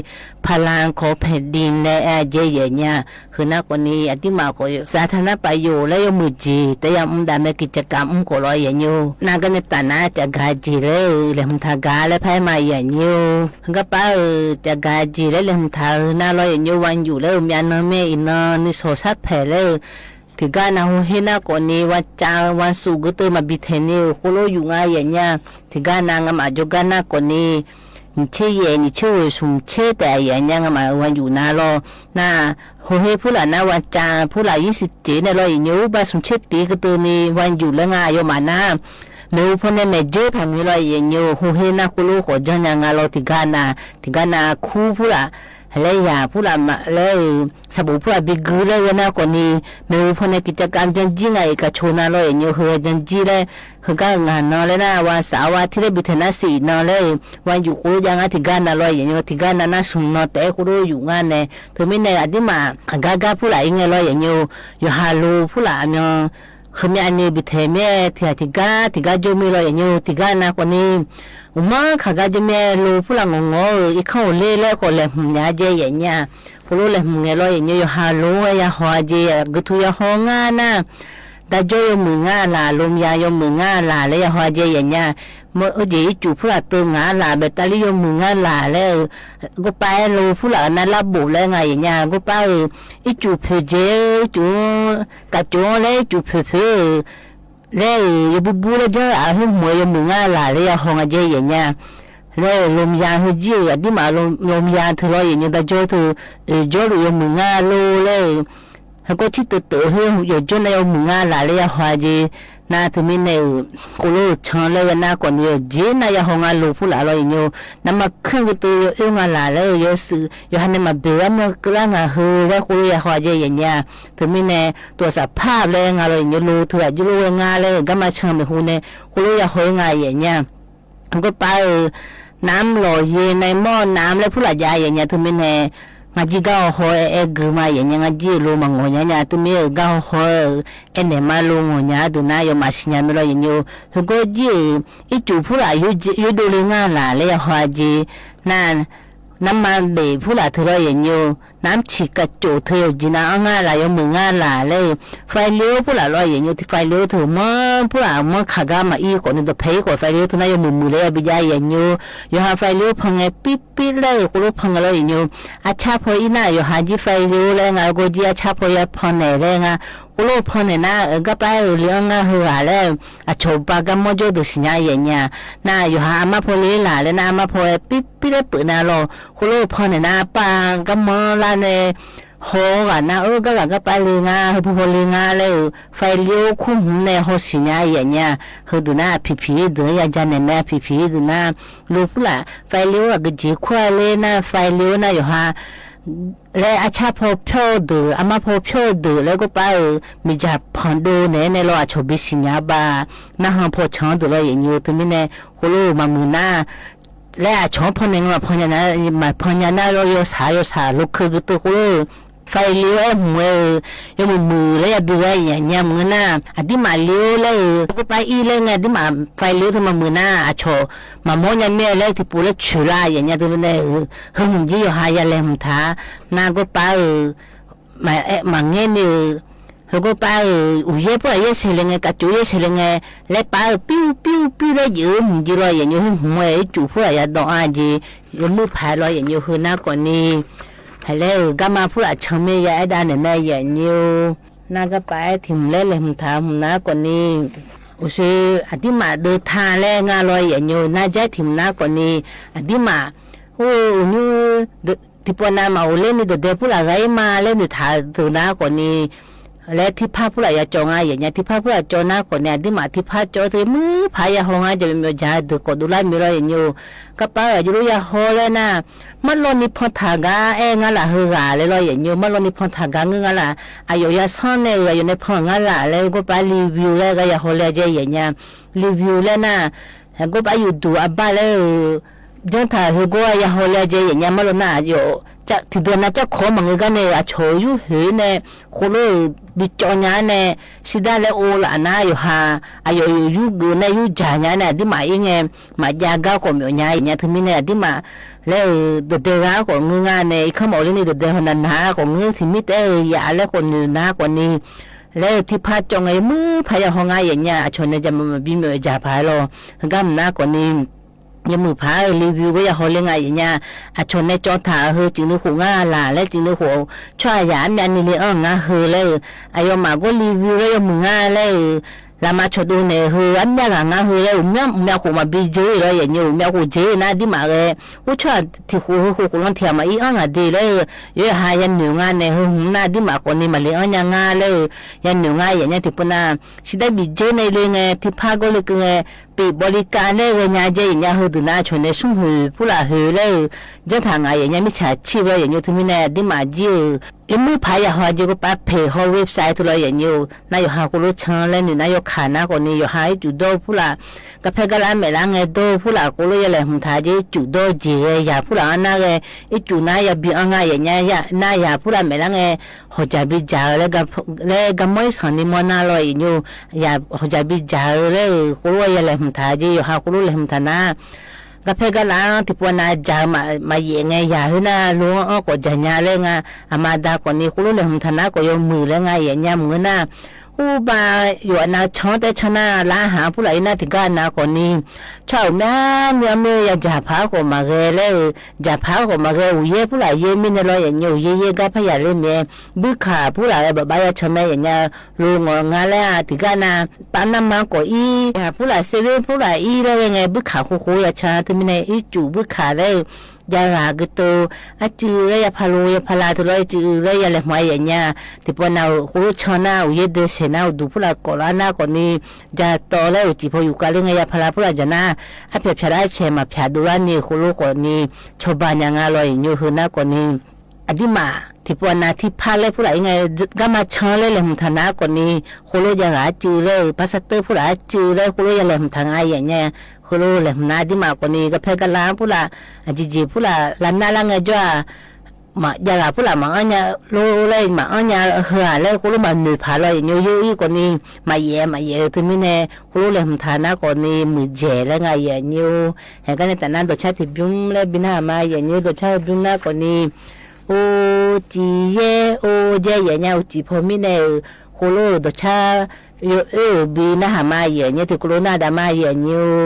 พลังของแผ่นดินเนี่ยเยอะๆเนี่ยคือนักกว่านี้อธิมาก็สาธารณประโยชน์แล้วยมือจีแต่ยังมันดาไม่กิจกรรมก็รออย่างอยู่นักกันแต่น่าจะกาจีเลยเลยมันทากาเลยพายมาอย่างอยู่ก็ป้าจะกาจีเลยเลยมันทาน่ารออย่างอยู่วันอยู่เลยมีอันนั้นไม่อินนนี่โซซัดแผ่เลยที่การนาหูเห็นนักคนนี้ว่าจ้าวันสุกเตอมาบิเทนี่โคโลอยู่ง่ายอย่างเงี้ยที่การนางมาจกันนักคนนี้你吃嘢你吃为什么吃的อย่างเงี้ยมาวันอยู่นาโลน่าโหเฮผู้หลานนาวันจ้าผู้หลาน27เนี่ยเราอย่างนี้ว่าสมเช็ดตีก็ตัวนี้วันอยู่แล้วง่ายอยู่มานะไม่รู้พ่อเนี่ยไม่เจอทำอะไรอย่างนี้โหเฮนักโคโลขอจังยังเราที่การนาคู่ผู้หลานเลยอย่าผู้หลานมาเลยสบู่ผู้หลานบิกเลยนะคนนี้ไม่รู้พ่อเนี่ยกิจการจังจีไงกับชนาเราอย่างนี้เฮจังจีเลยเฮก็งานนอนเลยนะวันเสาร์วันที่ได้บิเทน่าสีนอนเลยวันอยู่คุยยังไงที่การนาเราอย่างนี้ที่การนาสุนนอนแต่คุยอยู่งานเนี่ยถึงไม่ในอดีมากากาผู้หลานยังไงเราอย่างนี้อยู่ฮาลูผู้หลานเนาะคือมีอันนี้บิเทเม่ที่กาจมีเราอย่างนี้ที่การนาคนนี้มาข้ากาจะมีลูผู้หลานงงอีกเขาเล่แล้วก็เลยยาเจอย่างเงี้ยผู้รู้เลยมึงเราอย่างนี้อยู่ฮาลูยาหัวเจกุตุยาหัวงานะแต่โจยมึงงาลาลมยายมึงงาลาเลยหัวเจอย่างเงี้ยเมื่อเจจูผู้หลานตัวงาลาเบตาลียมึงงาลาแล้วก็ไปลูผู้หลานนั้นรับบุแล้วไงอย่างเงี้ยก็ไปอีจูเพเจจูกระโจเลยจูเพเลยยบุเลยเจออาหุมวยมึงงาลาเลยหัวเจอย่างเงี้ยเลยลมยาหัวเจอดีมาลมยาเธอเราอย่างเงี้ยแต่โจโจรู้ยมึงงาโลเลยเขาก็ที่ตัวเฮ้ยอยู่จนในมึงงาลาเลยหัวเจน่าถึงไม่เนี่ยกูรู้ช่างเลยน่าก่อนเนี่ยเจน่าหัวงาลูผู้หลานเราอย่างเงี้ยน้ำมาขึ้นก็ตัวเอ้งาลาเลยอยู่สื่ออยู่หันมาเบื่อมันก็ร่างเฮ้ยแล้วกูรู้หัวเจอย่างเงี้ยถึงไม่เนี่ยตัวสภาพเลยงาเราอย่างเงี้ยรู้เถื่อนอยู่รู้งาเลยก็มาช่างไปหูเนี่ยกูรู้หัวงาอย่างเงี้ยก็ไปน้ำหล่อเย็นในหม้อน้ำแล้วผู้หลานยาอย่างเงี้ยถึงไม่เนี่ยงาจีก้าวหอยกมาอย่างเงี้ยงาจีรู้มังงอยเนี่ยตัวนี้ก้าวหอยเนี่ยมาลงงอยตัวน่าอยู่มาสิญญาไม่รออย่างเงี้ยเขาก็จีอีจูผู้หลานอยู่ดูเรื่องงานละเลยหัวจีนั่นน้ำมันเบผู้หลานเธอรออย่างเงี้ยน้ำฉีกกระโจเธอจีน่างานละอยู่มึงงานละเลยไฟเลี้ยวผู้หลานรออย่างเงี้ยที่ไฟเลี้ยวเธอมันผู้หลานมันขากามาอีก่อนนี่ตัวเพย์ก่อนไฟเลี้ยวตัวน่าอยู่มือเลยบิจายอย่างเงี้ยอยู่หาไฟเลี้ยวพังไงปิ๊บเลยกูรู้พังอะไรอย่างเงี้ยอาชาพออีน่าอยู่หาจีไฟเลี้ยวเลยงากูจีอาชาพอยาพังไหนเลยงากูรู้พังไหนนะก็ไปเลี้ยงงาหัวเลยอาชอบปากกันมจ่อดูสิญญาอย่างเงี้ยน่าอยู่หามาพอเลี้ยละเลยนะมาพอปิ๊บเลยเปิดน่าเรากูรู้พังไหนนะปากกันมละเนี่ยโหกันนะก็ไปเลยงาพอเลยงาเลยไฟเลี้ยวคุ้มในหัวสิญญาอย่างเงี้ยคือดูน่าผีดูอยากจะเนี่ยผีดูน่ารู้ฟุละไฟเลี้ยวก็จีควายเลยนะไฟเลี้ยวนะอยู่ฮะแล้วอาชาพอเพียวดูอามาพอเพียวดูแล้วก็ไปมีจับพันดูเนี่ยในเราอาชอบบิสิญญาบ้าน่าหันพอช้อนดูเราอย่างเงี้ยถึงไม่เนี่ยกูรู้มามือหน้าแล้วชอบพันเองว่าพันยันนะมาพันยันนะเราโยสาลูกคือตัวกูรู้ไฟเลี้ยวยังมือเลยดูอะไรอย่างเงี้ยมือหน้าอดีมาเลี้ยวเลยก็ไปอีเลยไงอดีมาไฟเลี้ยวทำมามือหน้าอาชอมามองยันเมียเลยที่ปูเลยฉุลาอย่างเงี้ยตัวนี้เฮ้ยยี่หายาเลมท้านาก็ไปมาเงี้ยนี่เขาก็ไปอุ้ยพวกไอ้เสลงไงกระจุยเสลงไงแล้วไปปิ้วเลยยืมจีรอยอย่างเงี้ยหัวไอ้จูพวกไอ้ดอกอาจียังมือพายรอยอย่างเงี้ยคือหน้าก่อนนี้ฮัลโหลก็มาพูดชังเมียไอ้ด้านเนี่ยอย่างนี้น่าก็ไปถึงเล่นเลยทำนะกว่านี้อุศอดีมาเดินทางแล้วงานลอยอย่างนี้น่าจะถึงนะกว่านี้อดีมาโอ้นี่ที่ปนามาเล่นนี่เดี๋ยวพูดอะไรมาเล่นนี่ถ่ายถึงนะกว่านี้และที่พาผู้ใหญ่ยาจงอาอย่างเงี้ยที่พาผู้ใหญ่จงนะคนเนี่ยที่มาที่พาจงที่มือพายาหงอาจะเป็นยาดูกดูไล่มีอะไรอย่างเงี้ยก็ไปอยู่รู้ยาหอเลยนะมันลนิพนธากางั้นละเฮือเลยเราอย่างเงี้ยมันลนิพนธากางั้นละอายุยาซ่อนเนี่ยอยู่ในพงงั้นละแล้วก็ไปรีวิวเลยก็ยาหอเลยจะอย่างเงี้ยรีวิวเลยนะก็ไปอยู่ดูอับบ้าเลย จังถ้าเฮก็อยากฮอลเจอย่างเงี้ยมาลน่ะอยู่จะที่เดือนน่ะจะขอมังกันเนี่ยโชอยู่เฮเนี่ยคนเลยบิจอนเนี่ยสิได้แล้วโอละนะอยู่หาอายุอยู่กูเนี่ยอยู่จานเนี่ยดิมาเองมาจางก็ก็มีเนี่ยถึงมีเนี่ยดิมาแล้วเด็กๆก็งงเนี่ยเขาบอกเลยนี่เด็กๆคนนั้นหาก็งงที่มีแต่อย่าแล้วคนนึงนะคนนี้แล้วที่พาจงไอ้มือพายห้องไงอย่างเงี้ยชนเนี่ยจะมาบินมาจ่าพายโลก็มันนะคนนี้ยังมือพารีวิวก็อย่าฮอลเลยไงอย่างเงี้ยชนในจอถาเฮจริงหรือหัวงาล่ะและจริงหรือหัวช่วยยานเนี่ยนี่เลยงาเฮเลยไอ้ยมาก็รีวิวเลยมืองาเลยลามาชดูเนี่ยเฮอันเนี้ยงาเฮเลยเมียหัวมาบีเจเลยอย่างเงี้ยเมียหัวเจนะดิมาเลยว่าช่วยที่หัวลองเทียมมาอีอ่ะดีเลยเยอะหายันหนึ่งงานเนี่ยหัวหน้าดิมาคนนี้มาเลยงาเลยยันหนึ่งงานอย่างเงี้ยที่ปุ่นน่ะสิได้บีเจในเลยไงที่พาก็เลยไงปีบริการเลยงานเจอย่างเงี้ยเฮดูน่าชนในสุ่มหือผู้ละเฮเลยจังทางไงอย่างเงี้ยไม่ใช่ชีวอย่างเงี้ยที่มีเนี่ยดิมาเจยังมือพายหาเจก็ป้าเพย์ฮอเว็บไซต์ตัวเลยอย่างเงี้ยนายหาคนรู้ช่างเลยนี่นายขานะคนนี้อยู่หาจุดโดผู้ละก็เพก็แล้วไม่ละไงโดผู้ละคนรู้ยังไงหุ่นท้ายเจจุดโดเจอย่าผู้ละนั่นไงอีจุดนั้นอย่าบีอังไงอย่างเงี้ยอย่าผู้ละไม่ละไงหัวใจบีจ่าเลยก็ไม่สันนิมอนาเลยอย่างเงี้ยอย่าหัวใจบีจ่าเลยคนรู้ยังไงหุ่นท้ายเจอยู่หาคนรู้เลยหุ่นท้ายนะก็เพก็แล้วที่ปวนาจามาเย่ไงอย่าให้น่ารู้ก็จะยาเลยไงอามาดาคนนี้คนรู้เลยหุ่นท้ายนะก็ยกมือเลยไงอย่างเงี้ยมือน่ะอุบาอยู่นาช้อนแต่ชนะล้าหาผู้ไหลน่าถึงกันนาคนนี้ชาวแม่เนี่ยเมื่อจ่าพาก็มาเกเลยจ่าพาก็มาเกอุเย่ผู้ไหลเย่มินเลยอย่างเงี้ยเย่ก็พยายามเล่นเนี่ยบุขาผู้ไหลแบบใบชะแม่อย่างเงี้ยลุงงาเลยถึงกันนาปานน้ำมันก็อีผู้ไหลเซเว่นผู้ไหลอีเลยยังไงบุขาคู่ๆอย่าชนะถึงมีในอีจูบุขาเลยยาลากตัวอาจือเลยพาลุยพาลาตัวเลยจือเลยอะไรมาอย่างเงี้ยที่ปนเอาคู่ชนะอุยเดชนะดูผู้ละก่อนหน้าก่อนนี้จะต่อแล้วจีพออยู่กันเรื่องยาพาลาผู้ละจะน่าอาเพียบได้เชมาเพียดูว่านี่คู่ลูกก่อนนี้ชาวบ้านยังอร่อยอยู่หื้อหน้าก่อนนี้อดีมาที่ปนาที่พาเลยผู้ละยังไงก็มาช้อนเลยเลยมันธนาก่อนนี้คู่ลูกยังหาจือเลยภาษาเตอร์ผู้ละจือเลยคู่ลูกยังเลยมันทางไงอย่างเงี้ยคนรู้เลยนาดิมาคนนี้ก็เพกันล้างผู้ละจีผู้ละล้านน่าล้างไงจ้ามาอย่าละผู้ละมาอันเนี้ยรู้เลยมาอันเนี้ยเหื่อเลยคนรู้มาหนุนผาเลยเยอะๆคนนี้มาเย่ถึงมีเนี่ยคนรู้เลยมันฐานะคนนี้มือเจ๋แล้วไงอย่างเงี้ยเห็นกันในแต่นั้นตัวชาติบินเลยบินหามาอย่างเงี้ยตัวชาติบินหน้าคนนี้โอ้จีเย่โอ้เจ๋อย่างเงี้ยจีพอมีเนี่ยคนรู้ตัวชาบินหามาอย่างเงี้ยที่คนรู้หน้าดามาอย่างเงี้ย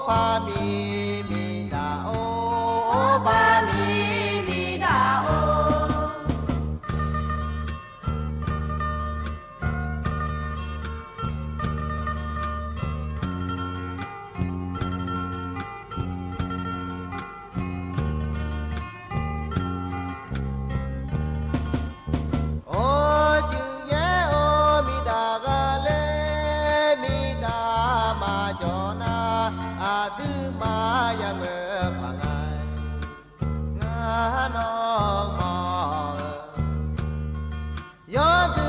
พามีดาโอ tư mà ya mơ phẳng ai ngã non mò gió tư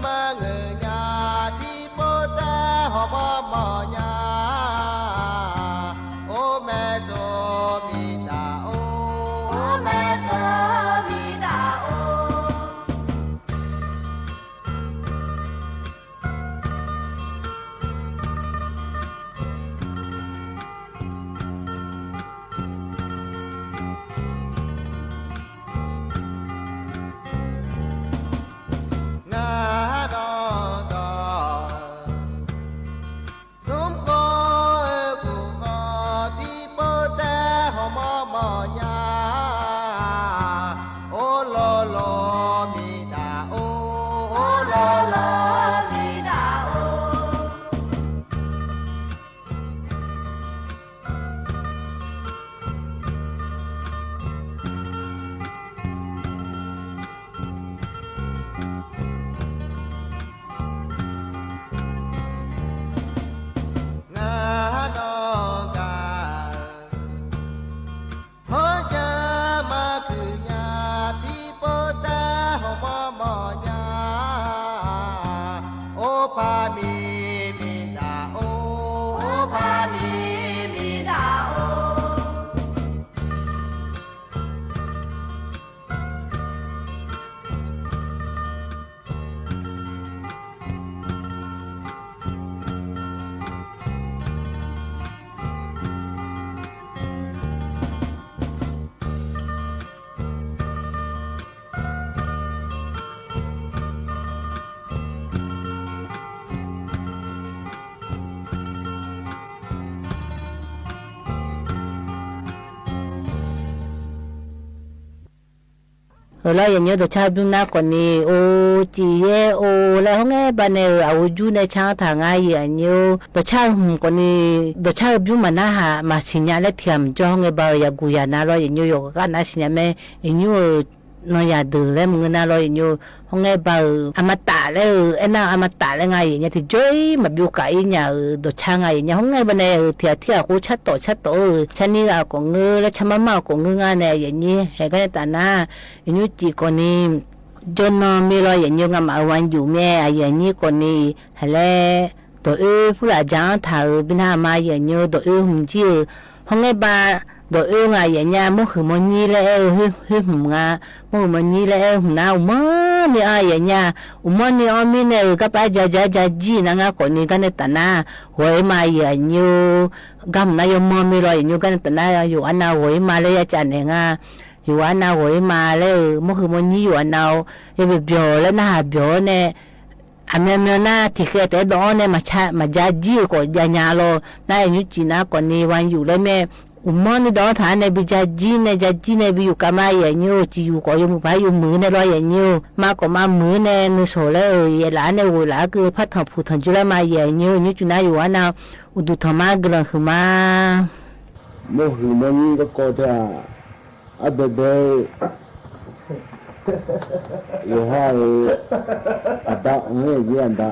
mà người nhà đi bố ta họ mò mò nhà ô mẹ số mi ta ô mẹ số mi ta ô ngã đo đo sớm có phụ ngọ đi bơ te họ mò mò nhà ô lo mi đà ô lo mi đà ô ngã đo cả hỡi cha mà cứ nhà đi bơ ta họ mò mò nhà ô pa mi đà ô pa mi đà ô la ya nyo do cha bu na ko ni o ji ye o la hong e ba ne a u ju ne cha tha nga ya nyo do cha hum ko ni do cha bu ma na ha ma sin ya le thiam jo hong e ba ya gu ya na lo ya nyo yo ka na sin ya me nyo no ya de le mu na lo ya nyo hong e ba amata le e na amata le nga ya ti joi ma bu ka i nya do cha nga ya hong e ba ne thia thia ko cha to cha ni ga ko nge le cha ma ma ko nge nga ne ya ni he ga ta na nyo chỉ còn ni cho nó mi lo vậy như ngắm ở ngoài dù mẹ à vậy như còn ni hay là tụi phụ là giang thảo bên hà mai vậy như tụi không chịu không nghe ba tụi ngài vậy nha muốn khử món nhi là hư ngà muốn món nhi là nào mà ni ai vậy nha mà ni ở bên này các bạn giá gì nè ngà còn ni cái này ta na hồi mà vậy như gam na yom mà mi lo vậy như cái này ta naอยู่anh nào hồi mà lấy cha này ngàอยู่อันnào rồi mà lấy mỗi người một nhiều anh nào thì bị biểu lên na biểu nè anh em na thì khi tới đó nè mà giá gì của nhà lo na như chỉ na còn điวันอยู่เลยแม่umon đó thà nè bị giá gì nè bị cái mà vậy như chỉอยู่có dùng phải dùngมือnè lo vậy như mà có màมือnè nó sốเลยvậy là nè rồi là cứ phát thọ phụ thần chú là mà vậy như chú naอยู่อันnào udu thọ mà gần khử mà mỗi người một cái câu đó ada deh ya hai ada ni dia ada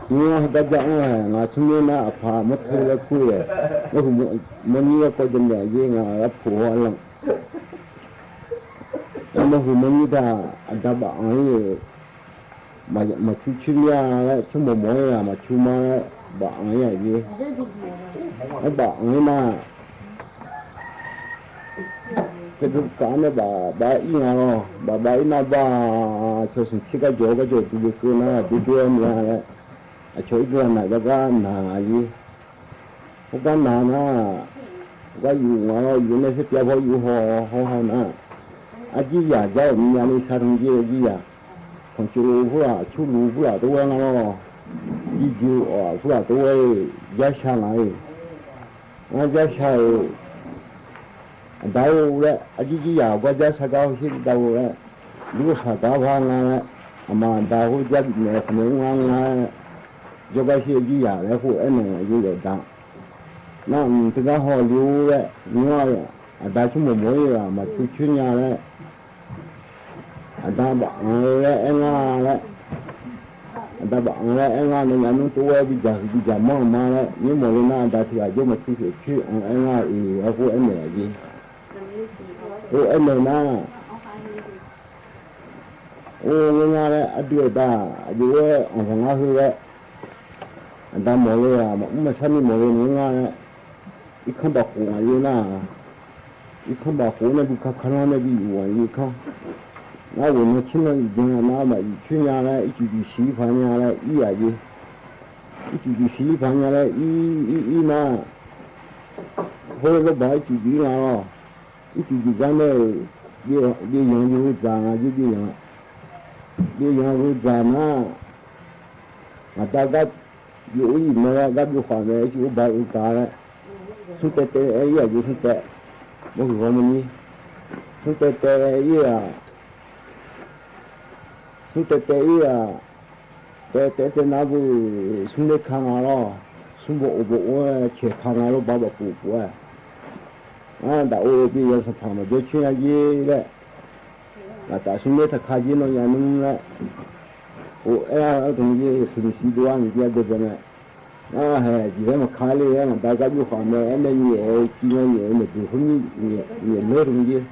ni ada jangan ngacungnya na apa mesti laku ya meni ko jenya ye nga phu lang ama hu meni da ada ba ai mà chú nha chú mồm mỏi mà chú mà ba ai ya ye ai ba ai mà cái lúc cả nó bà ý nào bà ý nào bà cho sinh chi cái chỗ tụi cứ nó đi đường là chỗ đường này cái là gì cái là nó cái gì nó sẽ theo vào gì họ nè chỉ giờ giờ nhà này sang gì giờ còn chú lù tôi nó đi chú tôi giá sang này nó giá sang đâu đấy, chỉ giờ qua giá sao cao xin đâu đấy, lúc sao cao hơn mà đâu giá này không ngon cho cái gì chỉ giờ đấy phụ em này như vậy đó, nó từ cái họ lưu đấy, nói đã chúng mình mới là mà chuyên nhà đấy, đã bạn đấy em đấy, da ba an la en ga ne ya nu to wa bi ja ma la ni mo le na da ti a jo ma tu se chu an ga e a ko en ne ji o en ne na o ni na le a du da a ju we on ga hu le da mo le ya ma sa ni mo le ni ga ne i kan ba ko ga ye na i kan ba ko na bi ka ka na bi wa yi ka那我们现在已经拿了去年了，一九十一年了，一呀的，1911年了，一拿，后来我把19拿了，19呢，别用有脏啊，就别用有脏啊，啊大概有一年了，那就换了就把有干了，现在哎呀就是在，我说么呢，现在哎呀。그때 때 나부 순대 강아로 순보 오보 제 강아로 봐봐 부부야 아나 오비 여서 파면 저 취하기래 나다 순대 다 가지는 야는 오 애야 동지 수시도 안 이게 되잖아 아 지금 칼이야 나 가지고 하면 애는 기능이 있는 그 흥이 이 너른지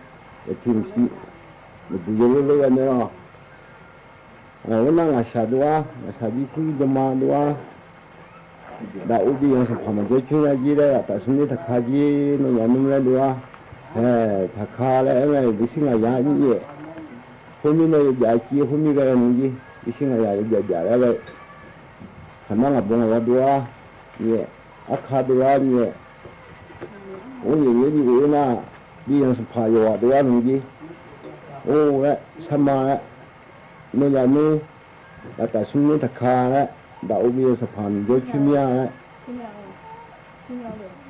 팀시 무조건 내가 wannan a shaduwa a sabi shi jama'a da ubi yan su fama je chunya jira ta sunni ta khaji no yanum la duwa ta khala ene bisinga ya ni humi no ya ki humi ga ni bisinga ya ya la kana la bona wa duwa ye akha duwa ni o ye ni na bi yan su pha yo wa duwa ni o la sama nó là nó là tại xuống nó thật khá đấy đậu bia sập hòn với chim ya đấy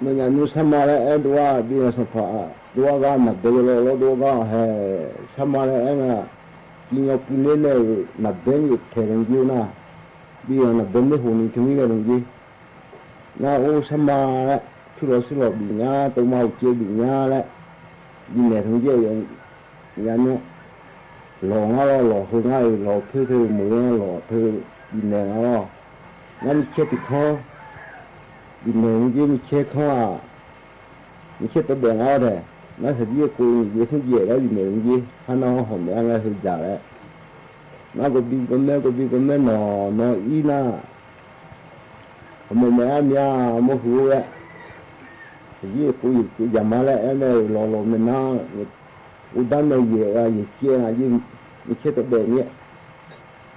nó là nó xem mà đấy đua bia sập hòn đua ga nạp bê lô đua ga hè xem mà đấy em là kinh nghiệm kinh nghiệm này nạp đến được thể hiện gì na bia nạp đến được hồn chúng cái đồng gì na ô xem mà đấy chú đó xin lỗi bị nhá tôi mau chia bị nhá đấy đi này thằng gì vậy nhà nó lò ngao lò hư ngay lò thư mũi lò thư đi nè ngao ngao mi chết thì khó đi nè như mi chết khó à mi chết tới bèn ngao đấy nó sẽ đi cô đi xuống về đó đi nè như hắn nó hỏng để ăn là hư giả đấy nó có bị con mẹ nó ý na mình mẹ mía mua hú đấy đi cô đi giảm má lại em này lò mình nó udan này về kia là gì mi chết tới bèn nhé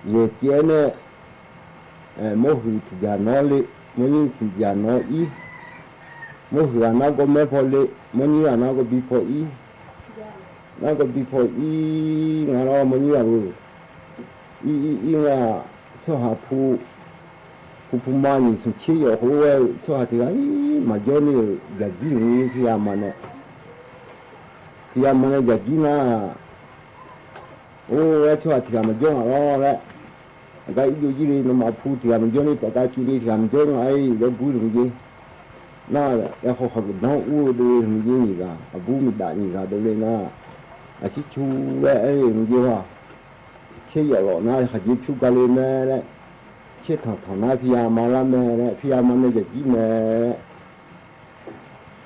về kia này mua hú thì giả nó li mua những thì giả nó ý mua hú là nó có mấy phò li mua những là nó có bị phò ý nó có bị phò ý ngà nó mua những là ý là cho hà phu mà nhìn xuống chi ở hồ cho hà thì ấy mà cho nên là gì người thì mà này thì mà này là gì na ô cho hà thì mà cho nó đấy cái điều gì nó mà phu thì mà cho nên cái chuyện thì làm cho nó ấy nó vui được gì na là họ học nó u được gì cả bu mình đại gì cả đâu lên na à chỉ chú ấy gì mà khi giờ lọ na hạt chú cá lên đấy khi thằng na phi mà làm đấy phi mà nó giờ gì nè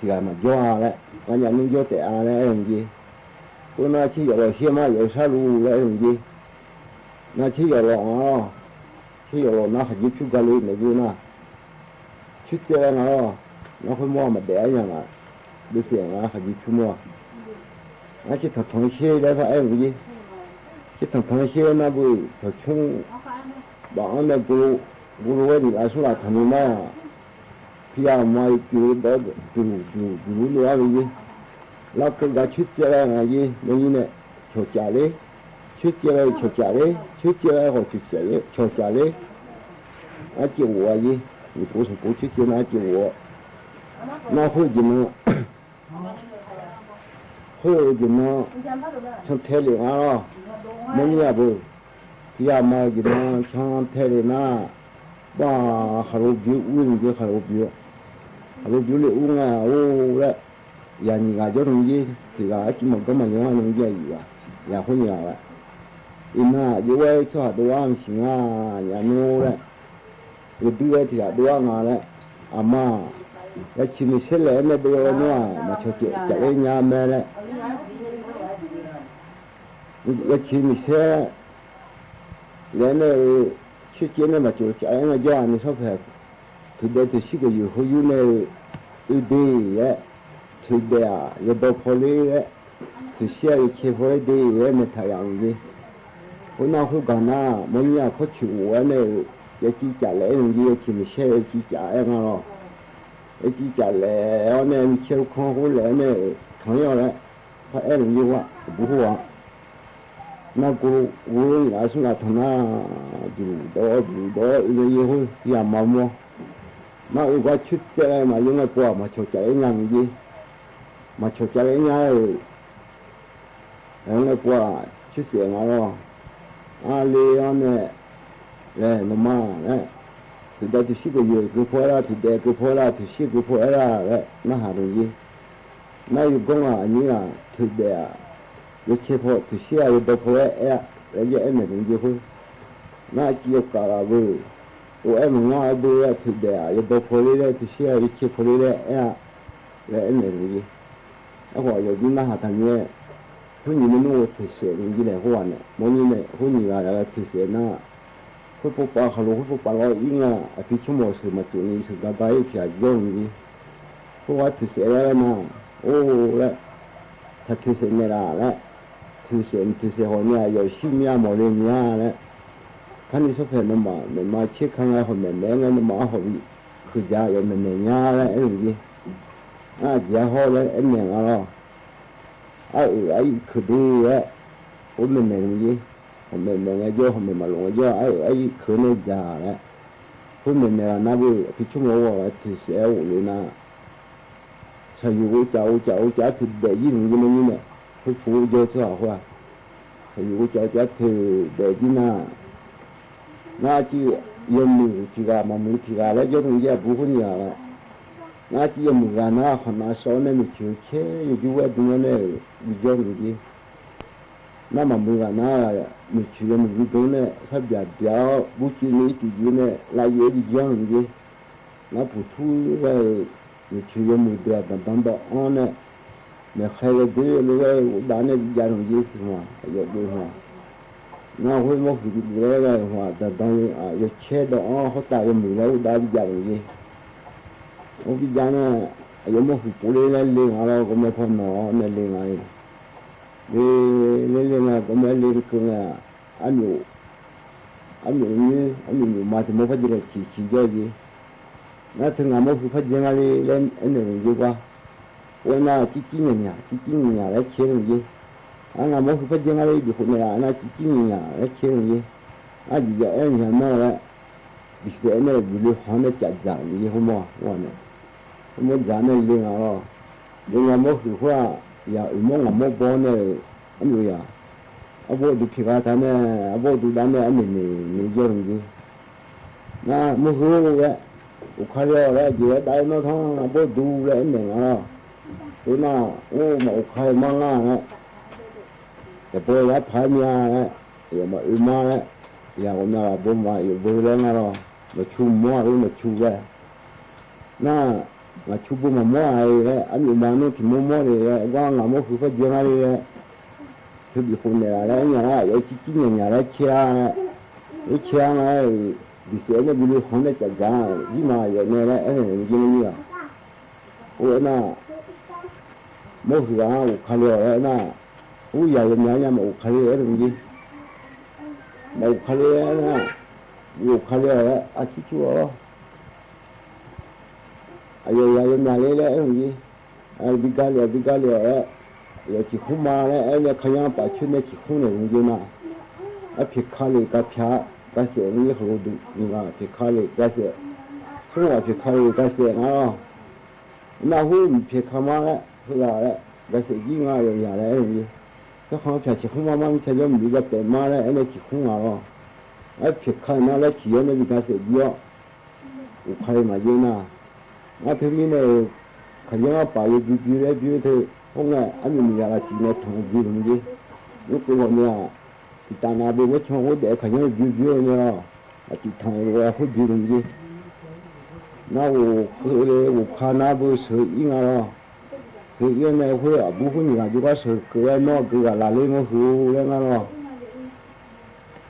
thì là mà do đấy mà nhà mình do tệ đấy làm gì tôi nói khi giờ lọ khi mà giờ sao lu đấy làm gì na khi giờ lọ na hạt chú cá lên này gì na chút chơi nó phải mua mà để nhà mà để xem hạt chú mua nó chỉ thằng xe đấy phải làm gì cái thằng xe nó bị thằng chung bảo nó cứ cái gì là số là thằng nó khi mà cứ đó cứ nữa là gì nó cái chút chơi là gì nó như này cho trả đấy chút chơi họ cho trả đấy à chịu à gì thì bố chút chơi nó chịu nó hơi gì nó trong thế liền à mấy nhà bự thì mà gì nó trong thế liền na ba haru biu uống cái haru biu le uống à ô đấy nhà gì gà cho nó gì thì gà chỉ một cái mà nhớ nó gì à nhà không nhà vậy ina yuwe cho doang singa ya no le duwe ti doang le ama ya chimi sele me do no ma cho ti cha le nya me le ya chimi se le ne chi chi ne ma cho cha ya ja ni so phe tu de ti shi go yu hu yu ne u de ye tu de ya do poli ye tu xia yu che ho de ye ne ta yang ji hu na hu ga na mo nya ko chu wa ne ye chi cha le ni ye chi mi she chi cha ya lo ye chi cha le o ne mi che ko hu le ne thang yo le fa e ni wa bu hu wa na ko wu ya su na thang na du do ye hu ya ma mo mà ở qua chút chơi mà những ngày qua mà cho chạy nhàng gì mà cho chạy nhàng ngày qua chút xíu nào ali anh này nó mà này từ đây thì xí cái gì cứ phơi ra thì để cứ phơi ra thì xí cứ phơi ra đấy nó hả được gì nó yêu công à như là từ để cái chế phơi thì xí ai đâu phơi đấy giờ em này cũng gì phơi nó chỉ có cả là vừa em nói bữa thì để giờ đâu phơi đấy thì xí ai chế phơi đấy là em này cũng gì ở ngoài giờ chúng ta hả thành như hu ni no ti se ni le ho ne mo ni ne hu ni ga la ti se na hu po pa ha lo hu pa lo inga a ti chumo se ma tu ni se ga ga i pya yo ni hu wa ti se la na o la ta ti se ne la ti se ho ni a yo shi mi a mo le ni a le kan ni so phe no ma chi khang a ho me ne nga no ma ho bi khu ja yo me ne nya la e ni a ja ho le en ne nga lo ai cứ đi á, hôm mình gì, hôm mình ngày vô hôm mình mà luôn vô ai cứ nên già đấy, hôm mình là na đi thì chúng nó thì sẽ ổn na, sao yêu cháu thì để gì như này, phải phụ vô cho họ qua, sao yêu cháu thì để gì na chỉ yêu mình thì cả mà mình thì cả lấy cho thằng gia bố con nhà là, na chỉ yêu mình là na còn na số này mình chịu chế yêu cái đúng này bây giờ gì na mà mình là na mình chịu mình cái này sắp giờ béo bút chì này thì gì này là gì bây giờ gì na phụ thu về mình chịu mình được đàn đó anh này mình khai cái gì rồi đàn này bây giờ gì thì mà giờ đi mà na hồi một cái gì rồi mà đàn giờ chế đó họ tại mình lâu đã bây giờ gì ông bây giờ này giờ một phụ nữ lên alo có mấy phần nó lên này lên này có mấy lên cái này anh nhiều mà thì mới phát triển chỉ cho gì nó thường là một phát triển lên anh này gì qua hôm nay chỉ nhà lấy钱gì anh là một phát triển lên bị hụt này là chỉ nhà lấy钱gì anh giờ anh nhà nó là bị sẽ này bị họ nó chặt giảm gì không mà này mo jane le nga lo le nga mo hu hua ya mo nga mo bo ne amu ya abo du phi ga ta ne abo du da ne ani ni jo ngi na mo hu ya u kha yo la ji dai no thong abo du le ne nga tu na o ma u kha ma nga ne ya bo ya pha nya ya ma u ma ya o na bo ma yo bo le nga lo ma chu mo ro ma chu wa na mà chú bố mà mua ai anh mà nó thì mua thì quang là mua phải riêng ai thì bị hôn này là nhà là chỉ nhà là chia này bị sẽ nó bị hôn này chả ra nhưng mà giờ này là anh này như thế nào ủa na mua thì là khai rồi na ủa giờ nhà mà khai rồi làm gì mà khai rồi na khai rồi chỉ chúa ayo nhà lấy cái gì đi ga lẹ giờ chỉ không mà đấy anh khai nhang bảo chuyện này chỉ không này như nào phải khai lấy cái phá cái gì như hồ đủ như là phải khai lấy cái gì không là phải khai lấy cái gì na hôm phải khai mà là cái gì gì ngay rồi nhà đấy gì cái không phải chỉ không mà mình thấy là mình cái tiền mà đấy anh chỉ không mà phải khai mà là chỉ là cái gì gì khai mà như nào à thế này khi nào bảo vệ thì hôm nay anh mình là chỉ nói thằng gì lúc cái bọn nhà ตานาเบวชงว่าเด็กขยันยืดเยอะเนี่ยจิตทางเราเขายืดดีน่าโอ้คือเลยโอ้ขานาเบวเสืออิงอ่ะเสืออิงเนี่ยเขาอ่ะบุคคลอย่างที่ว่าเสือเกลือเนาะเกลือลาเล่งก็คือเรื่องอะไร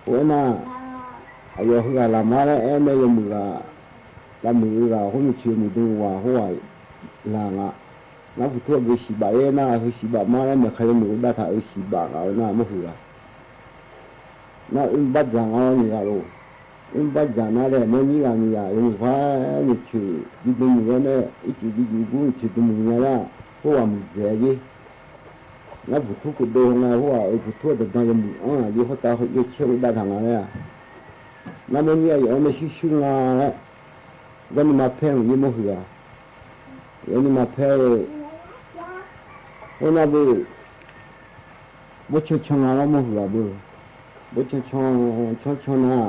โอ้น่ะอายุเขาละมาแล้วเนี่ยยังมือละมือเราเขาไม่เชื่อมือดูว่าเขาว่าลางอ่ะน้าผู้ทั่วไปสิบาเอ้น่ะคือสิบามาแล้วเนี่ยใครมือได้ถ้าสิบาเอาน่ะไม่คือน่าบัดจังเอาเนี่ยเราบัดจังน่ะเลยไม่มีอะไรอย่างว่านี่ชื่อดีดูมือเนี่ยอีกดีดูกูชื่อดูมือเนี่ยเพราะว่ามือเจ๋ยน้าผู้ทั่วก็โดนนะเพราะว่าผู้ทั่วแต่ตอนมือยี่ห้อตาเขาเยอะเชื่อได้ทางอะไรน้าไม่มีอะไรไม่ชิชุงอ่ะวันนี้มาแพงยี่ไม่คือวันนี้มาแพงวันนั้นบุษชงอะไรไม่คือบุษชงน่ะ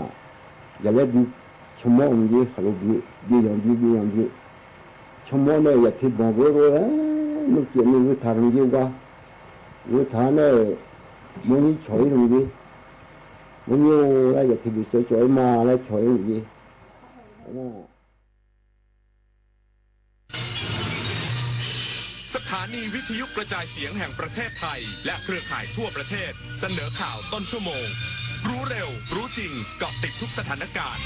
อย่าเล่นชั่วโมงยี่ขลุ่ยยี่ชั่วโมงเนี่ยอย่าทิ้งบ่อยเลยนึกเกี่ยวกับทางยี่ว่าวิธานเนี่ยมันนี่ช่วยตรงนี้มันอยู่แล้วอย่าทิ้งช่วยมาแล้วช่วยตรงนี้สถานีวิทยุกระจายเสียงแห่งประเทศไทยและเครือข่ายทั่วประเทศเสนอข่าวต้นชั่วโมงรู้เร็วรู้จริงเกาะติดทุกสถานการณ์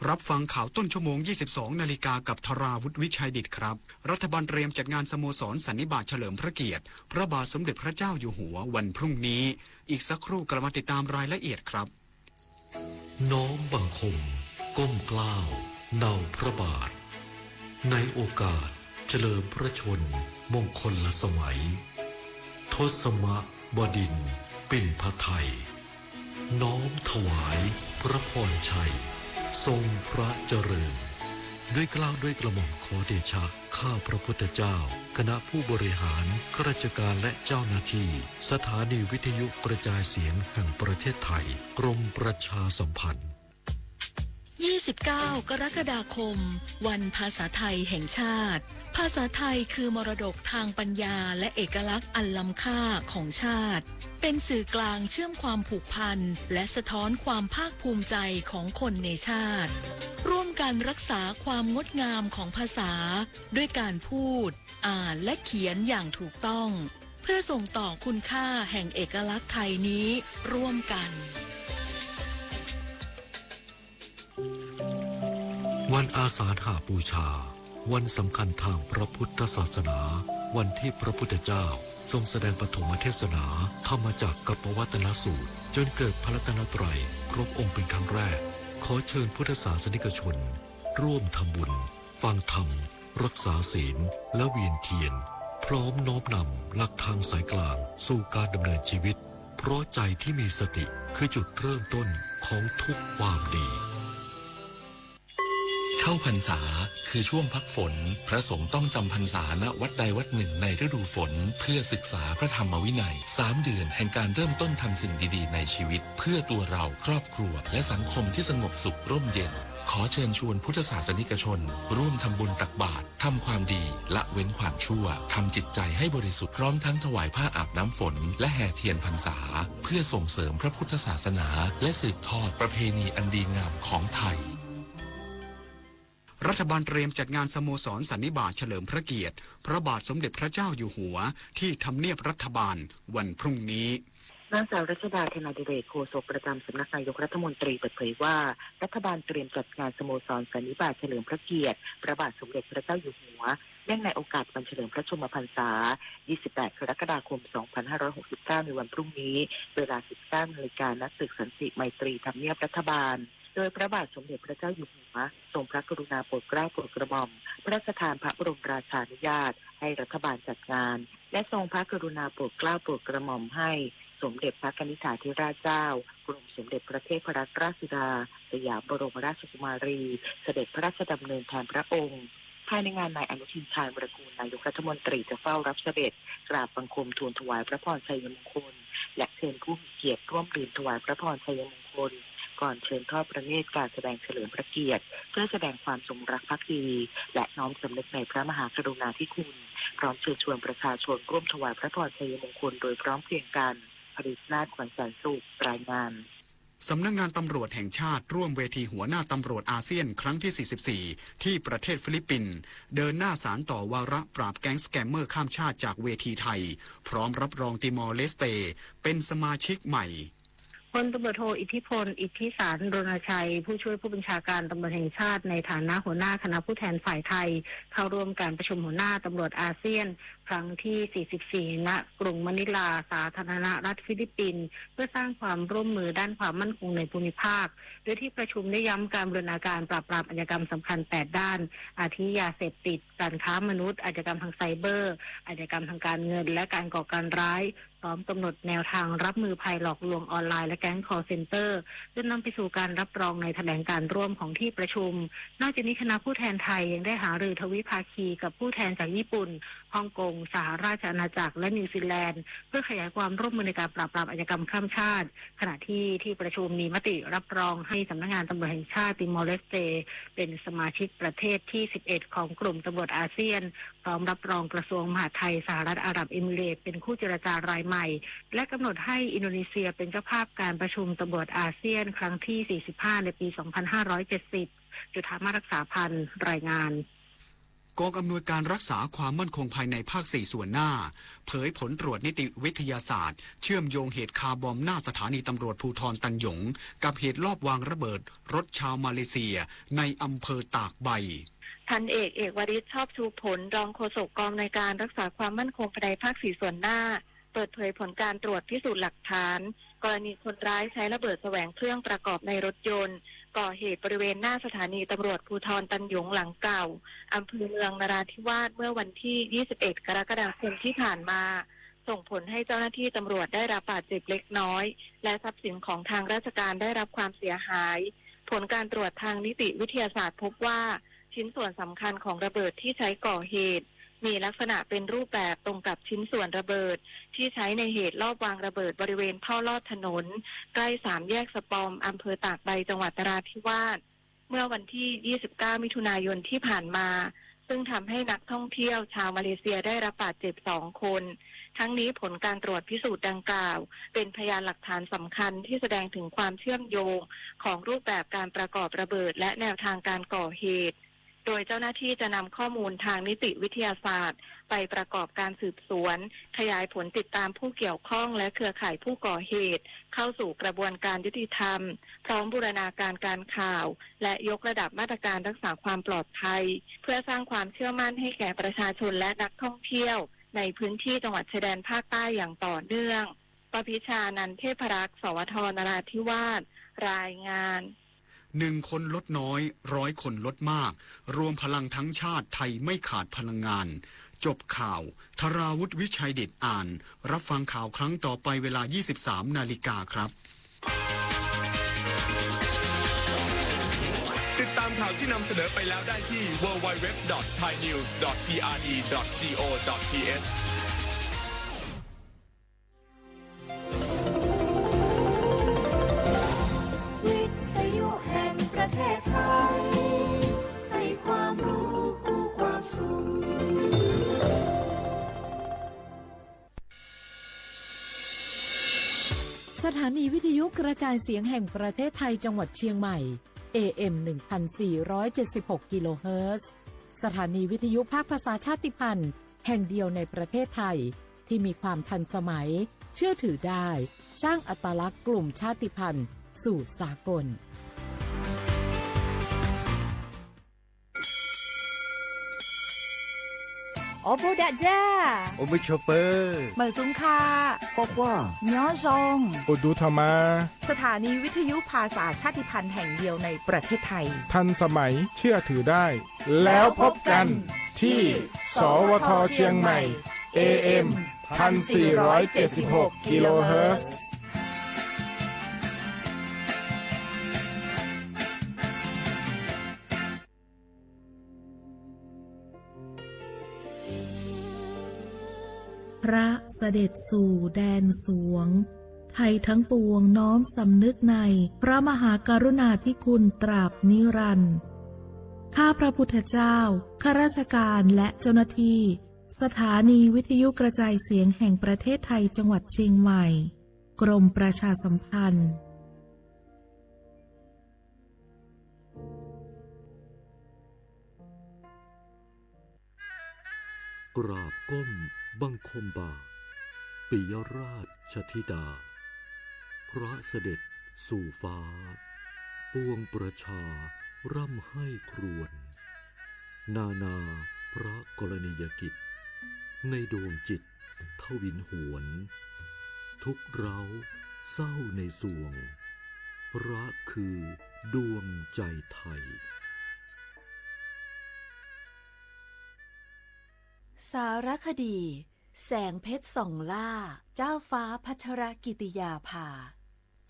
รับฟังข่าวต้นชั่วโมง 22 นาฬิกากับธราวุฒิวิชัยดิษฐ์ครับรัฐบาลเตรียมจัดงานสโมสรสันนิบาตเฉลิมพระเกียรติพระบาทสมเด็จพระเจ้าอยู่หัววันพรุ่งนี้อีกสักครู่กลับมาติดตามรายละเอียดครับน้อมบังคมก้มเกล้าเนาพระบาทในโอกาสเฉลิมพระชนมงคลละสมัยทศมบดินทร์ปิ่นพไทยน้อมถวายพระพรชัยทรงพระเจริญด้วยเกล้าด้วยกระหม่อมขอเดชะข้าพระพุทธเจ้าคณะผู้บริหารข้าราชการและเจ้าหน้าที่สถานีวิทยุกระจายเสียงแห่งประเทศไทยกรมประชาสัมพันธ์29 กรกฎาคมวันภาษาไทยแห่งชาติภาษาไทยคือมรดกทางปัญญาและเอกลักษณ์อันล้ำค่าของชาติเป็นสื่อกลางเชื่อมความผูกพันและสะท้อนความภาคภูมิใจของคนในชาติร่วมกันรักษาความงดงามของภาษาด้วยการพูดอ่านและเขียนอย่างถูกต้องเพื่อส่งต่อคุณค่าแห่งเอกลักษณ์ไทยนี้ร่วมกันวันอาสาฬหบูชาวันสำคัญทางพระพุทธศาสนาวันที่พระพุทธเจ้าทรงแสดงปฐมเทศนาธรรมจักรกัปปวัตนสูตรจนเกิดพระรัตนตรัยครบองค์เป็นครั้งแรกขอเชิญพุทธศาสนิกชนร่วมทำบุญฟังธรรมรักษาศีลและเวียนเทียนพร้อมน้อมนำหลักทางสายกลางสู่การดำเนินชีวิตเพราะใจที่มีสติคือจุดเริ่มต้นของทุกความดีเข้าพรรษาคือช่วงพักฝนพระสงฆ์ต้องจำพรรษาณวัดใดวัดหนึ่งในฤดูฝนเพื่อศึกษาพระธรรมวินัย3 เดือนแห่งการเริ่มต้นทำสิ่งดีๆในชีวิตเพื่อตัวเราครอบครัวและสังคมที่สงบสุขร่มเย็นขอเชิญชวนพุทธศาสนิกชนร่วมทำบุญตักบาตรทำความดีละเว้นความชั่วทำจิตใจให้บริสุทธิ์พร้อมทั้งถวายผ้าอาบน้ำฝนและแห่เทียนพรรษาเพื่อส่งเสริมพระพุทธศาสนาและสืบทอดประเพณีอันดีงามของไทยรัฐบาลเตรียมจัดงานสโมสรสันนิบาตเฉลิมพระเกียรติพระบาทสมเด็จพระเจ้าอยู่หัวที่ทำเนียบรัฐบาลวันพรุ่งนี้นางสาวรัชดา ธนาดิเรกโฆษกประจำสำนักนายกรัฐมนตรีเปิดเผยว่ารัฐบาลเตรียมจัดงานสโมสรสันนิบาตเฉลิมพระเกียรติพระบาทสมเด็จพระเจ้าอยู่หัวเนื่องในโอกาสวันเฉลิมพระชนมพรรษา 28 กรกฎาคม 2569 ในวันพรุ่งนี้เวลา 19 นาฬิกาณ ตึกสันติไมตรีทำเนียบรัฐบาลโดยพระบาทสมเด็จพระเจ้าอยู่หัวทรงพระกรุณาโปรดเกล้าโปรดกระหม่อมพระราชทานพระบรมราชานุญาตให้รัฐบาลจัดงานและทรงพระกรุณาโปรดเกล้าโปรดกระหม่อมให้สมเด็จพระกนิษฐาธิราชเจ้ากรมสมเด็จพระเทพรัตนราชสุดาสยามบรมราชกุมารีเสด็จพระราชดำเนินแทนพระองค์ภายในงานนายอนุทินชาญวิรากูลนายกรัฐมนตรีจะเฝ้ารับเสด็จกราบบังคมทูลถวายพระพรชัยมงคลและเชิญผู้มีเกียรติร่วมดื่มถวายพระพรชัยมงคล ก่อนเชิญทอดพระเนตรการแสดงเฉลิมพระเกียรติเพื่อแสดงความจงรักภักดีและน้อมสำนึกในพระมหากรุณาธิคุณพร้อมเชิญชวนประชาชนร่วมถวายพระพรชัยมงคลโดยพร้อมเพรียงกันผลิตนาถขวัญแสนสุขรายงานสำนักงานตำรวจแห่งชาติร่วมเวทีหัวหน้าตำรวจอาเซียนครั้งที่ 44 ที่ประเทศฟิลิปปินส์เดินหน้าสารต่อวาระปราบแก๊งสแกมเมอร์ข้ามชาติจากเวทีไทยพร้อมรับรองติมอร์เลสเตเป็นสมาชิกใหม่พลตำรวจโทอิทธิพลอิทธิสารรณชัยผู้ช่วยผู้บัญชาการตำรวจแห่งชาติในฐานะหัวหน้าคณะผู้แทนฝ่ายไทยเข้าร่วมการประชุมหัวหน้าตำรวจอาเซียนครั้งที่ 44 ณ กรุงมะนิลาสาธารณรัฐฟิลิปปินส์เพื่อสร้างความร่วมมือด้านความมั่นคงในภูมิภาคโดยที่ประชุมได้ย้ำการบูรณาการปราบปรามอาชญากรรมสำคัญ 8 ด้านอาทิยาเสพติดการค้ามนุษย์อาชญากรรมทางไซเบอร์อาชญากรรมทางการเงินและการก่อการร้ายพร้อมกำหนดแนวทางรับมือภัยหลอกลวงออนไลน์และแก๊งคอลเซ็นเตอร์จนนำไปสู่การรับรองในแถลงการร่วมของที่ประชุมนอกจากนี้คณะผู้แทนไทยยังได้หารือทวิภาคีกับผู้แทนจากญี่ปุ่นฮ่องกงสหราชอาณาจักรและนิวซีแลนด์เพื่อขยายความร่วมมือในการปราบปรามอาชญากรรมข้ามชาติขณะที่ประชุมมีมติรับรองให้สำนักงานตำรวจแห่งชาติติมอร์เลสเตเป็นสมาชิกประเทศที่ 11 ของกลุ่มตำรวจอาเซียนพร้อมรับรองกระทรวงมหาดไทยสหรัฐอาหรับเอมิเรตส์เป็นคู่เจรจารายใหม่และกำหนดให้อินโดนีเซียเป็นเจ้าภาพการประชุมตำรวจอาเซียนครั้งที่ 45 ในปี 2570 จุฑามาศรักษาพันธ์รายงานกองอำนวยการรักษาความมั่นคงภายในภาค 4 ส่วนหน้าเผยผลตรวจนิติวิทยาศาสตร์เชื่อมโยงเหตุคาร์บอมหน้าสถานีตำรวจภูธรตันหยงกับเหตุลอบวางระเบิดรถชาวมาเลเซียในอำเภอตากใบพันเอกวริศชอบชูผลรองโฆษกกองในการรักษาความมั่นคงภายในภาค 4 ส่วนหน้าเปิดเผยผลการตรวจพิสูจน์หลักฐานกรณีคนร้ายใช้ระเบิดแสวงเครื่องประกอบในรถยนต์ก่อเหตุบริเวณหน้าสถานีตำรวจภูธรตันหยงหลังเก่าอำเภอเมืองนราธิวาสเมื่อวันที่ 21 กรกฎาคมที่ผ่านมาส่งผลให้เจ้าหน้าที่ตำรวจได้รับบาดเจ็บเล็กน้อยและทรัพย์สินของทางราชการได้รับความเสียหายผลการตรวจทางนิติวิทยาศาสตร์พบว่าชิ้นส่วนสำคัญของระเบิดที่ใช้ก่อเหตุมีลักษณะเป็นรูปแบบตรงกับชิ้นส่วนระเบิดที่ใช้ในเหตุลอบวางระเบิดบริเวณท่อลอดถนนใกล้3 แยกสปอมอำเภอตากใบจังหวัดนราธิวาสเมื่อวันที่ 29 มิถุนายนที่ผ่านมาซึ่งทำให้นักท่องเที่ยวชาวมาเลเซียได้รับบาดเจ็บ2 คนทั้งนี้ผลการตรวจพิสูจน์ดังกล่าวเป็นพยานหลักฐานสำคัญที่แสดงถึงความเชื่อมโยงของรูปแบบการประกอบระเบิดและแนวทางการก่อเหตุโดยเจ้าหน้าที่จะนำข้อมูลทางนิติวิทยาศาสตร์ไปประกอบการสืบสวนขยายผลติดตามผู้เกี่ยวข้องและเครือข่ายผู้ก่อเหตุเข้าสู่กระบวนการยุติธรรมพร้อมบูรณาการการข่าวและยกระดับมาตรการรักษาความปลอดภัยเพื่อสร้างความเชื่อมั่นให้แก่ประชาชนและนักท่องเที่ยวในพื้นที่จังหวัดชายแดนภาคใต้อย่างต่อเนื่องปพิชานันท์เทพรักษ์สวทนราธิวาสรายงาน1 คนลดน้อย100 คนลดมากรวมพลังทั้งชาติไทยไม่ขาดพลังงานจบข่าวธราวุฒิวิชัยเดชอ่านรับฟังข่าวครั้งต่อไปเวลา 23 นาฬิกาครับติดตามข่าวที่นำเสนอไปแล้วได้ที่ www.thainews.prd.go.thประเทศไทยให้ความรู้คู่ความสุขสถานีวิทยุกระจายเสียงแห่งประเทศไทยจังหวัดเชียงใหม่ AM 1476 กิโลเฮิรตซ์สถานีวิทยุภาคภาษาชาติพันธุ์แห่งเดียวในประเทศไทยที่มีความทันสมัยเชื่อถือได้สร้างอัตลักษณ์กลุ่มชาติพันธุ์สู่สากลโอโบดะจ้าโอมิชเปอร์เหมอซุงคาปอกว่าย้อซงโอดูธรรมาสถานีวิทยุภาษาชาติพันธุ์แห่งเดียวในประเทศไทยทันสมัยเชื่อถือได้แล้วพบกันที่สวทเชียงใหม่ AM 1476 กิโลเฮิรตซ์พระเสด็จสู่แดนสวง ไทยทั้งปวงน้อมสำนึกในพระมหากรุณาธิคุณตราบนิรันดร์ข้าพระพุทธเจ้าข้าราชการและเจ้าหน้าที่สถานีวิทยุกระจายเสียงแห่งประเทศไทยจังหวัดเชียงใหม่กรมประชาสัมพันธ์กราบก้มบังคมบาทปิยราชธิดาพระเสด็จสู่ฟ้าปวงประชาร่ำให้ครวญนานาพระกรณียกิจในดวงจิตทวินหวนทุกเราเศร้าในสวงพระคือดวงใจไทยสารคดีแสงเพชรส่องล่าเจ้าฟ้าพัชรกิติยาภา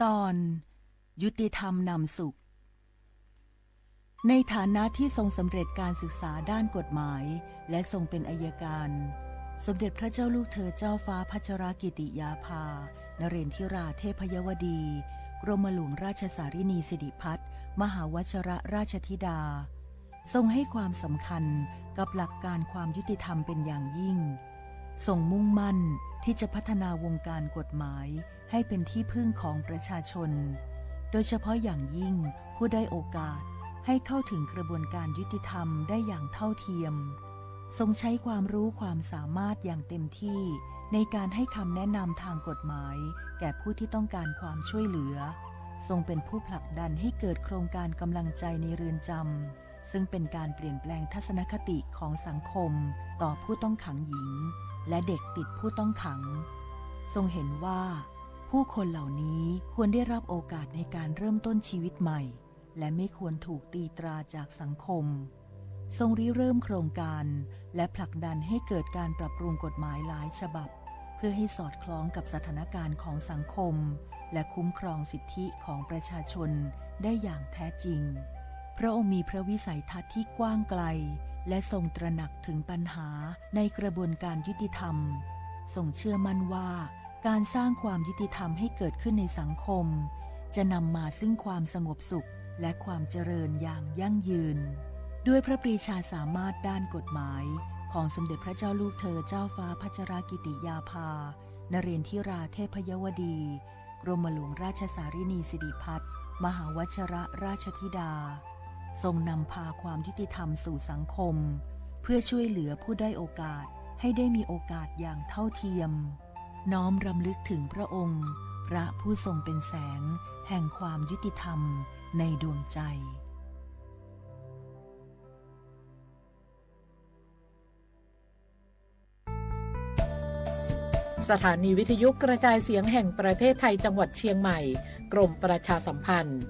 ตอนยุติธรรมนำสุขในฐานะที่ทรงสำเร็จการศึกษาด้านกฎหมายและทรงเป็นอัยการสมเด็จพระเจ้าลูกเธอเจ้าฟ้าพัชรกิติยาภานเรนทิราเทพยวดีกรมหลวงราชสารินีสิริพัฒน์มหาวชรราชธิดาทรงให้ความสำคัญกับหลักการความยุติธรรมเป็นอย่างยิ่งทรงมุ่งมั่นที่จะพัฒนาวงการกฎหมายให้เป็นที่พึ่งของประชาชนโดยเฉพาะอย่างยิ่งผู้ได้โอกาสให้เข้าถึงกระบวนการยุติธรรมได้อย่างเท่าเทียมทรงใช้ความรู้ความสามารถอย่างเต็มที่ในการให้คำแนะนำทางกฎหมายแก่ผู้ที่ต้องการความช่วยเหลือทรงเป็นผู้ผลักดันให้เกิดโครงการกำลังใจในเรือนจำซึ่งเป็นการเปลี่ยนแปลงทัศนคติของสังคมต่อผู้ต้องขังหญิงและเด็กติดผู้ต้องขังทรงเห็นว่าผู้คนเหล่านี้ควรได้รับโอกาสในการเริ่มต้นชีวิตใหม่และไม่ควรถูกตีตราจากสังคมทรงริเริ่มโครงการและผลักดันให้เกิดการปรับปรุงกฎหมายหลายฉบับเพื่อให้สอดคล้องกับสถานการณ์ของสังคมและคุ้มครองสิทธิของประชาชนได้อย่างแท้จริงพระองค์มีพระวิสัยทัศน์ที่กว้างไกลและทรงตระหนักถึงปัญหาในกระบวนการยุติธรรมทรงเชื่อมั่นว่าการสร้างความยุติธรรมให้เกิดขึ้นในสังคมจะนำมาซึ่งความสงบสุขและความเจริญอย่างยั่งยืนด้วยพระปรีชาสามารถด้านกฎหมายของสมเด็จพระเจ้าลูกเธอเจ้าฟ้าพัชรกิติยาภานเรนทิราเทพยวดีกรมหลวงราชสารินีสิริพัฒน์มหาวชรราชธิดาทรงนำพาความยุติธรรมสู่สังคมเพื่อช่วยเหลือผู้ได้โอกาสให้ได้มีโอกาสอย่างเท่าเทียมน้อมรำลึกถึงพระองค์พระผู้ทรงเป็นแสงแห่งความยุติธรรมในดวงใจสถานีวิทยุกระจายเสียงแห่งประเทศไทยจังหวัดเชียงใหม่กรมประชาสัมพันธ์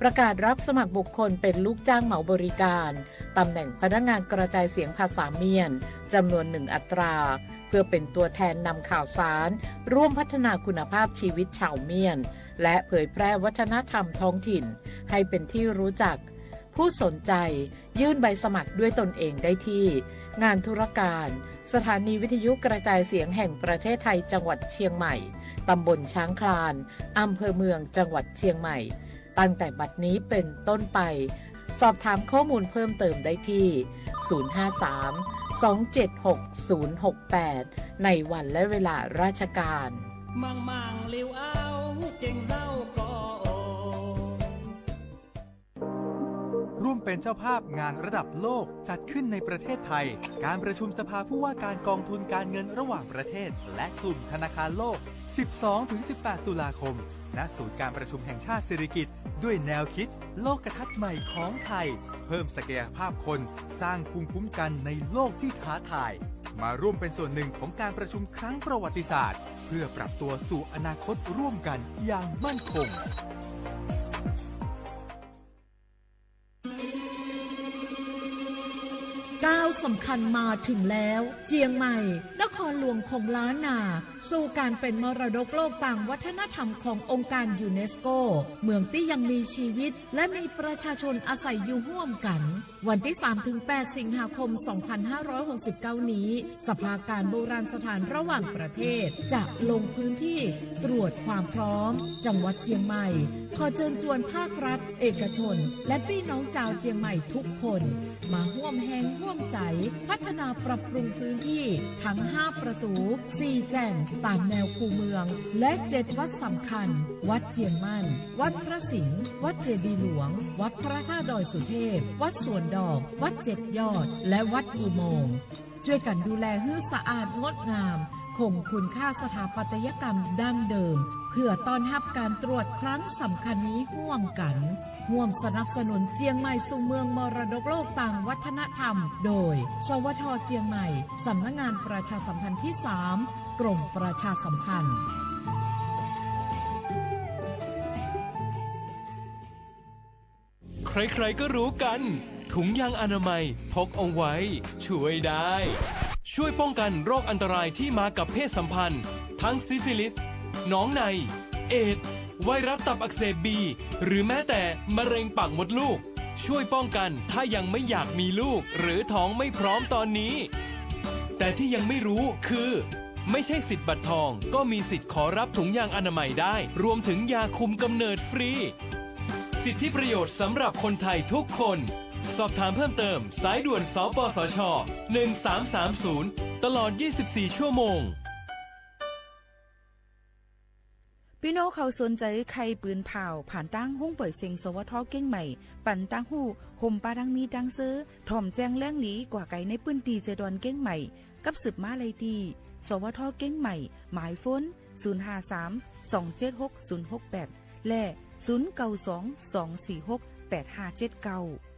ประกาศรับสมัครบุคคลเป็นลูกจ้างเหมาบริการตำแหน่งพนักงานกระจายเสียงภาษาเมียนจำนวน1 อัตราเพื่อเป็นตัวแทนนำข่าวสารร่วมพัฒนาคุณภาพชีวิตชาวเมียนและเผยแพร่วัฒนธรรมท้องถิ่นให้เป็นที่รู้จักผู้สนใจยื่นใบสมัครด้วยตนเองได้ที่งานธุรการสถานีวิทยุกระจายเสียงแห่งประเทศไทยจังหวัดเชียงใหม่ตำบลช้างคลานอำเภอเมืองจังหวัดเชียงใหม่ตั้งแต่บัดนี้เป็นต้นไปสอบถามข้อมูลเพิ่มเติมได้ที่053-276-068ในวันและเวลาราชการมังเลี้ยวเอาเก่งเจ้าก็ร่วมเป็นเจ้าภาพงานระดับโลกจัดขึ้นในประเทศไทยการประชุมสภาผู้ว่าการกองทุนการเงินระหว่างประเทศและกลุ่มธนาคารโลก 12-18 ตุลาคมณศูนย์การประชุมแห่งชาติสิริกิติ์ด้วยแนวคิดโลกทัศน์ใหม่ของไทยเพิ่มศักยภาพคนสร้างภูมิคุ้มกันในโลกที่ท้าทายมาร่วมเป็นส่วนหนึ่งของการประชุมครั้งประวัติศาสตร์เพื่อปรับตัวสู่อนาคตร่วมกันอย่างมั่นคงก้าวสำคัญมาถึงแล้วเจียงใหม่น ครหลวงของล้านนาสู่การเป็นมรดกโลกต่างวัฒนธรรมขององค์การยูเนสโกเมืองที่ยังมีชีวิตและมีประชาชนอาศัยอยู่ร่วมกันวันที่ 3-8 สิงหาคม 2569 นี้สภาการโบราณสถานระหว่างประเทศจะลงพื้นที่ตรวจความพร้อมจังหวัดเชียงใหม่ขอเชิญชวนภาครัฐเอกชนและพี่น้องชาวเชียงใหม่ทุกคนมาร่วมแรงร่วมใจพัฒนาปรับปรุงพื้นที่ทั้ง5ประตู4แจ่งตามแนวคูเมืองและ7วัดสำคัญวัดเจียงมั่นวัดพระสิงห์วัดเจดีย์หลวงวัดพระธาตุดอยสุเทพวัดสวนดอกวัด7ยอดและวัดอุโมงค์ช่วยกันดูแลให้สะอาดงดงามคงคุณค่าสถาปัตยกรรมดั้งเดิมเพื่อต้อนรับการตรวจครั้งสำคัญนี้ร่วมกันร่วมสนับสนุนเจียงใหม่สู่เมืองมรดกโลกต่างวัฒนธรรมโดยสวท.เจียงใหม่สำนักงานประชาสัมพันธ์ที่3กรมประชาสัมพันธ์ใครๆก็รู้กันถุงยางอนามัยพกเอาไว้ช่วยได้ช่วยป้องกันโรคอันตรายที่มากับเพศสัมพันธ์ทั้งซิฟิลิสหนองในเอดส์ไวรัสตับอักเสบบีหรือแม้แต่มะเร็งปากมดลูกช่วยป้องกันถ้ายังไม่อยากมีลูกหรือท้องไม่พร้อมตอนนี้แต่ที่ยังไม่รู้คือไม่ใช่สิทธิ์บัตรทองก็มีสิทธิ์ขอรับถุงยางอนามัยได้รวมถึงยาคุมกำเนิดฟรีสิทธิประโยชน์สำหรับคนไทยทุกคนสอบถามเพิ่มเติมสายด่วนสปสช1330ตลอด24ชั่วโมงพี่น้องเขาสนใจใครปืนเผาผ่านตั้งห้องปล่อยเสียงสวทเก้งใหม่ปั่นตั้งหูห่มปาดังมีดังซื้อถ่อมแจ้งแล้งหลีกว่าไก่ในปืนตีเจดอนเก้งใหม่กับสืบมาเลยดีสวทเก้งใหม่หมายฝน053-276-068และ0922468579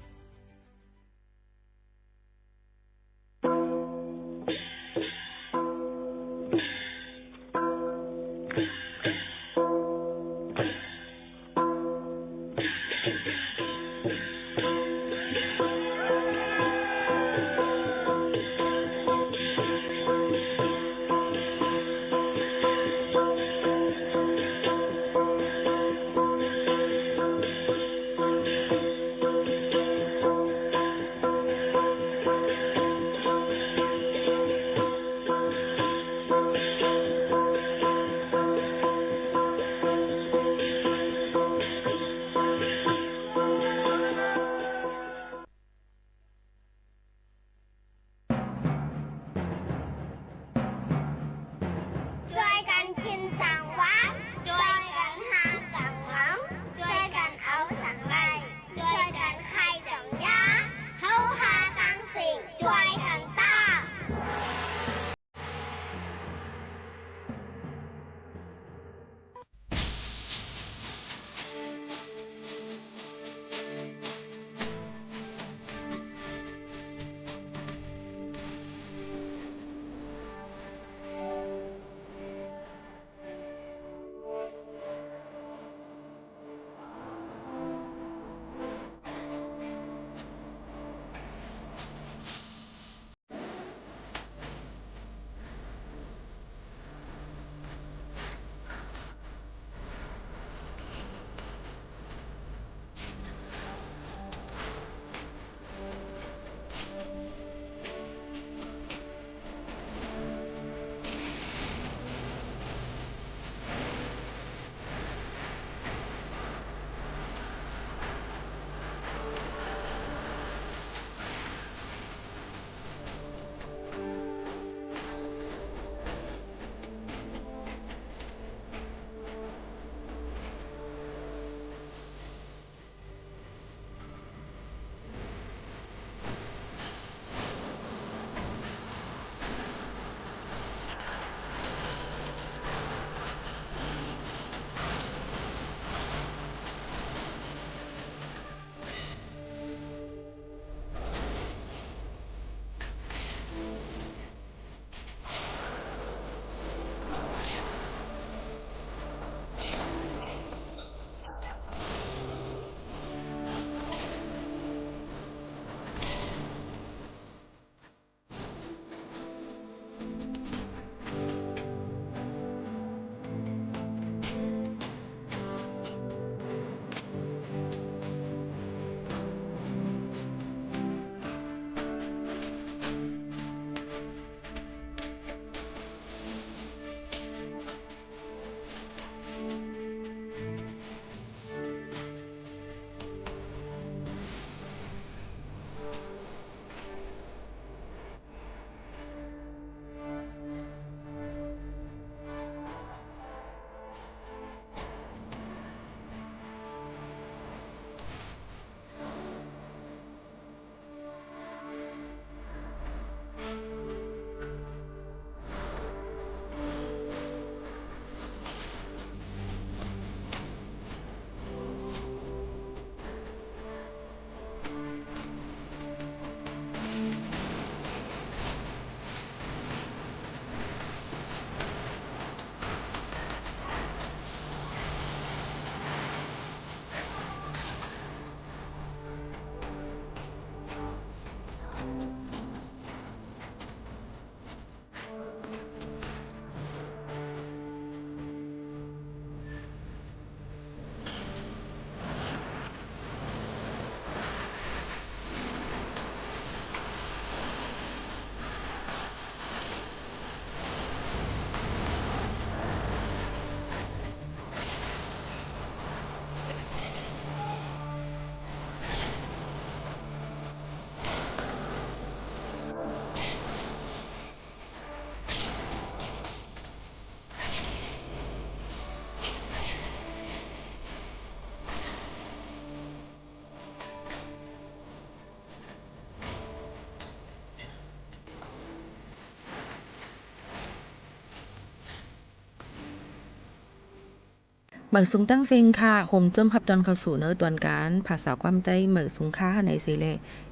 เหมือสูงตั้งเซงค่ะโฮมจมพับดอนเข้าสู่เนื้อตอนการภาษาความใต้เหมือสูงค่าในเซเล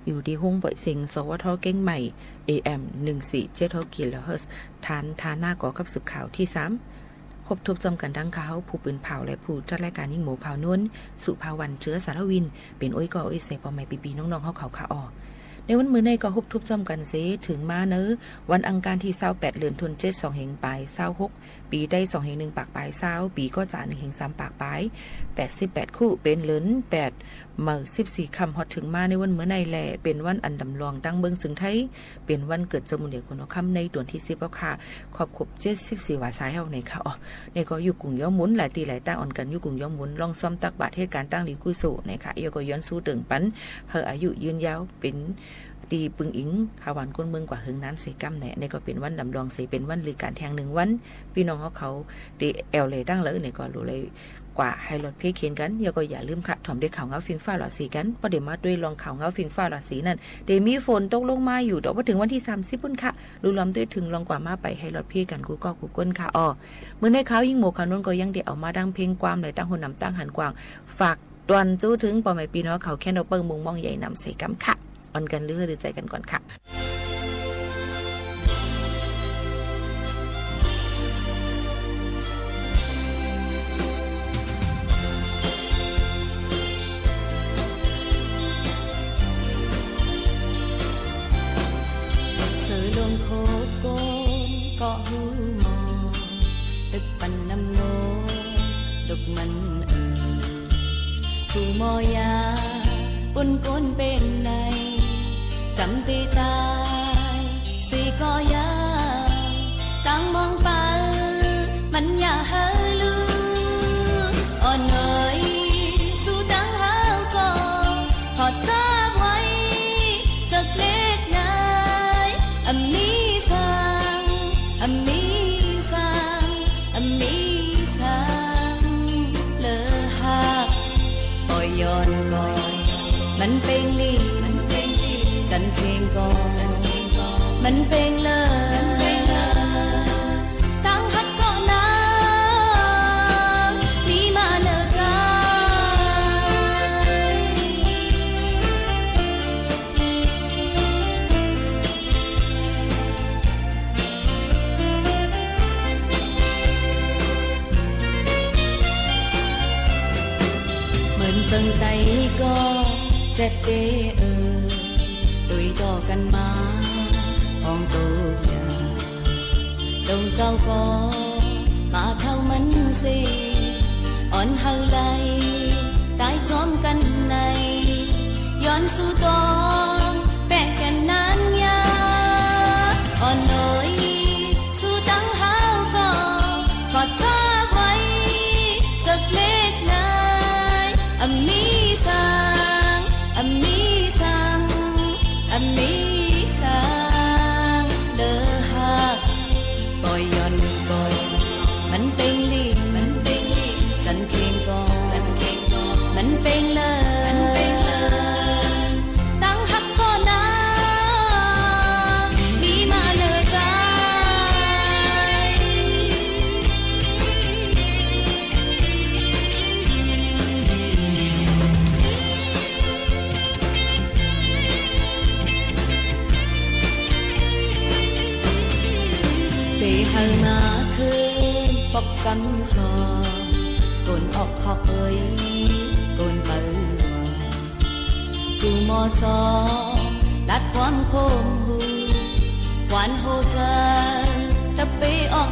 อยู่ที่ห้องปล่อยเสียงสวทเก้งใหม่ AM 147 กิโลเฮิรตซ์ฐานทาหน้าก่อกับสืบข่าวที่3พบทบจอมกันดังข่าวผู้ปืนเผาและผู้จัดรายการยิ่งหมูข่าวน้นสุภาวันเชื้อสารวินเป็นโอ้ยก่อโอ้ยเสพอใหม่ปีๆน้องๆเฮาข่าวขาออในวันมื้อในก็ฮบทุบจอมกันเสถึงมาเนอวันอังคารที่28เดือนธันวาคม2แห่งปลาย26ปีได้2แห่ง1ปากปลาย20ปีก็จ่า1แห่ง3ปากปลาย88คู่เป็นเลิน8เมื่อ14ค่ำฮอดถึงมาในวันมื้อในแลเป็นวันอันดำรองตั้งเบิงสึงไทยเป็นวันเกิดจมุนเดียวคนค่ำในเดือนที่10แล้วค่ะครอบครบ74ว่าสายเฮาในค่ะอ๋อในก็อยู่กรุงย่อหมุนหลายตีหลายตั้งอ่อนกันอยู่กรุงย่อหมุนลองซ่อมตักบาตรเหตุการณ์ตั้งลีกุโซในค่ะยก็ย้อนสู้ตึงปันเฮออายุยืนยาวเป็นตีปึงอิงขาวานก้นเมืองกว่าหึงนั้นเสกำแหน่ในก็เป็นวันดำรองเสเป็นวันลือการแทง1วันพี่น้องเขาตีแอลเลยตั้งเลยในก็รู้เลยกว่าให้รถเพียเขียนกันอย่าลืมค่ะถ่อมด้วยข่าวเงาฟิงฟ้าหลอดสีกันประเดี๋ยวมาด้วยลองข่าวเงาฟิงฟ้าหลอดสีนั่นเดี๋ยวมีฝนตกลงมาอยู่แต่ว่าถึงวันที่30พุ่นค่ะรู้ล้อมด้วยถึงลองกว่ามาไปให้รถเพียกันกูก็กูก้นค่ะอ๋อเมื่อในข่าวยิ่งโมข่าวนู้นก็ยังเดี๋ยวเอามาดังเพลงความเลยตั้งหุ่นนำตั้งหันกวางฝากตวนจู้ถึงปอใหม่ปีน้องเขาแค่เราเปิงมุงมองใหญ่นำใส่กำค่ะอ่อนกันเลือดใจกันก่อนค่ะเธอลงโคโกนก็หูมอดึกปันน้ำโนดกมันผู้มอยาปนก้นเป็นในจำตีตายสีก็ยาตั้งมองไปมันอย่าเฮลืออ่อนเอ๋ยสู้ตั้งหาก็พอจับไว้จากเล็กนายอัมมีสังอัมมีสังอัมมีสังเลอหักปล่อยย้อนก่อนมันเป็นลีจันเพลงก่อนมันเป็นเลยตั้งฮักก่อนนะมีมาเนอใจเหมือนจังไตก็เจ็บเตตุยต่อกันมาห้องตัวยาดงเจ้าก็มาเท่ามันสิอ่อนเฮาไหลตายจอมกันในย้อนสู่ตองแปะแก่นนานยาอ่อนน้อยสู่ตั้งเฮาก็ขอจ้าไว้จากเล็กนายอัมมีสังอัมมีสังอัมมีสังเลอหักปล่อยย้อนก่อนมันเป็นลีจันเพลงก่อนมันเป็นเลยตั้งหักก่อนนะมีมาเลยใจไปหามาคืนปอกกำซอกนออกขอกเอ้ยกนเปิดกูมอซอลัดความโคมหูหวานโหใจตะปีออก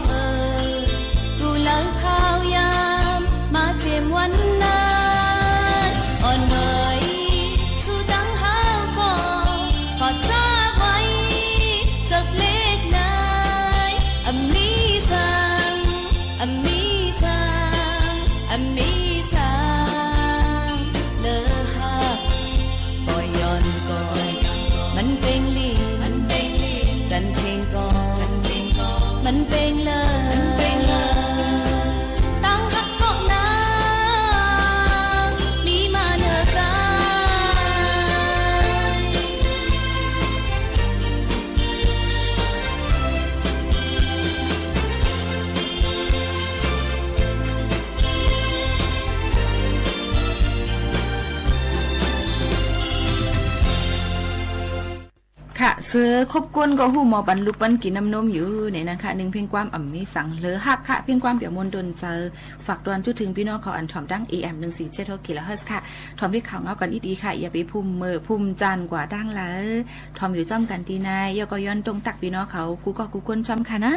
กูเลิกข้าวยามมาเจียมวันนั้นอ่อนเอ๋ยสู้ตั้งหาก็ขอจ้าไว้จากเล็กนายอัมมีสังอัมมีสังอัมมีสังเลอหักปล่อยย้อนก่อนมันเป็นลีจันเพลงก่อนมันเป็นเลยตั้งหักก่อนนะมีมาเนอใจ เสือคบกวนก็หูหมอปันลูกปันกินน้ำนมอยู่ในนั้นค่ะ1เพลงความอ่ำมีสังเลอฮักค่ะเพลงความเปียมนดนเจอฝากดวนจุดถึงพี่น้องเขาอันถ่อมดัง AM 147กิโลเฮิรตซ์ค่ะถ่อมที่ข่าวเงากันอีดีค่ะอย่าไปพุ่มมือพุ่มจันกว่าดังแล้วถ่อมอยู่จ้อมกันตีนายยก็ย้อนตรงตักพี่น้องเขากูก็กูคนจ้อมค่ะนะ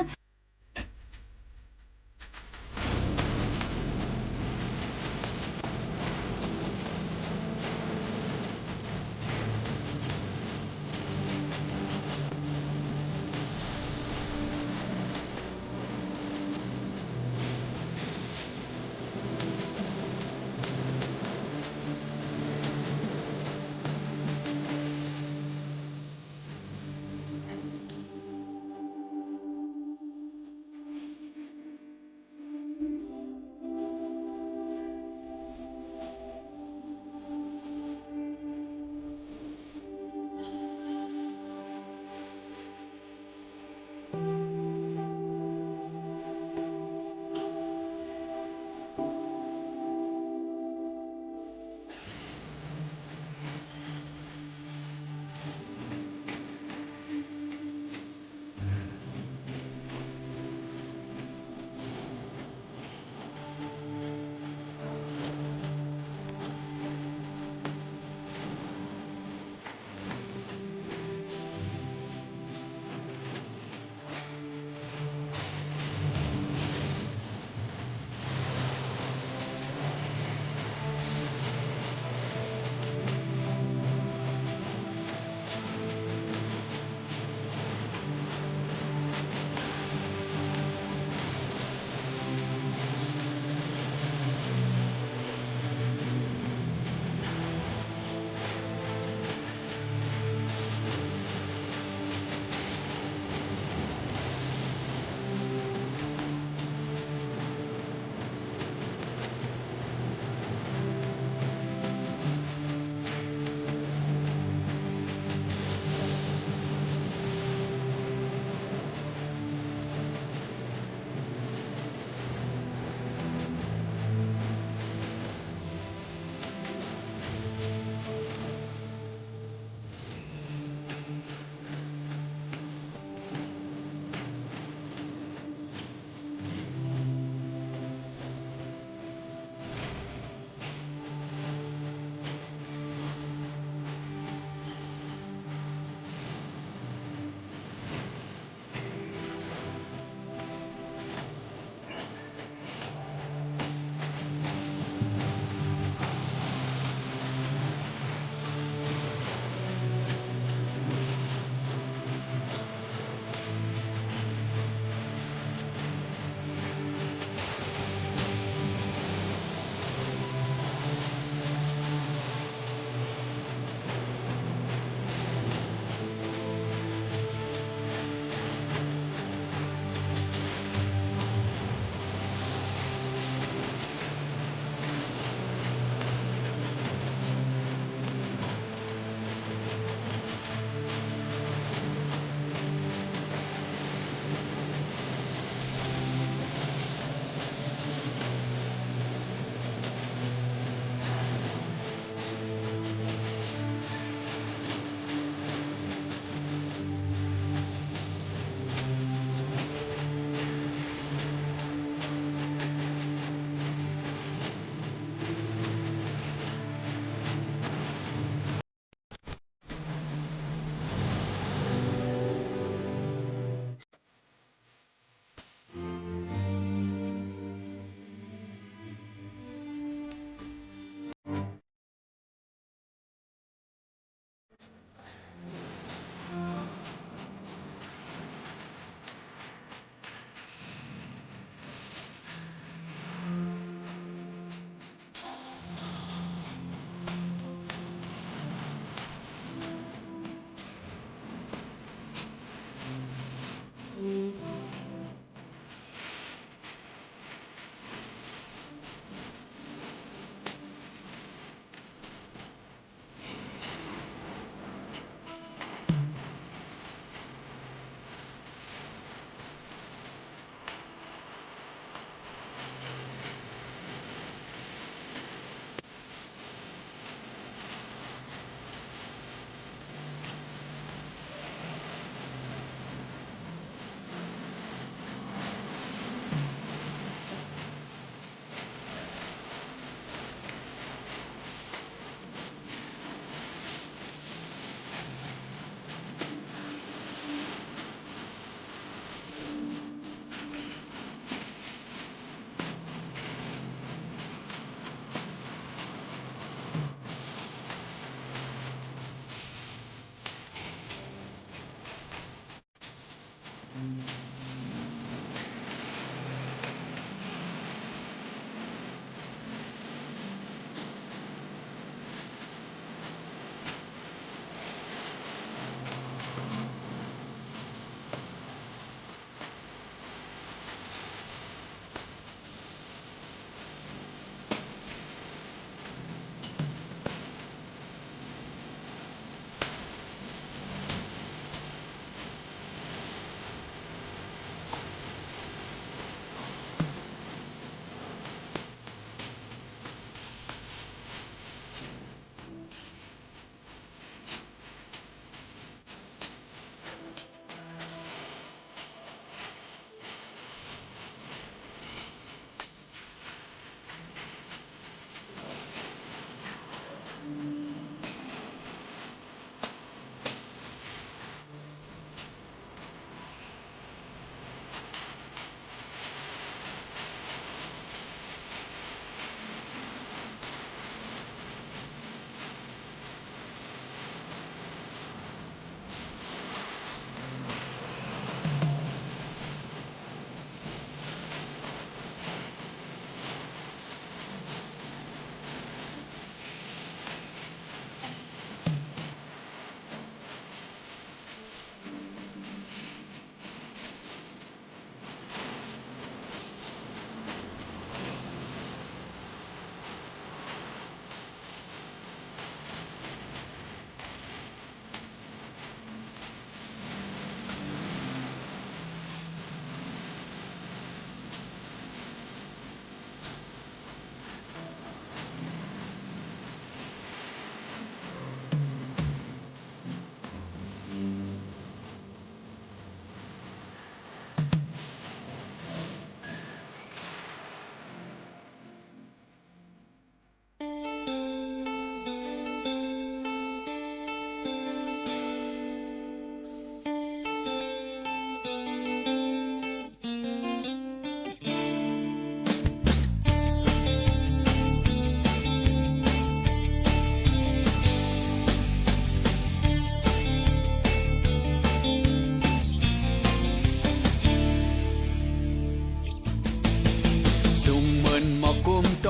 กุมโต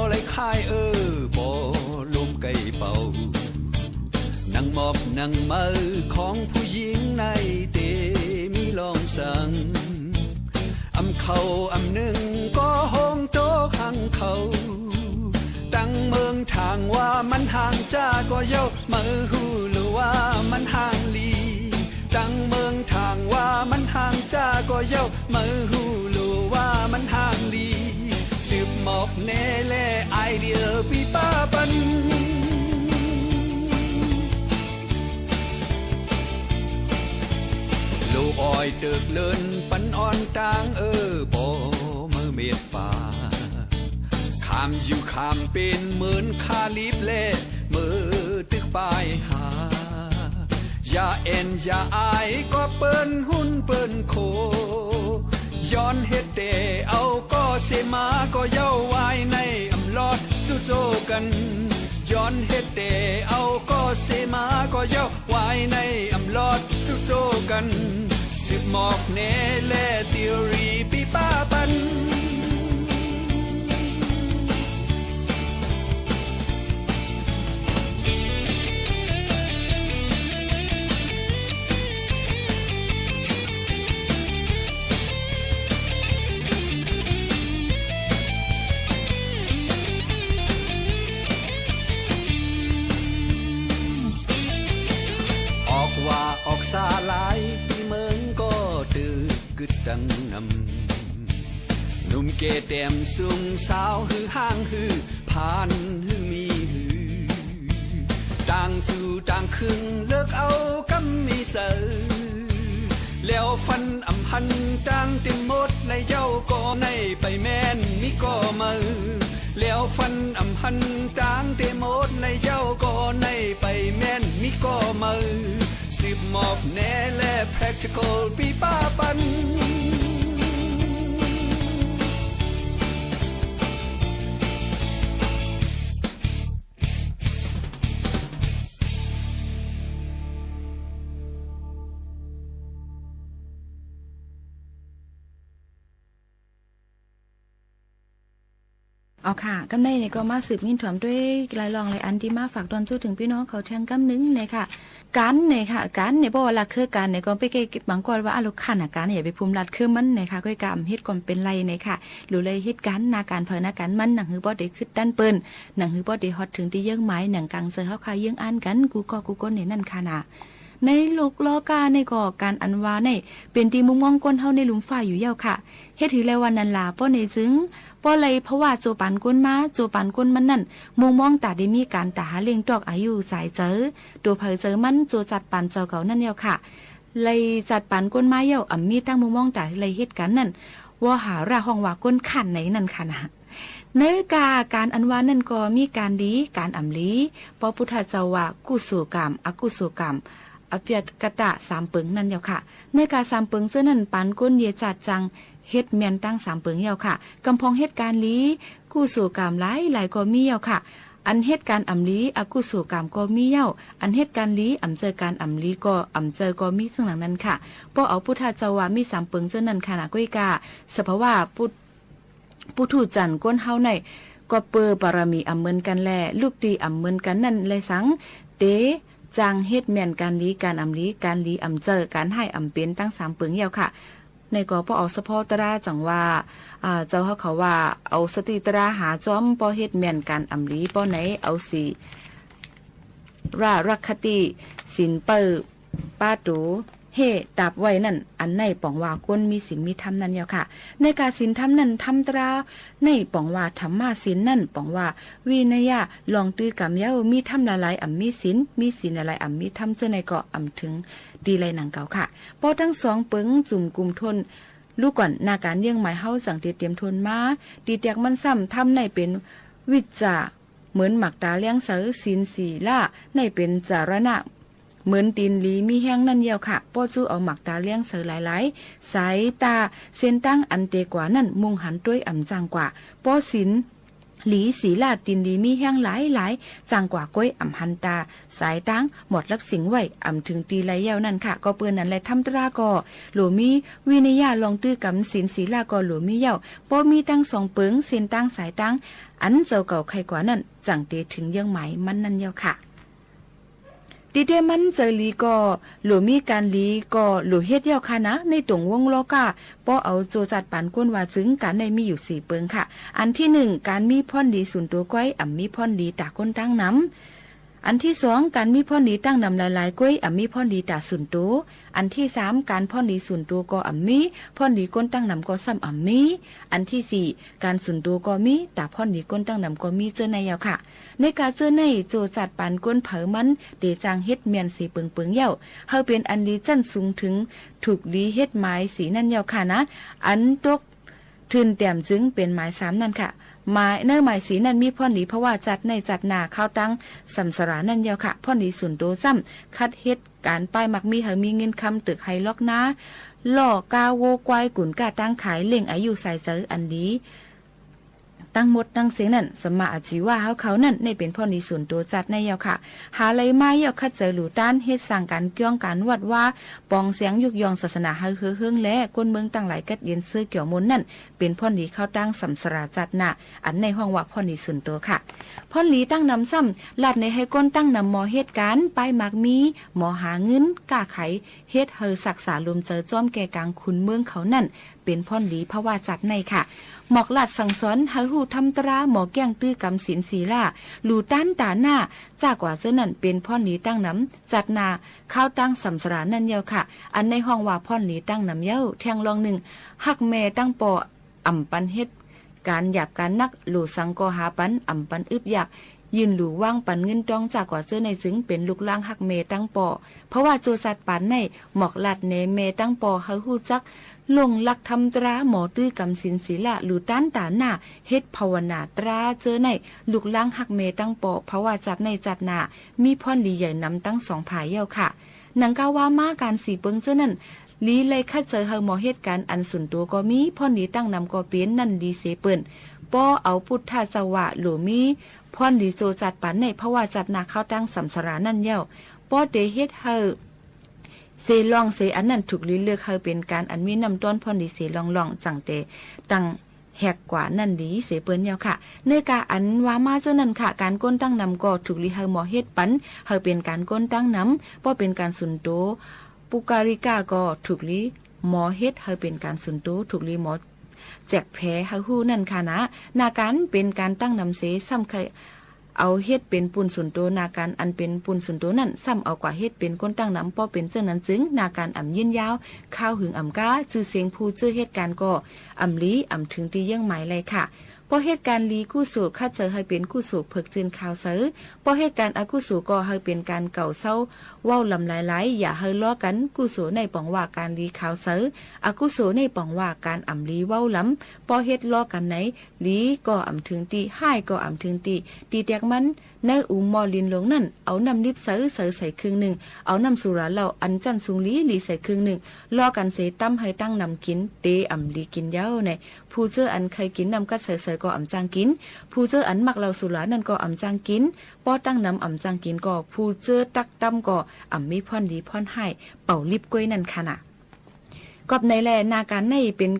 ไล่ค่ายบ่ลมไก่เป่านั่งหมอบนั่งมือของผู้หญิงในเตมีลองสั่งอำเขาอำหนึ่งก็ห้องโตข้างเขาตั้งเมืองทางว่ามันห่างจ้าก็เย้ามือหูหรือว่ามันห่างลีตั้งเมืองทางว่ามันห่างจ้าก็เย้ามือหูหรือว่ามันห่างลีสืบหมอกเนเล่ไอเดียปีป้าปันลูกอ้อยเติกเลินปันอ่อนต่างบ่มือเม็ดป่าขามอยู่ขามเป็นเหมือนคาลิบเล่มือตึกปลายหาอย่าเอ็นอย่าอายก็เปิ้นหุ่นเปิ้นโคย้อนเฮ็ดเตเอาก็เสมาก็เย้าไว้ในอำลอดสู้โจกันย้อนเฮ็ดเตเอาก็เสมาก็เย้าไว้ในอำลอดสู้โจกันสืบหมอกเนเล่ติวรีปีป้าปันออกซาลายปีเมืองก็ตึกกึดดังนำหนุ่มเกเต็มสูงสาวหือห้างหือผ่านหือมีหือต่างสู่ต่างครึ่งเลิกเอากำมีเจอแล้วฟันอำหันต่างเต็มหมดและเย้าก็ในไปแม่นมีก็มือแล้วฟันอำหันต่างเต็มหมดและเย้าก็ในไปแม่นมีก็มือสืบหมอกแน่และ practical ปีป้าปันเอาค่ะกำในเนี่ยก็มาสืบมินถวมด้วยรายลองรายอันที่มาฝากตอนสู้ถึงพี่น้องเขาแทงกำนึงเนี่ยค่ะการเนี่ยค่ะการเนี่ยบอกว่าลักคือการเนี่ยก็ไปเก็บบางก่อนว่าอาลูกขันอาการเนี่ยไปภูมิรัดคือมันเนี่ยค่ะก็กรรมเฮ็ดก่อนเป็นไรเนี่ยค่ะหรือเลยเฮ็ดการนาการเพลินนาการมันหนังหือบ่ได้ขึ้นด้านเปิ้นหนังหือบ่ได้ฮอตถึงที่เยื่อไม้หนังกลางเสือเฮาคายเยื่ออ่านกันกูก็เนี่ยนั่นค่ะน่ะในโลกล้อกาในก่อการอันว่าในเป็นที่มุมมองก้นเฮาในหลุมฝ่ายอยู่ยาวค่ะเฮ็ดถือแล้ววันนั้นล่ะป้อในซึ้งป้อเลยเพราะว่าโจปันก้นมาโจปันก้นมันนั่นมุมมองตาได้มีการตาหาเลี้ยงตอกอายุสายเจอตัวเผยเจอมันโจจัดปันเจ้าเก่านั่นยาวค่ะเลยจัดปันก้นมาเยาวอ่ำมีตั้งมุมมองตาเลยเฮ็ดกันนั่นว่าหาราห้องว่าก้นขันไหนนั่นค่ะนะในการอันว่านั่นก็มีการดีการอ่ำลีพระพุทธเจ้าว่ากุศลกรรมอกุศลกรรมอภิยกตะ3ปึงนั่นยาวค่ะในการ3ปึงเสื้อนั่นปันก้นเยจัดจังเฮ็ดเมียนตั้ง3ปึงยาวค่ะกำพองเฮ็ดการลีกุศลกรรมหลายก็มียาวค่ะอันเฮ็ดการอ่ำลีอกุศลกรรมก็มียาวอันเฮ็ดการลีอ่ำเจอการอ่ำลีก็อ่ำเจอก็มีซึ่งหลังนั้นค่ะพอเอาพุทธเจ้าว่ามี3ปึงเสื้อนั่นค่ะนะก้อยกาสภาวะปุถุจันทร์ก้นเฮาในก็เปอบารมีอ่ำเหมือนกันแลลูกดีอ่ำเหมือนกันนั่นเลยสังเตจางเฮ็ดแม่นการลีการอ่ำลีการลีอ่ำเจอการให้อ่ำเป็นตั้ง3ปึงยาวค่ะในก็พอเอาสะพอตราจังว่าเจ้าเขาว่าเอาสติตราหาจอมปอเฮ็ดแม่นการอ่ำลีปอไหนเอาสิรักคติสินเปิป้าตูเฮดับไว้นั่นอันในป่องว่าก้นมีศีลมีธรรมนั่นยาวค่ะในการศีลธรรมนั่นทำตราในป่องว่าธรรมะศีลนั่นป่องว่าวินัยะลองตื้อกรรมยาวมีธรรมหลายๆอ่ำมีศีลหลายๆอ่ำมีธรรมเจ้าในก็อ่ำถึงดีไรหนังเก่าค่ะพอทั้ง2ปึงจุ่มกลุ่มทนลูกก่อนนาการเยี่ยงหมายเฮาสังเตรียมทนมาดีแตกมันซ้ำทำในเป็นวิจาเหมือนหมักตาเลี้ยงเสือศีลสีล่าในเป็นจารณะเหมือนตีนลีมีแห้งนั่นเดียวค่ะป้อจู้เอาหมักตาเลี้ยงเสือหลายๆสายตาเส้นตั้งอันเตกว่านั่นมุงหันด้วยอ่ำจางกว่าป้อศีล หลีสีลาดตินดีมีแห้งหลายจางกว่าก้อยอ่ำหันตาสายตั้งหมดรับสิงไว้อ่ำถึงตีไหลยาวนั่นค่ะก็เปิ้นนั่นแหละทำตราก็หลวมีวินยาลองตื้อกำศีลศีลาก็หลวมียาวบ่มีตั้ง2เปิงเส้นตั้งสายตั้งอันเจ้าเก่าใครกว่านั่นจังเตถึงยังหมายมันนั่นยาวค่ะตีเดมันเจอลีก็หลวมีการลีก็หลวเฮ็ดยาวค่ะนะในตรงวงโลกาป้อเอาโจจัดปานก้นว่าจึงการในมีอยู่4เปิงค่ะอันที่1การมีพ่อนดีส่วนตัวก้อยอ่ำมีพ่อนดีตาก้นตั้งน้ำอันที่2การมีพ่อนดีตั้งนำหลายๆก้อยอ่ำมีพ่อนดีตาส่วนตัวอันที่3การพ่อนดีส่วนตัวก็อ่ำมีพ่อนดีก้นตั้งนำก็ซ้ำอ่ำมีอันที่4การส่วนตัวก็มีตาพ่อนดีก้นตั้งนำก็มีเจอในยาวค่ะในการเจอในโจจัดปานก้นเผอมันเดจางเฮ็ดเมียนสีเปิงเย่าเฮาเป็นอันดีจั่นสูงถึงถูกดีเฮ็ดไม้สีนั่นยาวค่ะนะอันตกทืนแต้มจึงเป็นไม้3นั่นค่ะไม้เนื้อไม้สีนั้นมีพ่อนดีเพราะว่าจัดในจัดหน้าเข้าตั้งสัมสรานั่นยาวค่ะพ่อนดีส่วนโตซ้ำคัดเฮ็ดการป้ายมักมีเฮามีเงินคำตึกไฮล็อกนะล่อกาโวควายกุ่นกาตั้งขายเล่งอายุใส่เจออันดีตั้งหมดตั้งเสียงนั่นสมาอาจีว่าเขานั่นในเป็นพ่อนีส่วนตัวจัดในยาวค่ะหาไรไม้ยาวคัดเจอหลูต้านเฮ็ดสร้างการเกี่ยงการวัดว่าปองเสียงยุกยองศาสนาเฮือเฮืองและก้นเมืองตั้งหลายกัดเย็นซื้อเกี่ยวมนนั่นเป็นพ่อนีเข้าตั้งสัมสราจัดน่ะอันในห้องว่าพ่อนีส่วนตัวค่ะพ่อนีตั้งนำซ้ำลาดในให้ก้นตั้งนำหมอเฮ็ดการป้ายมักมีหมอหาเงินกล้าไขเฮ็ดเฮอศักษาลมเจอจ้อมแก่กลางคุณเมืองเขานั่นเป็นพ่อนีเพราะว่าจัดในค่ะหมอกหลัดสั่งสอนเฮาหูทำตราหมอแก้งตื้อกำศีลศีลาหลู่ต้านตาหน้าจากกว่าเจ้านั่นเป็นพ่อหนีตั้งน้ำจัดนาข้าวตั้งสัมสรานั่นเยาค่ะอันในห้องว่าพ่อหนีตั้งน้ำเย้าแทงลอง1หักแม่ตั้งปออ่ำปันเฮ็ดการหยาบการนักหลู่สังกอหาปันอ่ำปันอึบอยากยืนหลู่ว่างปันเงินต้องจากกว่าเจ้าในจึงเป็นลูกล่างหักเมตั้งปอเพราะว่าโจสัตปันในหมอกหลัดเนเมตั้งปอเฮาหูจักลงหลักทำตราหมอตื้อกำศีลศีลาหลู่ต้านตาหน้าเฮ็ดภาวนาตราเจอในลูกล่างหักเมตั้งปอเพราะว่าจัดในจัดหน้ามีพ่อนลีใหญ่นำตั้ง2ผายเย้าค่ะหนังกาว่ามาการสีเปิงเจ้านั่นลีเลยคัดเจอเฮาหมอเฮ็ดการอันสุนตัวก็มีพ่อนลีตั้งนำก็เป็นนั่นดีเสเปิ้นป้อเอาพุทธสวะหลวมีพ่อนลีโจจัดปันในเพราะว่าจัดหน้าเข้าตั้งสัมสรานั่นเย้าป้อเดเฮ็ดเฮาเซลองเซอันนั้นถูกลิเลือกเฮาเป็นการอันมีนำต้นพ่อนดีเสลองจังเตตั้งแหกกว่านั่นดีเสเปิ้นยาวค่ะเนื้อกาอันว่ามาเจ้านั่นค่ะการก้นตั้งนำก็ถูกลิเฮาหมอเฮ็ดปันเฮาเป็นการก้นตั้งนำป้อเป็นการสุนโตปุการิกาก็ถูกลิหมอเฮ็ดเฮาเป็นการสุนโตถูกลิหมอแจกแพ้เฮาฮู้นั่นค่ะนะนาการเป็นการตั้งนำเสซ้ำเคยเอาเฮ็ดเป็นปุ่นสุนโตนาการอันเป็นปุ่นสุนโตนั่นซ้ำเอากว่าเฮ็ดเป็นก้นตั้งน้ำป้อเป็นเจ้านั้นจึงนาการอ่ำยืนยาวข้าวหึงอ่ำก้าจื้อเสียงผู้จื้อเหตุการณ์ก็อ่ำลีอ่ำถึงตีเยี่ยงหมายเลยค่ะพอเหตุการณ์ลีกู้สู่คัดเจอให้เป็นกู้สู่เพิกจืนข่าวเสือพอเหตุการณ์อากู้สู่ก็ให้เป็นการเก่าเศร้าว้าวลำหลายๆอย่าให้ล้อกันกู้สู่ในป่องว่าการลีข่าวเสืออากู้สู่ในป่องว่าการอ่ำลีว้าวล้ำพอเหตุล้อกันไหนลีก็อ่ำถึงตีให้ก็อ่ำถึงตีแตกมันในอุมอลินหลงนั่นเอาน้ำลิบเสือใส่ครึ่งหนึ่งเอาน้ำสุราเหล่าอันจันสุงลีใส่ครึ่งหนึ่งล้อกันเสตั้มให้ตั้งนำกินเตอ่ำลีกินเย้าในผู้เจออันเคยกินนำกัดใส่ก็อ่ำจางกินผู้เจออันมักเหล่าสุรานั่นก็อ่ำจางกินป้อตั้งนำอ่ำจางกินก็ผู้เจอตักตั้มก็อ่ำมีพ่อนดีพ่อนให้เป่าลิบกล้วยนั่นค่ะน่ะกอบในแลนาการในเป็น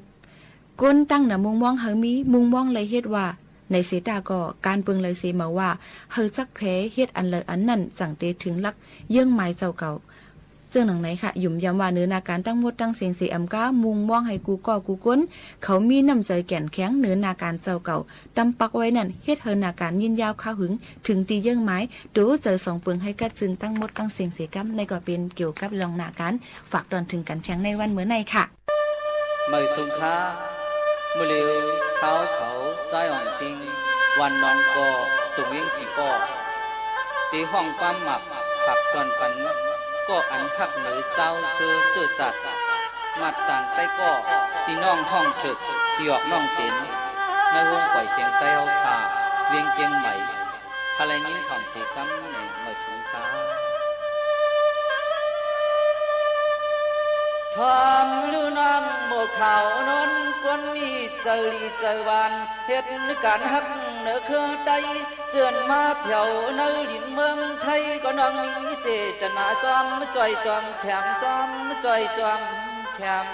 ก้นตั้งนำมุงมองเฮามีมุงมองเลยเฮ็ดว่าในเสตาก็การเปิงเลยเสมาว่าเฮาจักแพ้เฮ็ดอันเลยอันนั่นจังเตถึงลักเยื่องไม้เจ้าเก่าเจ้าหนังไหนค่ะยุ่มยำว่าเนื้อนาการตั้งหมดตั้งเสียงเสียมก้ามุงม่วงให้กูก่อกูก้นเขามีน้ำใจแก่นแข็งเนื้อนาการเจ้าเก่าตำปักไว้นั่นเฮ็ดเฮานาการยินยาวข้าวหึงถึงตีเยื่องไม้ดูเจอ2เปิงให้กัดจึงตั้งหมดตั้งเสียงเสียกำในก็เป็นเกี่ยวกับรองนาการฝากตอนถึงกันแชงในวันเมื่อในค่ะเมื่อสุขามือเลียวเขาซ้ายอ่อนติงวันน้องก็ตุงเลี้ยงสีก็ตีห้องความหมักผักตอนปันก็อันพักเหนือเจ้าคือเสื้อจัดมาต่างใต้ก็ตีน้องห้องถึกที่ออกน้องเต็นในวงปล่อยเสียงใต้เฮาขาเวียงเกียงใหม่พลายนิ้นของเสียกัมในเมื่อสุขาทำลือนางโมขาวนนก้นมีเจอลีเจอวานเฮ็ดนึกการฮัก nở khơ tay sườn ma phèo nơi liền mương thay có non mỹ dễ trần hạ xóm xoay xoăm thèm xóm xoay xoăm thèm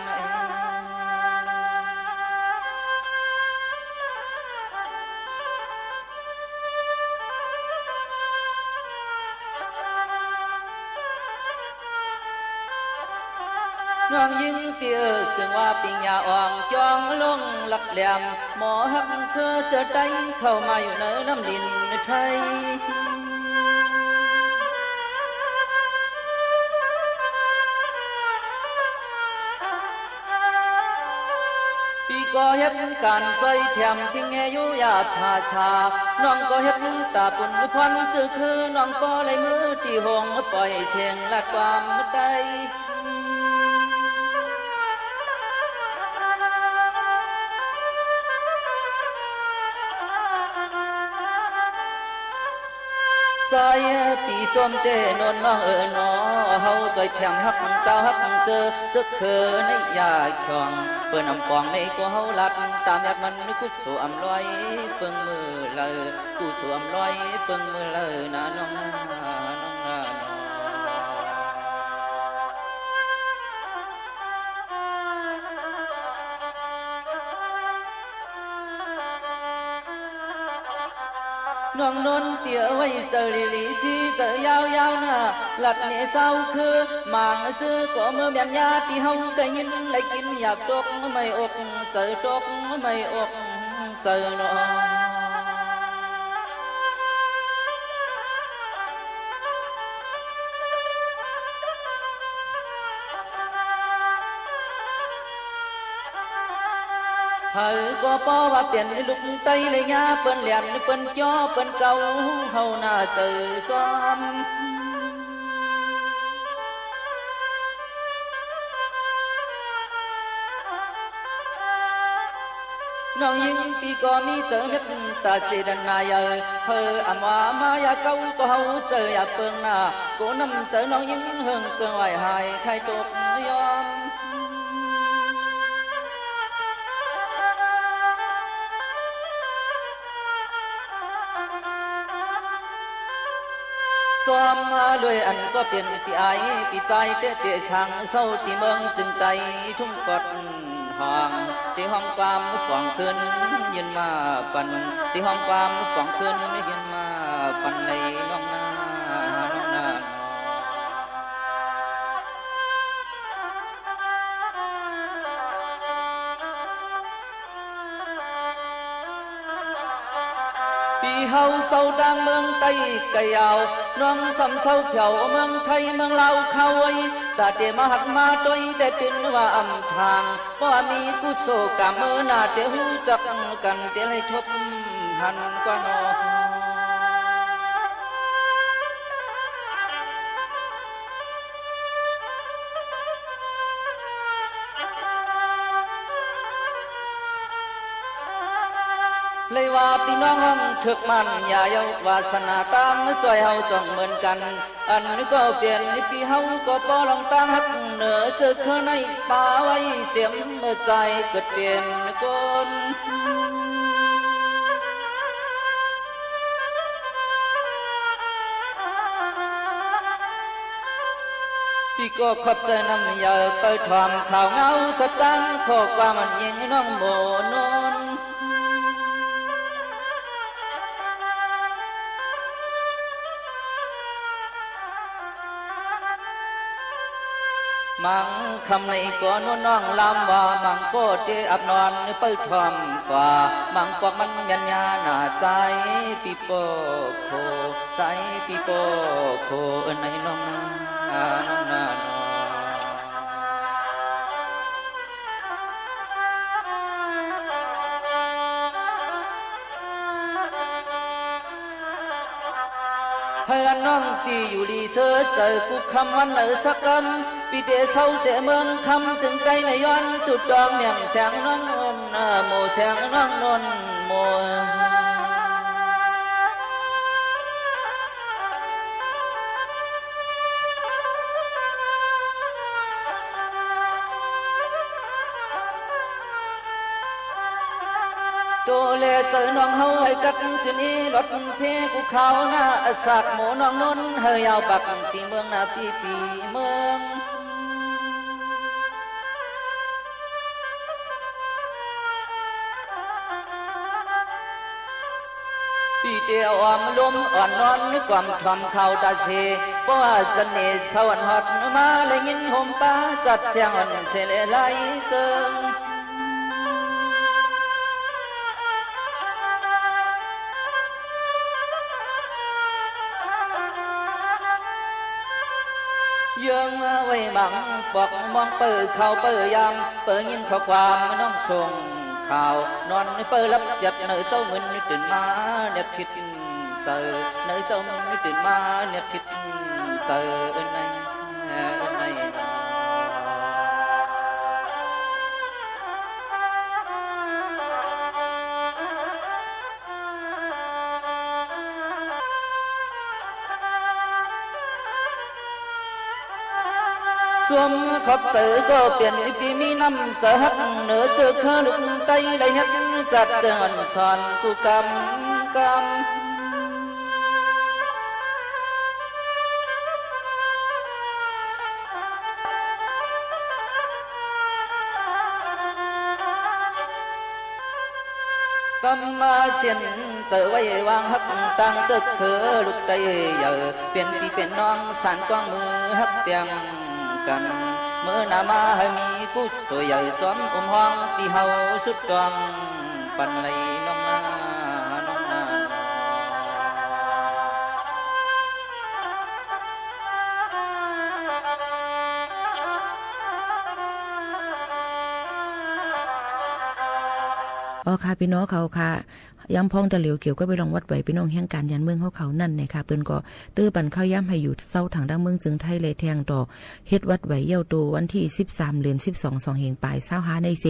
non những tia từng hoa tình nhà hoàng choang lông lắc lèm mỏ hắc khơ sơ tay khâu màอยู่nơiน้ำลินไทยปีก็เฮ็ดการไฟแถมพิงแงอยู่ยาภาษาน้องก็เฮ็ดตาปุ่นควันซื่อคือน้องก็เลยมือที่หงปล่อยเชียงลัดความได้ saiปีจมเตนนน้องนอเฮาใจแข็งฮักเจ้าฮักเจอซึกเขอในยาช่องเปิ้นนำปองในก็เฮาลัดตามยาดมันกุสวมลอยเปิ้งมือเลยกุสวมลอยเปิ้งมือเลยนะน้องน้องนนเตี๋ยไว้เจอลิลิชีเจอยาวๆนะหลัดเนี่ยเศร้าคือมางซื้อก็เมื่อแม่นยาที่เฮาได้ยินเลยกินอยากตกไม่อกเจอตกไม่อกเจอน้องเฮาก็ป้อว่าเปลี่ยนลูกไตเลยยาเปิ้นเหลี่ยมเปิ้นจ้อเปิ้นเก่าเฮาน่าเจอซ้อมน้องยิงปีก็มีเจอเม็ดตาเสดันนายเฮออำว่ามายาเก่าก็เฮาเจออยากเปิ้งหน้าก็นำเจอน้องยิงเฮิงเกินไหวหายใครตกยอมซ้อมมาด้วยอันก็เป็นปีไอปีใจเตะช่างเศร้าที่เมืองจึงใจทุ่งกดห้องที่ห้องความฝ่องคืนยินมาปันที่ห้องความฝ่องคืนยินมาปันเลยน้องนาน้องนาปีเฮาเศร้าดังเมืองไต้ไกยาวน้องสำเศร้าเผียวเมืองไทยเมืองลาวเขาไว้แต่เตมาหักมาต้อยแต่เป็นว่าอำทางว่ามีกุศลกรรมเมื่อนาเตหูจักกันเตให้ทบหันกว่าน้องเลยว่าพี่น้องห้องถึกมันอย่าเยาววาสนาตามสวยเฮาจ้องเหมือนกันอันนี้ก็เปลี่ยนพี่เฮาก็ปอลองตั้งหักเหนือสึกเธอในป่าไว้เจียมเมื่อใจเกิดเปลี่ยนคนพี่ก็ขอบใจน้ำอย่าไปทำข่าวเงาสตังข้อความมันยิงน้องโมนนมังคำในก่อนน้องลำว่ามังโกเจอับนอนไปทอมกว่ามังปอกมันยันยาหน้าใสปีโปโคใสปีโปโคในน้องน้องนาเฮือนน้องตีอยู่ดีเสือเจอกูคำวันสักคำปีเดเศร้าเสียเมืองคำจึงใจในย้อนสุดดอกเมียงแสงน้องนนโมแสงน้องนนโมโตแล เจอน้องเฮาให้กัดจุนี้รถเพกูเขาหน้าสากหมูน้องนุ่นเฮยาวปักปีเมืองนาปีเมืองปีเดียวอมลมอ่อนนอนนึกความทำเขาตาเชเพราะว่าเสน่ห์สวรรค์ฮอดมาเลยยินห่มป้าจัดเสียงอ่อนเสลไหลเจิงยังไว้บังบอกมองเปิดเขาเปิดยามเปิดยินข้อความน้องส่งข่าวนอนเปิดรับหยัดเนื้อเจ้ามึนตื่นมาเนี่ยคิดเจอเนื้อเจ้ามึนตื่นมาเนี่ยคิดเจอในสวมขอบเสือก็เปลี่ยนปีมีน้ำจะหักเหนือเจอข้าลุกไตเลยฮักจัดเจริญสอนกูกำมาเชียนเจอไว้วางฮักตั้งเจอเขอลุกไตเยอะเปลี่ยนปีเป็นน้องสานกว้างมือฮักเตียงกันเมื่อนามาให้มีกุศลใหญ่ซ้อมอุ้มห้องปีเฮาสุดกองปันไหลน้องนาค่ะพี่น้องเขาค่ะย้ำพ้องตะเหลียวเกี่ยวก็ไปลองวัดไหวพี่น้องแห่งการยันเมืองเขานั่นนะคะเปิ้นก็ตื้อปันเข้าย้ำให้อยู่เศร้าทางด้านเมืองจึงไทยเลยแทงต่อเฮ็ดวัดไหวเยี่ยวโตวันที่13เดือน12 2เฮงปลาย25ในเส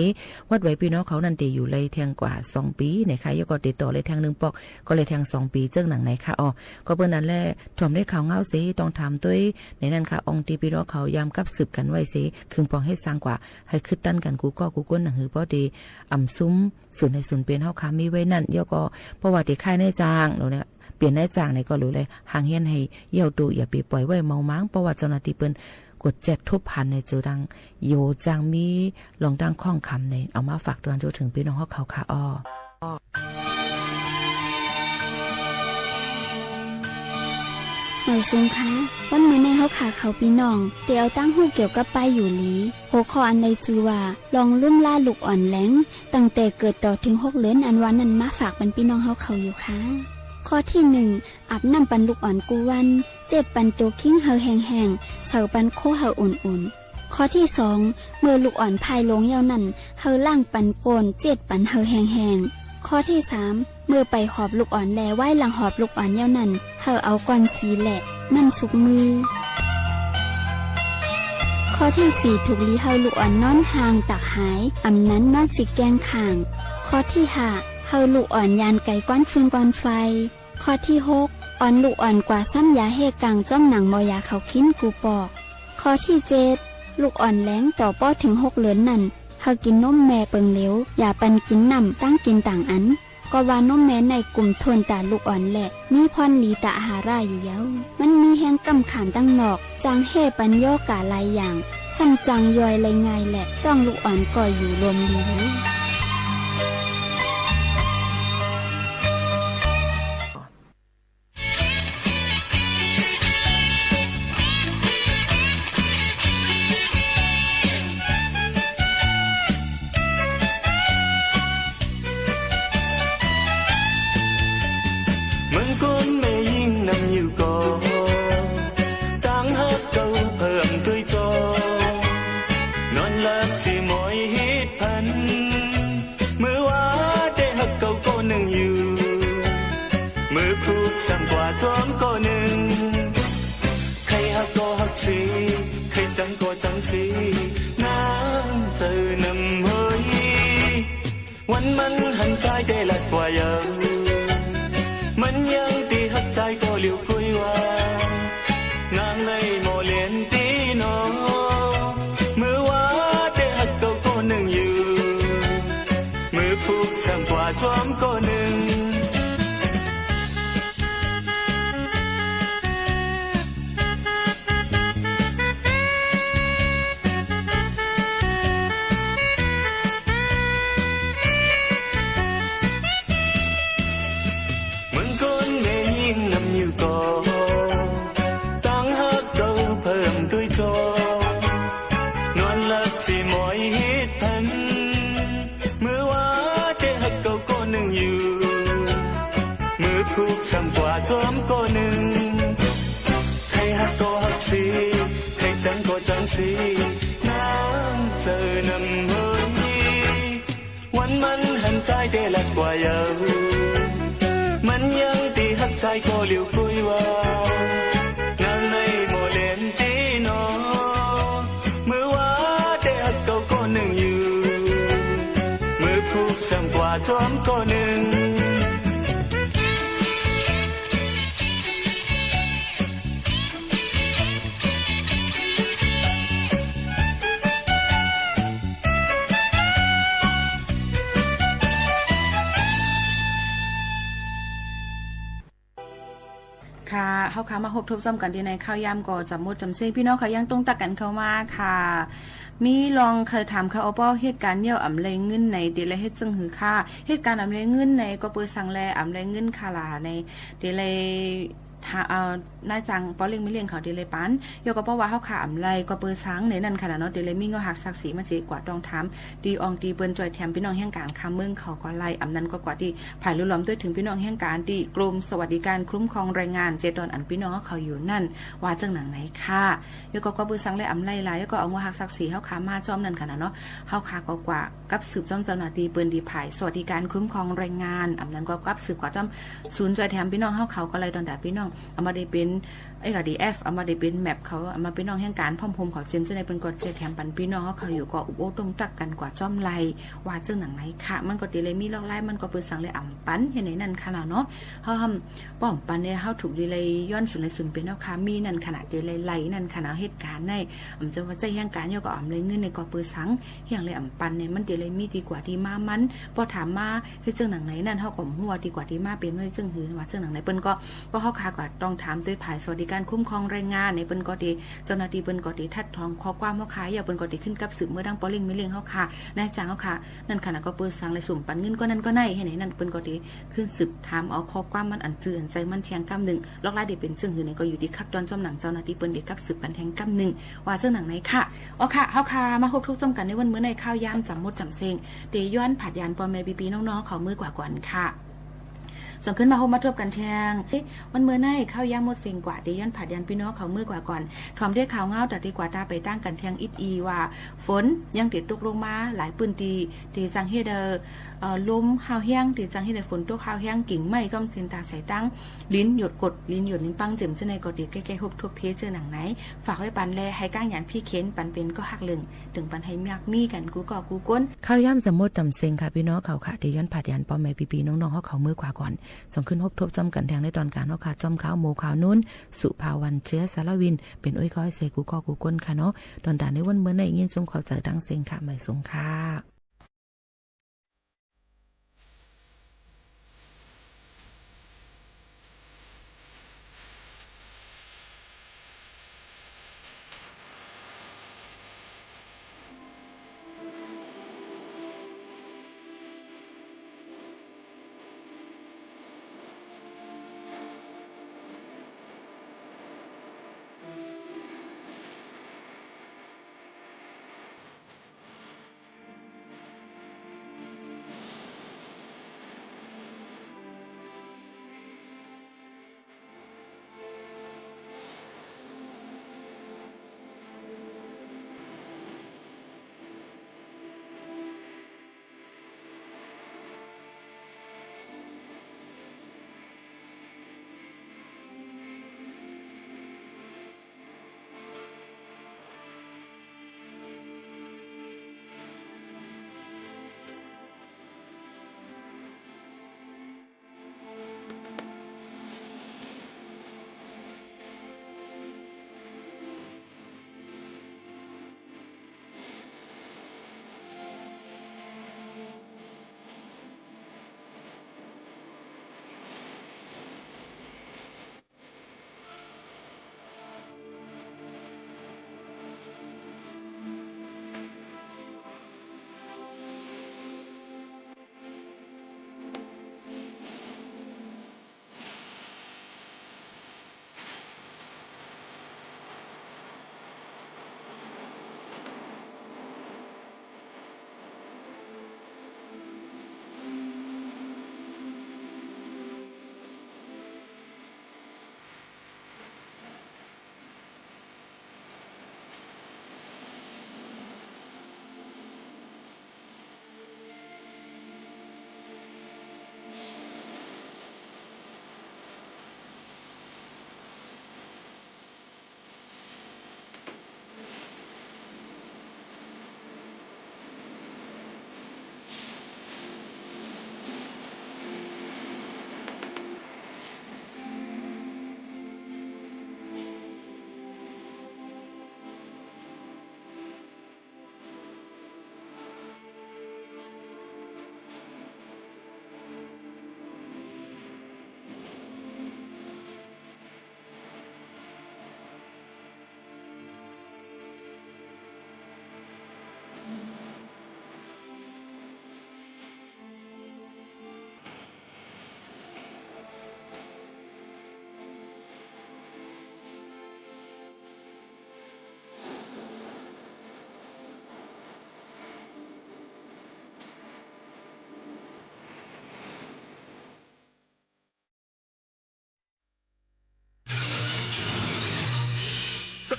วัดไหวพี่น้องเขานั่นเตอยู่เลยแทงกว่า2ปีนะคะยก็ติดต่อเลยแทง1ปอกก็เลยแทง2ปีเจิ้งหนังไหนค่ะอ๋อก็เปิ้นนั้นแหละจอมได้ข่าวเงาเสต้องถามด้วยในนั้นค่ะองค์ที่พี่น้องเขาย้ำกับสืบกันไว้เสคึงปองให้สร้างกว่าให้คึดตั้นกันกูก้นหนังหือบ่ดีอ่ำซุ้มส่วนในส่วนเป็นเฮาค่ะมีไว้นั่นยก็เพราะว่าที่ค่ายนายจ้างเนาะเนี่ยเปลี่ยนนายจ้างนี่ก็รู้เลยห่างเฮียนให้เยี่ยวดูอย่าไปปล่อยไว้เมามั้งเพราะว่าเจ้าหน้าที่เปิ้นกด7ทุบพันในเจอดังโยจางมีลองดังข้องคำในเอามาฝากตัวจนถึงพี่น้องเขาค่ะอ้อหมายซุงคะวันมื้อในเฮาขาเขาพี่น้องเตียวตั้งหูเกี่ยวกับป้ายอยู่หลีหัวข้ออันใดจือว่าลองลุ่มล่าลูกอ่อนแหลงตั้งแต่เกิดต่อถึง6เดือนอันวันนั้นมาฝากบรรพี่น้องเฮาเขาอยู่ค่ะข้อที่1อาบน้ำปันลูกอ่อนกูวัน7ปันโจคิงเฮาแห้งๆเสาปันโคเฮาอุ่นๆข้อที่2เมื่อลูกอ่อนพายลงยาวนั้นเฮาล่างปันโกน7ปันเฮาแห้งๆข้อที่3เมื่อไปหอบลูกอ่อนแลไหว้หลังหอบลูกอ่อนยาวนั้นเฮาเอาก้อนสีแหละนั่นสุกมือข้อที่4ถูกลีเฮาลูกอ่อนนอนห่างตักหายอำนั้นนอนสิแกงข่างข้อที่5เฮาลูกอ่อนยานไก่ก้อนฟืนก้อนไฟข้อที่6อ่อนลูกอ่อนกว่าซ้ำยาเฮกลางจ้อมหนังบ่ยาเขาคิ้นกูปอกข้อที่7ลูกอ่อนแล้งต่อป้อถึง6เดือนนั่นเฮากินนมแม่เปิงเหลวอย่าปันกินน้ำตั้งกินต่างอันก็ว่านมแม่ในกลุ่มทวนตาลูกอ่อนแหละมีพรลีตาอาหาราอยู่เย้ามันมีแห้งกำขามตั้งนอกจางเฮปัญโยกาลายอย่างซ้ำจังย่อยเลยไงแหละต้องลูกอ่อนก่อยอยู่รวมดีซ้ำกว่าจอมก็หนึ่งใครหักก็หักสีใครจังก็จังสีน้ำเจอนำเฮยวันมันหันใจได้หลักกว่าเยอะมันยังตีหักใจก็เหลียวคุยว่านางในโมเลียนตีนอเมื่อว่าได้หักก็หนึ่งอยู่มือผูกซ้ำกว่าจอมก็หนึ่ง มึงคนแม่ยิ่งนำอยู่ก่อตั้งฮักเก่าเพิ่มด้วยจอนวลลักสิหมอยฮิตพันเมื่อว่าได้ฮักเก่าก็หนึ่งอยู่มือผูกซ้ำกว่าจอมก็หนึ่งใครฮักก็ฮักสิใครจังก็จังสิน้ำเจอนำเฮยวันมันหันใจได้ละกว่าเยอะมันยังตีหักใจก็เหลียวคุยว่านางในโมเลนตีนอเมื่อว่าได้หักเก่าก็หนึ่งอยู่มือผูกซ้ำกว่าจอมก็หนึ่งค่ะเฮาค่ะมาพบทบซ้ำกันที่ในข้าวยามก็จำหมดจำเสียงพี่น้องค่ะยังต้องตักกันเข้ามาค่ะมีลองเคยถามเขาเอาป้อเหตุการณ์เยี่ยวอำเลยเงินในเดลเฮ็ดจึงหือค่าเหตุการณ์อำเลยเงินในก็เปิดสังแลอำเลยเงินคาลาในเดลนายจังป้อเลี้ยงไม่เลี้ยงเขาเดลปันยกก็เพราะว่าเฮาขาอำไรก็เปิดสังในนั้นขนาดเนาะเดลมีเงาหักศักดิ์ศรีมันสิกว่าต้องถามดีอองตีเปิ้นจ่อยแถมพี่น้องแห่งการค้าเมืองเขาก็ไล่อำนั้นก็กว่าที่ภายล้อมด้วยถึงพี่น้องแห่งการที่กรมสวัสดิการคุ้มครองแรงงาน7ตอนอันพี่น้องเขาอยู่นั่นว่าจังหนังไหนค่ะยกก็เปิดสังและอำไรหลายยกก็เอาเงาหักศักดิ์ศรีเฮาขามาจอมนั่นขนาดเนาะเฮาขาก็กว่ากับสืบจ้อมเจ้าหน้าที่เปิ้นดีภายสวัสดิการคุ้มครองแรงงานอำนั้นก็กับสืบกว่าจ้อมศูนย์จ่อยแถมพี่น้องเฮาเขาก็ไล่ตอนดาพี่น้องเอามาได้เป็นก็ดี F เอามาได้เป็นแมปเขาเอามาพี่น้องแห่งการพร้อมพมเขาเจมจะได้เป็นกฎเจแถมปันพี่น้องเขาอยู่ก็อุโบตรงตักกันกว่าจ้อมไลว่าจึงหนังไหนค่ะมันก็ดีเลยมีลอกไล่มันก็เปิดสังเลยอ่ำปันเห็นไหนนั่นขนาดเนาะเฮาป้อมปันเนี่ยเฮาถูกดีเลยย้อนสุดเลยสุดเป็นเนาะค่ะมีนั่นขนาดดีเลยไหลนั่นขนาดเหตุการณ์ในจะว่าใจแห่งการย่อก็อ่ำเลยเงินในก็เปิดสังอย่างเลยอ่ำปันเนี่ยมันดีเลยมีดีกว่าที่มามันพอถามมาคือจึงหนังไหนนั่นเฮาก็หัวดีกว่าที่มาเป็นไว้จึงหือว่าจึงหนังไหนเปิ้นก็เฮาคากว่าต้องถามด้วยภายสวัสดิการคุ้มครองแรงงานในเปิ้นก็ดีเจ้าหน้าที่เปิ้นก็ดีทัดทองข้อความเฮาค่ะอย่าเปิ้นก็ดีขึ้นกับสืบเมื่อดังปอเล่งไม่เลี้ยงเฮาค่ะนายจ้างเฮาค่ะนั่นขนาดก็เปิดสังเลยสุ่มปันเงินก็นั่นก็ไหนให้ไหนนั่นเปิ้นก็ดีขึ้นสืบถามเอาข้อความมันอันซื่ออันใจมันแทงกำนึงลอกลายได้เป็นซึ่งหือนี่ก็อยู่ที่คักตอนจอมหนังเจ้าหน้าที่เปิ้นได้กับสืบปันแทงกำนึงว่าเจ้าหนังไหนค่ะอ๋อค่ะเฮาค่ะมาพบทุกจำกันในวันมื้อในข้าวยามจำมดจำเซงเตย้อนผัดยานปอแม่ปีๆน้องๆเขามือกว่าก่อนค่ะส่งขึ้นมาโฮมมาทบกันแทงมันเมื่อในข้าวยามหมดสิ่งกว่าดียันผัดยันพี่น้องเขามือกว่าก่อนทอมได้ข่าวเงาแต่ดีกว่าตาไปตั้งกันแทงอิดอีว่าฝนยังติดตกลงมาหลายปืนตีจังเฮเดอลมหาวแห้งตีจังเฮเดอฝนตกหาวแห้งกิ่งไม้ก้อมสินตาใส่ตั้งลิ้นหยดกดลิ้นหยดลิ้นปังเจิมเจในกดดีใกล้ๆฮบทุบเพเจอหนังไหนฝากไว้ปันแลให้ก้างหยันพี่เข็นปันเป็นก็หักลึงถึงปันให้มากมีกันกูก่อกูก้นข้าวยามจะหมดจำเซงค่ะพี่น้องเขาค่ะดีย้อนผัดยันปอแม่ปีๆน้องๆเขามือกว่าก่อนส่งขึ้นทบจำกันแทงในตอนการเนาะค่ะจอมข้าวโมข้าวนู้นสุภาวันเชื้อสารวินเป็นอ้อยก้อยเซกูกอกูก้นค่ะเนาะตอนด่านในวันเมื่อในยินชมเขาเจอดังเซงค่ะไม่สงค่ะ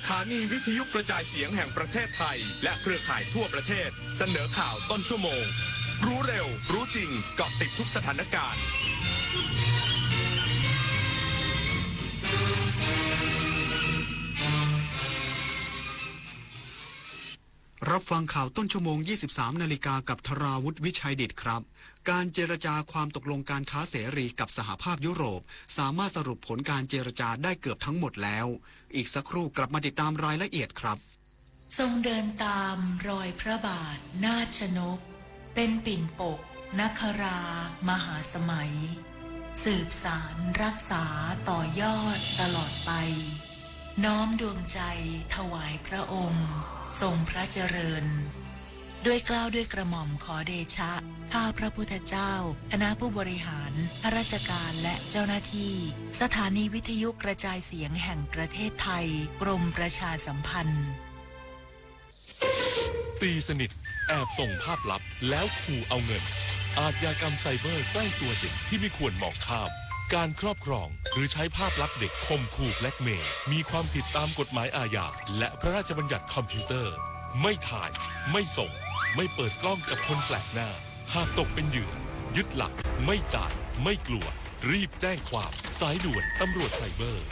ถานีวิทยุกระจายเสียงแห่งประเทศไทยและเครือข่ายทั่วประเทศเสนอข่าวต้นชั่วโมงรู้เร็วรู้จริงเกาะติดทุกสถานการณ์รับฟังข่าวต้นชั่วโมง 23 นาฬิกากับธราวุฒิวิชัยดิตครับการเจรจาความตกลงการค้าเสรีกับสหภาพยุโรปสามารถสรุปผลการเจรจาได้เกือบทั้งหมดแล้วอีกสักครู่กลับมาติดตามรายละเอียดครับทรงเดินตามรอยพระบาทนาชนกเป็นปิ่นปกนครามหาสมัยสืบสารรักษาต่อยอดตลอดไปน้อมดวงใจถวายพระองค์ทรงพระเจริญด้วยเกล้าด้วยกระหม่อมขอเดชะข้าพระพุทธเจ้าคณะผู้บริหารข้าราชการและเจ้าหน้าที่สถานีวิทยุกระจายเสียงแห่งประเทศไทยกรมประชาสัมพันธ์ตีสนิทแอบส่งภาพลับแล้วขู่เอาเงินอาชญากรรมไซเบอร์ใกล้ตัวเด็กที่ไม่ควรมองข้ามการครอบครองหรือใช้ภาพลับเด็กข่มขู่แบล็กเมย์มีความผิดตามกฎหมายอาญาและพระราชบัญญัติคอมพิวเตอร์ไม่ถ่ายไม่ส่งไม่เปิดกล้องกับคนแปลกหน้าหากตกเป็นเหยื่อยึดหลักไม่จ่ายไม่กลัวรีบแจ้งความสายด่วนตำรวจไซเบอร์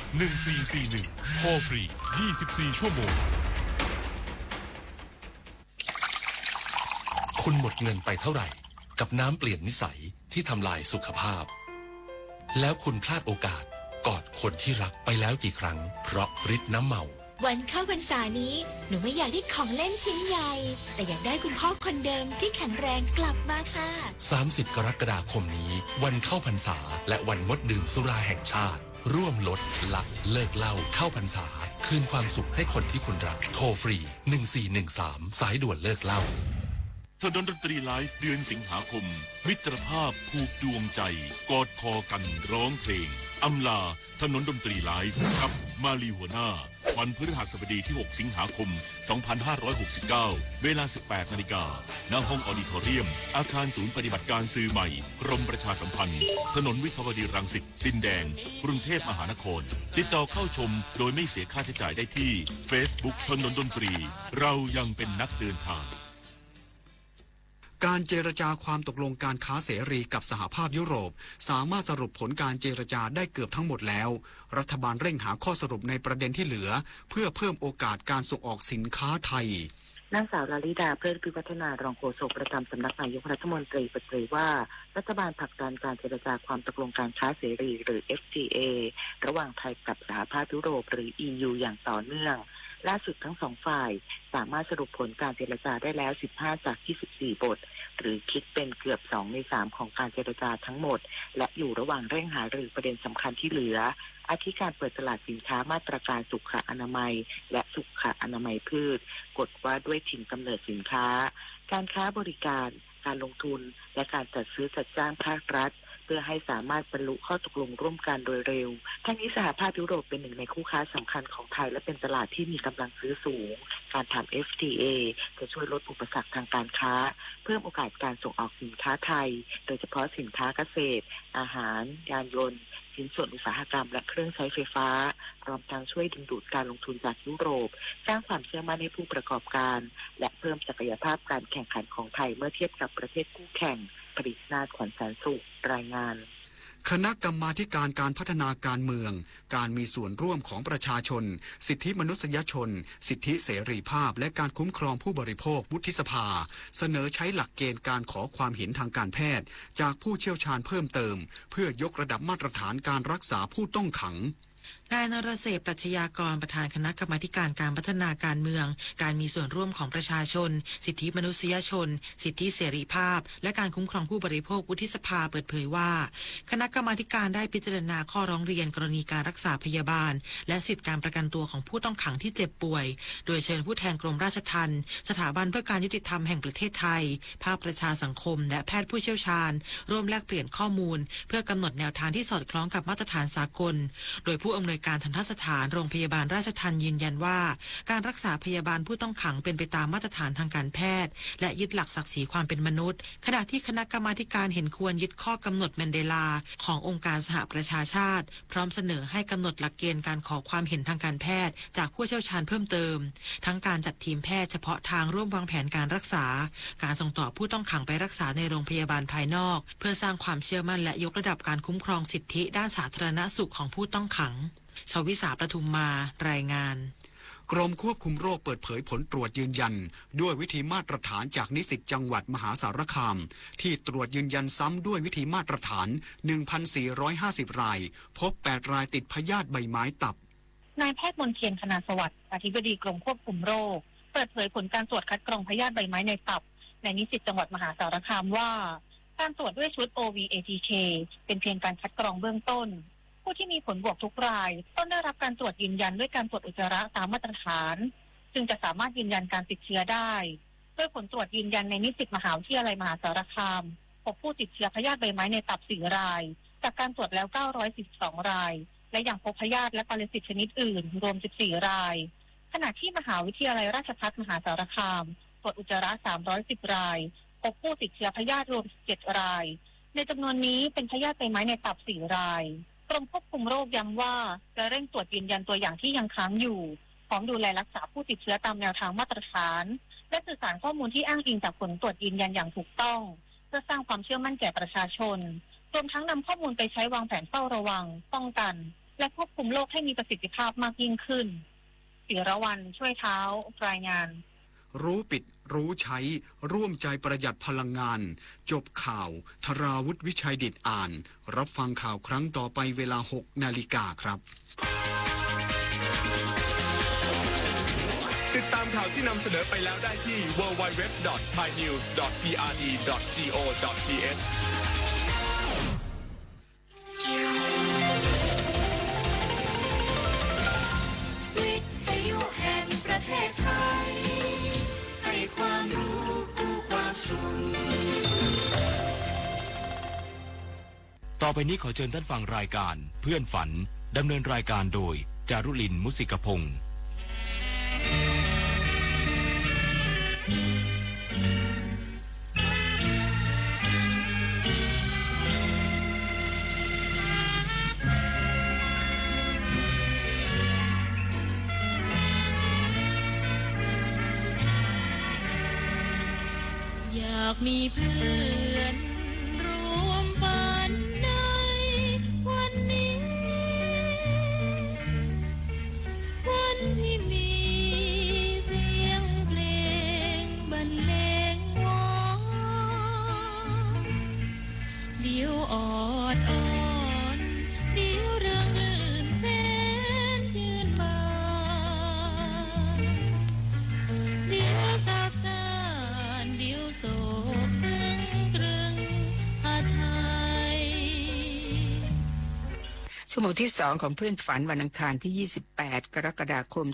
1441โทรฟรี24ชั่วโมงคุณหมดเงินไปเท่าไหร่กับน้ำเปลี่ยนนิสัยที่ทำลายสุขภาพแล้วคุณพลาดโอกาสกอดคนที่รักไปแล้วกี่ครั้งเพราะฤทธิ์น้ำเมาวันเข้าพรรษานี้หนูไม่อยากได้ของเล่นชิ้นใหญ่แต่อยากได้คุณพ่อคนเดิมที่แข็งแรงกลับมาค่ะ30 กรกฎาคมนี้วันเข้าพรรษาและวันงดดื่มสุราแห่งชาติร่วมลดละเลิกเหล้าเข้าพรรษาคืนความสุขให้คนที่คุณรักโทรฟรี1413สายด่วนเลิกเหล้าถนนดนตรีไลฟ์เดือนสิงหาคมมิตรภาพผูกดวงใจกอดคอกันร้องเพลงอำลาถนนดนตรีไลฟ์กับมาลีหัวหน้าวันพฤหัสบดีที่ 6 สิงหาคม 2569 เวลา 18 นาฬิกาณห้องออดิทอเรียมอาคารศูนย์ปฏิบัติการสื่อใหม่กรมประชาสัมพันธ์ถนนวิภาวดีรังสิตดินแดงกรุงเทพมหานครติดต่อเข้าชมโดยไม่เสียค่าใช้จ่ายได้ที่ Facebook ถนนดนตรีเรายังเป็นนักเดินทางการเจรจาความตกลงการค้าเสรีกับสหภาพยุโรปสามารถสรุปผลการเจรจาได้เกือบทั้งหมดแล้วรัฐบาลเร่งหาข้อสรุปในประเด็นที่เหลือเพื่อเพิ่มโอกาสการส่งออกสินค้าไทยนางสาวลลิดาเพลิดพิวัฒนารองโฆษกประจำสำนักนายกรัฐมนตรีเปิดเผยว่ารัฐบาลผลักดันการเจรจาความตกลงการค้าเสรีหรือ FTA ระหว่างไทยกับสหภาพยุโรปหรือ EU อย่างต่อเนื่องล่าสุดทั้งสองฝ่ายสามารถสรุปผลการเจรจาได้แล้ว15จาก24บทหรือคิดเป็นเกือบ2ใน3ของการเจรจาทั้งหมดและอยู่ระหว่างเร่งหารือประเด็นสำคัญที่เหลืออาทิการเปิดตลาดสินค้ามาตรการสุขอนามัยและสุขอนามัยพืชกฎว่าด้วยถิ่นกำเนิดสินค้าการค้าบริการการลงทุนและการจัดซื้อจัดจ้างภาครัฐเพื่อให้สามารถบรรลุข้อตกลงร่วมกันโดยเร็วทั้งนี้สหภาพยุโรปเป็นหนึ่งในคู่ค้าสำคัญของไทยและเป็นตลาดที่มีกำลังซื้อสูงการทำ FTA จะช่วยลดอุปสรรคทางการค้าเพิ่มโอกาสการส่งออกสินค้าไทยโดยเฉพาะสินค้าเกษตรอาหารยานยนต์ชิ้นส่วนอุตสาหกรรมและเครื่องใช้ไฟฟ้าพร้อมทั้งช่วยดึงดูดการลงทุนจากยุโรปสร้างความเชื่อมั่นให้ผู้ประกอบการและเพิ่มศักยภาพการแข่งขันของไทยเมื่อเทียบกับประเทศคู่แข่งปริศนาถขวัญแสนสุขรายงานคณะกรรมาธิการการพัฒนาการเมืองการมีส่วนร่วมของประชาชนสิทธิมนุษยชนสิทธิเสรีภาพและการคุ้มครองผู้บริโภควุฒิสภาเสนอใช้หลักเกณฑ์การขอความเห็นทางการแพทย์จากผู้เชี่ยวชาญเพิ่มเติมเพื่อยกระดับมาตรฐานการรักษาผู้ต้องขังนายนรเศรษฐ์ปรัชญากรประธานคณะกรรมาธิการการพัฒนาการเมืองการมีส่วนร่วมของประชาชนสิทธิมนุษยชนสิทธิเสรีภาพและการคุ้มครองผู้บริโภควุฒิสภาเปิดเผยว่าคณะกรรมาธิการได้พิจารณาข้อร้องเรียนกรณีการรักษาพยาบาลและสิทธิการประกันตัวของผู้ต้องขังที่เจ็บป่วยโดยเชิญผู้แทนกรมราชทัณฑ์สถาบันเพื่อการยุติธรรมแห่งประเทศไทยภาคประชาสังคมและแพทย์ผู้เชี่ยวชาญร่วมแลกเปลี่ยนข้อมูลเพื่อกำหนดแนวทางที่สอดคล้องกับมาตรฐานสากลโดยผู้ อำนวยการทันตสถานโรงพยาบาลราชทัณฑ์ยืนยันว่าการรักษาพยาบาลผู้ต้องขังเป็นไปตามมาตรฐานทางการแพทย์และยึดหลักศักดิ์ศรีความเป็นมนุษย์ขณะที่คณะกรรมาธิการเห็นควรยึดข้อกำหนดแมนเดลาขององค์การสหประชาชาติพร้อมเสนอให้กำหนดหลักเกณฑ์การขอความเห็นทางการแพทย์จากผู้เชี่ยวชาญเพิ่มเติมทั้งการจัดทีมแพทย์เฉพาะทางร่วมวางแผนการรักษาการส่งต่อผู้ต้องขังไปรักษาในโรงพยาบาลภายนอกเพื่อสร้างความเชื่อมั่นและยกระดับการคุ้มครองสิทธิด้านสาธารณสุขของผู้ต้องขังชวิสาประทุมมารายงานกรมควบคุมโรคเปิดเผยผลตรวจยืนยันด้วยวิธีมาตรฐานจากนิสิตจังหวัดมหาสารคามที่ตรวจยืนยันซ้ำด้วยวิธีมาตรฐาน 1,450 รายพบ 8 รายติดพยาธิใบไม้ตับนายแพทย์มนเทียนคณาสวัสดิ์อธิบดีกรมควบคุมโรคเปิดเผยผลการตรวจคัดกรองพยาธิใบไม้ในตับในนิสิตจังหวัดมหาสารคามว่าการตรวจด้วยชุด OVATK เป็นเพียงการคัดกรองเบื้องต้นผู้ที่มีผลบวกทุกรายต้องได้รับการตรวจยืนยันด้วยการตรวจอุจจาระตามมาตรฐานจึงจะสามารถยืนยันการติดเชื้อได้ด้วยผลตรวจยืนยันในนิสิตมหาวิทยาลัยมหาสารคามพบผู้ติดเชื้อพยาธิใบไม้ในตับ 4 รายจากการตรวจแล้ว942 รายและยังพบพยาธิและปรสิตชนิดอื่นรวม14 รายขณะที่มหาวิทยาลัยราชภัฏมหาสารคามตรวจอุจจาระ310 รายพบผู้ติดเชื้อพยาธิรวม17 รายในจำนวนนี้เป็นพยาธิใบไม้ในตับ 4 รายกรมควบคุมโรคย้ำว่าจะเร่งตรวจยืนยันตัวอย่างที่ยังค้างอยู่พร้อมดูแลรักษาผู้ติดเชื้อตามแนวทางมาตรฐานและสื่อสารข้อมูลที่อ้างอิงจากผลตรวจยืนยันอย่างถูกต้องเพื่อสร้างความเชื่อมั่นแก่ประชาชนรวมทั้งนำข้อมูลไปใช้วางแผนเฝ้าระวังป้องกันและควบคุมโรคให้มีประสิทธิภาพมากยิ่งขึ้นศิรวรรณช่วยเท้ารายงานรู้ปิดรู้ใช้ร่วมใจประหยัดพลังงานจบข่าวธราวุฒิวิชัยดิษฐ์อ่านรับฟังข่าวครั้งต่อไปเวลา 6 นาฬิกาครับติดตามข่าวที่นำเสนอไปแล้วได้ที่ www.thainews.prd.go.thวิทยุแห่งประเทศไทยให้ความรู้คู่ความสุข ต่อไปนี้ขอเชิญท่านฟังรายการเพื่อนฝันดำเนินรายการโดยจารุลินมุสิกพงศ์อยากมีเพื่อนรวมฝันในวันนี้วันที่มีเสียงเพลงบรรเลงวอนเดี๋ยวออดอ่อนเดี๋ยวเรื่องลื่นแสนชื่นบานเดี๋ยวสับสานเดี๋ยวโศกซึ้งตรึงอาไทย ชั่วโมงที่2ของเพื่อนฝันวันอังคารที่ 28 กรกฎาคม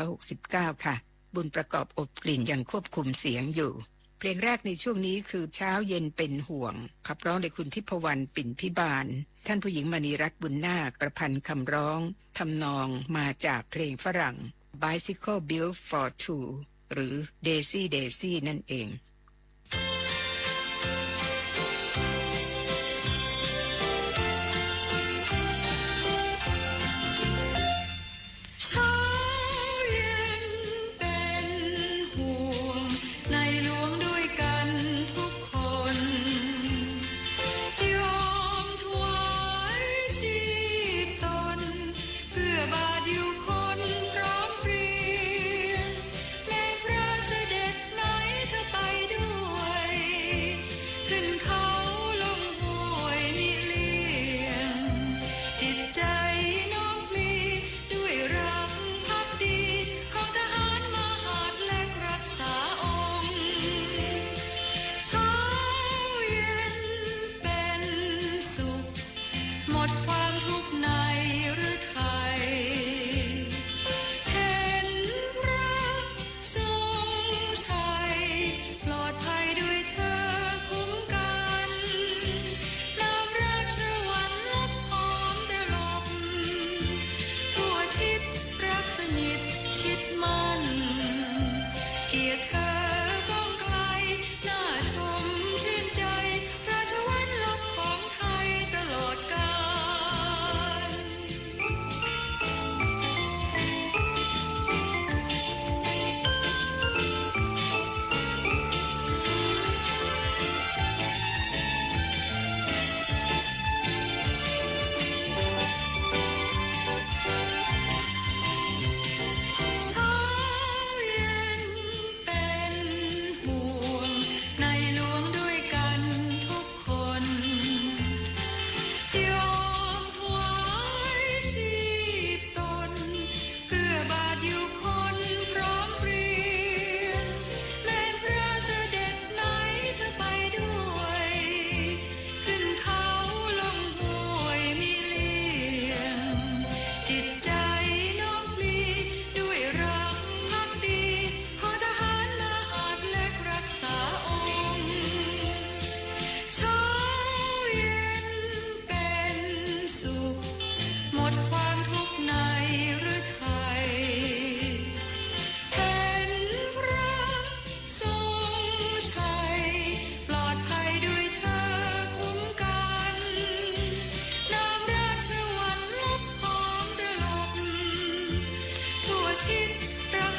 2569 ค่ะบุญประกอบอบกลิ่นยังควบคุมเสียงอยู่เพลงแรกในช่วงนี้คือเช้าเย็นเป็นห่วงขับร้องโดยคุณทิพวรรณปิ่นพิบาลท่านผู้หญิงมณีรัตน์บุญนาคประพันธ์คำร้องทำนองมาจากเพลงฝรั่ง Bicycle Built for Two หรือ Daisy Daisy นั่นเองเช้าเย็นเป็นห่วงในหลวงด้วยกันทุกคนยอมถวายชีพตนเพื่อบาทอยู่คนพร้อมเพรียงแม้พระเสด็จไหนเธอไป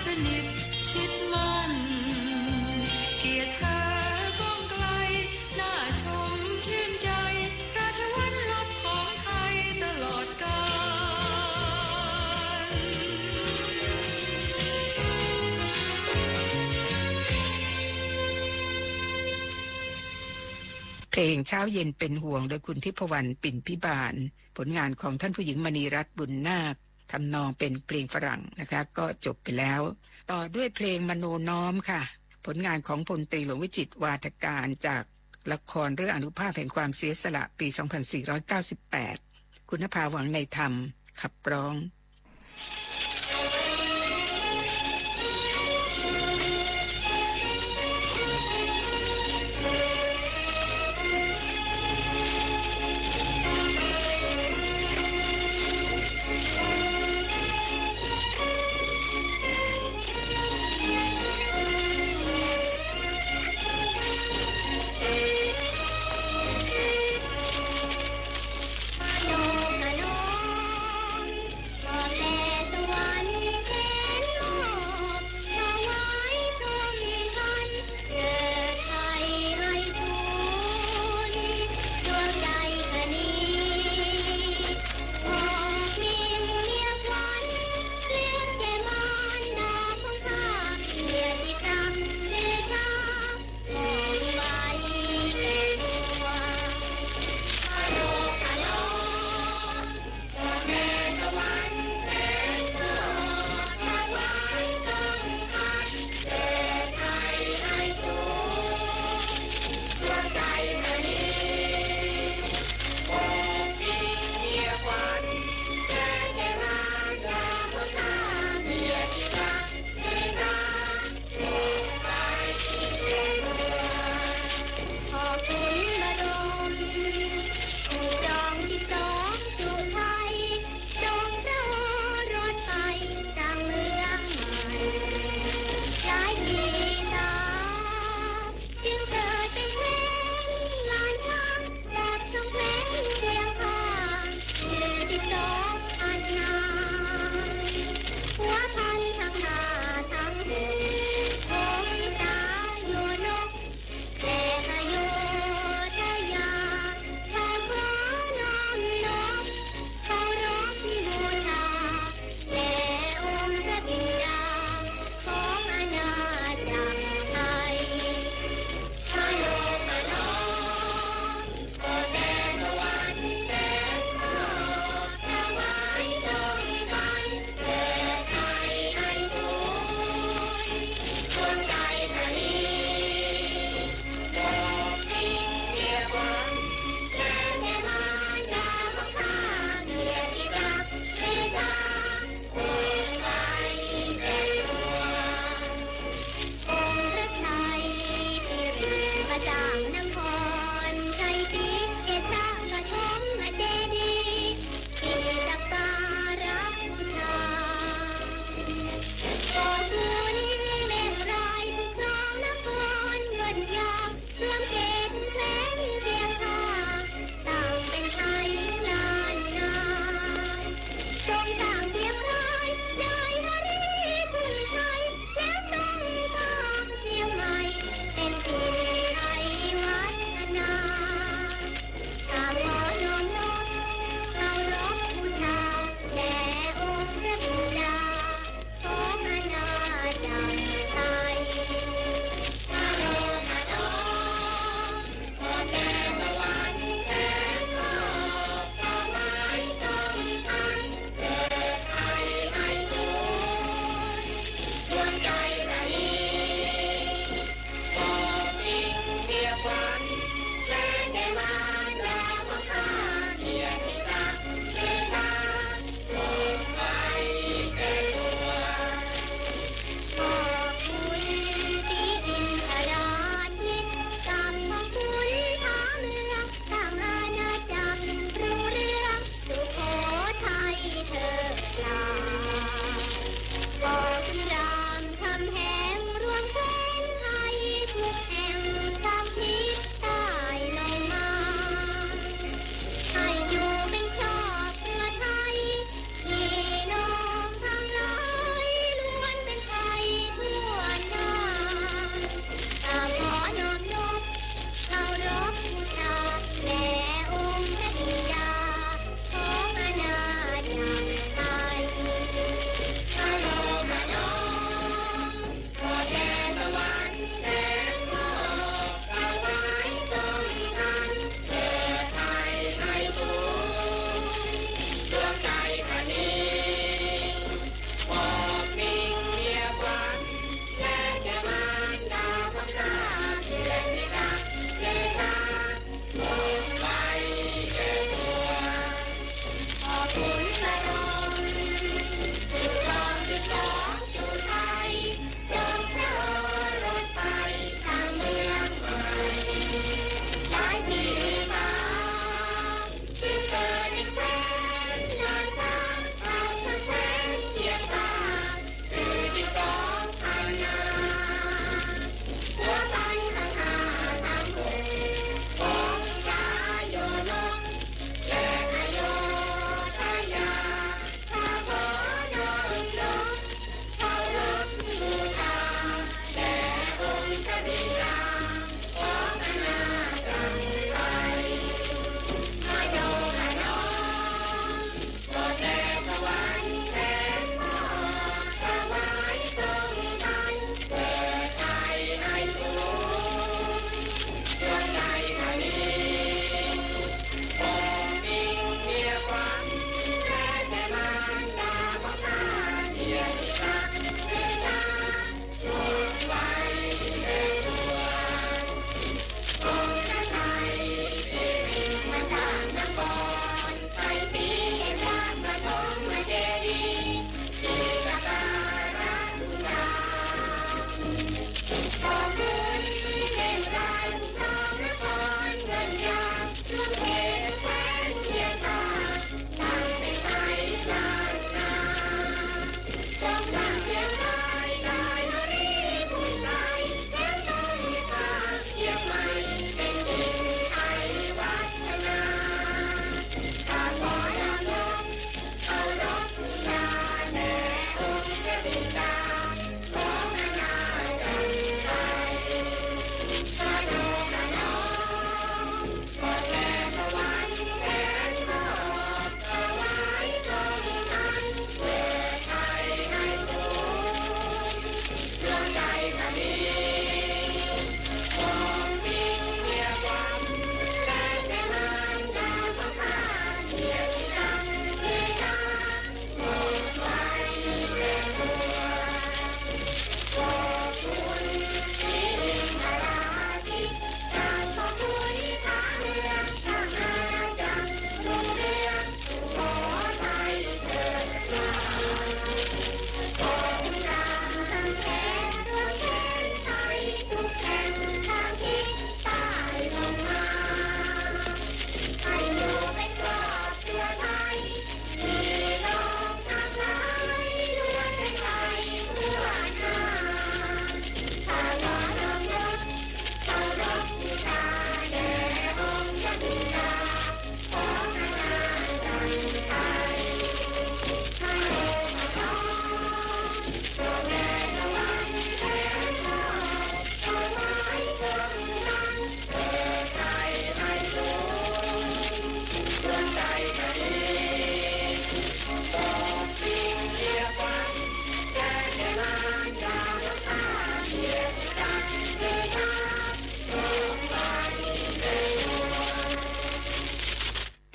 สนิทชิดมันเกียรติเธอก้องไกลน่าชมชื่นใจราชวัฒน์ลับของไทยตลอดกาล เพลงเช้าเย็นเป็นห่วงโดยคุณทิพวรรณปิ่นพิบาลผลงานของท่านผู้หญิงมณีรัตน์บุญนาคทำนองเป็นเพลงฝรั่งนะคะก็จบไปแล้วต่อด้วยเพลงมโนน้อมค่ะผลงานของพลตรีหลวงวิจิตรวาทการจากละครเรื่องอนุภาพแห่งความเสียสละปี 2498 คุณนภาหวังในธรรมขับร้อง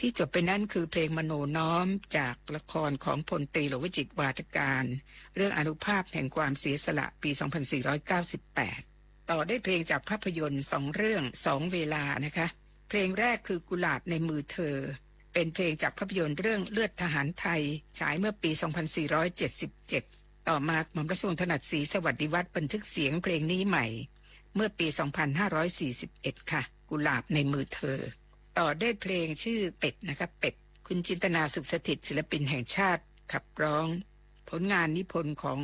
ที่จบไปนั่นคือเพลงมโนน้อมจากละครของพลตรีหลวงวิจิตรวาทการเรื่องอานุภาพแห่งความเสียสละปี 2498 ต่อได้เพลงจากภาพยนตร์2เรื่อง2เวลานะคะเพลงแรกคือกุหลาบในมือเธอเป็นเพลงจากภาพยนตร์เรื่องเลือดทหารไทยฉายเมื่อปี 2477 ต่อมาหม่อมราชวงศ์ถนัดศรีสวัสดิวัฒน์บันทึกเสียงเพลงนี้ใหม่เมื่อปี 2541 ค่ะกุหลาบในมือเธอต่อได้เพลงชื่อเป็ดนะคะเป็ดคุณจินตนาสุขสถิตศิลปินแห่งชาติขับร้องผลงานนิพนธ์ของ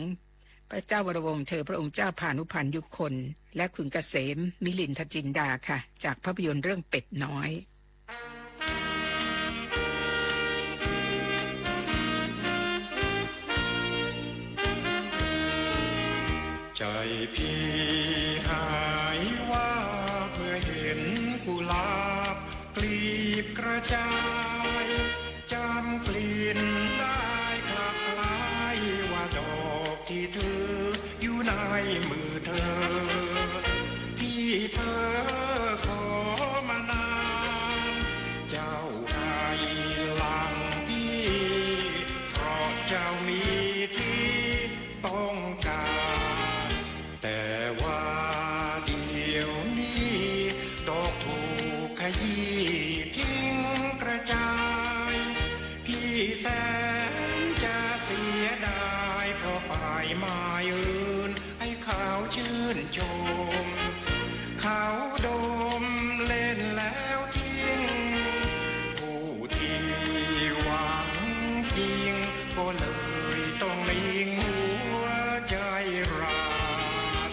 พระเจ้าวรวงศ์เธอพระองค์เจ้าพานุพันธ์ยุคนและคุณเกษมมิลินทจินดาค่ะจากภาพยนตร์เรื่องเป็ดน้อยใจพี่หายว่าเมื่อเห็นกุหลาบกลีบกระจายจำกลิ่นได้คลับคล้ายว่าดอกที่เธออยู่ในมือเธอพี่เธอขอมานานเจ้าให้หลังพี่เพราะเจ้ามีที่ต้องการแต่ว่าเดี๋ยวนี้ดอกถูกขยี้ทิ้งกระจ แสนจะเสียดายเพราะไปมายืนให้เขาชื่นชมเขาดมเล่นแล้วทิ้งผู้ที่หวังจริงก็เลยต้องนิ่งหัวใจราด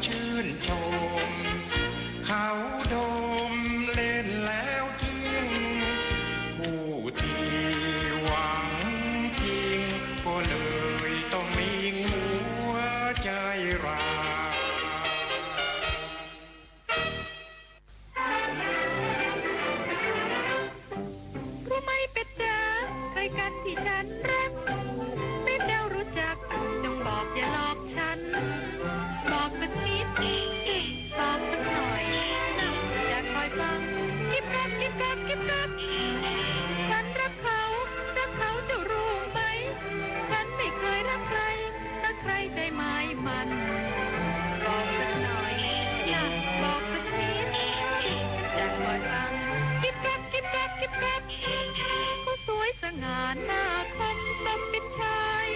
ชื่นชมเขาดมเล่นแล้วทิ้งผู้ที่หวังจริงก็เลยต้องนิ่งหัวใจรารู้ไหมเป็ดจ๋าใครกันที่ฉันรักเป็ดเดารู้จักจงบอกอย่าหลอกฉันบอกสักนิดบอกสักหน่อยอยากคอยฟังกิ๊บกักกิ๊บกักกิ๊บกักฉันรักเขาจะรู้ไหมฉันไม่เคยรักใครถ้าใครใจหมายมันบอกสักหน่อยอยากบอกสักนิดอยากคอยฟังกิ๊บกักกิ๊บกักกิ๊บกักเขาสวยสง่าหน้าคมสมเป็นชาย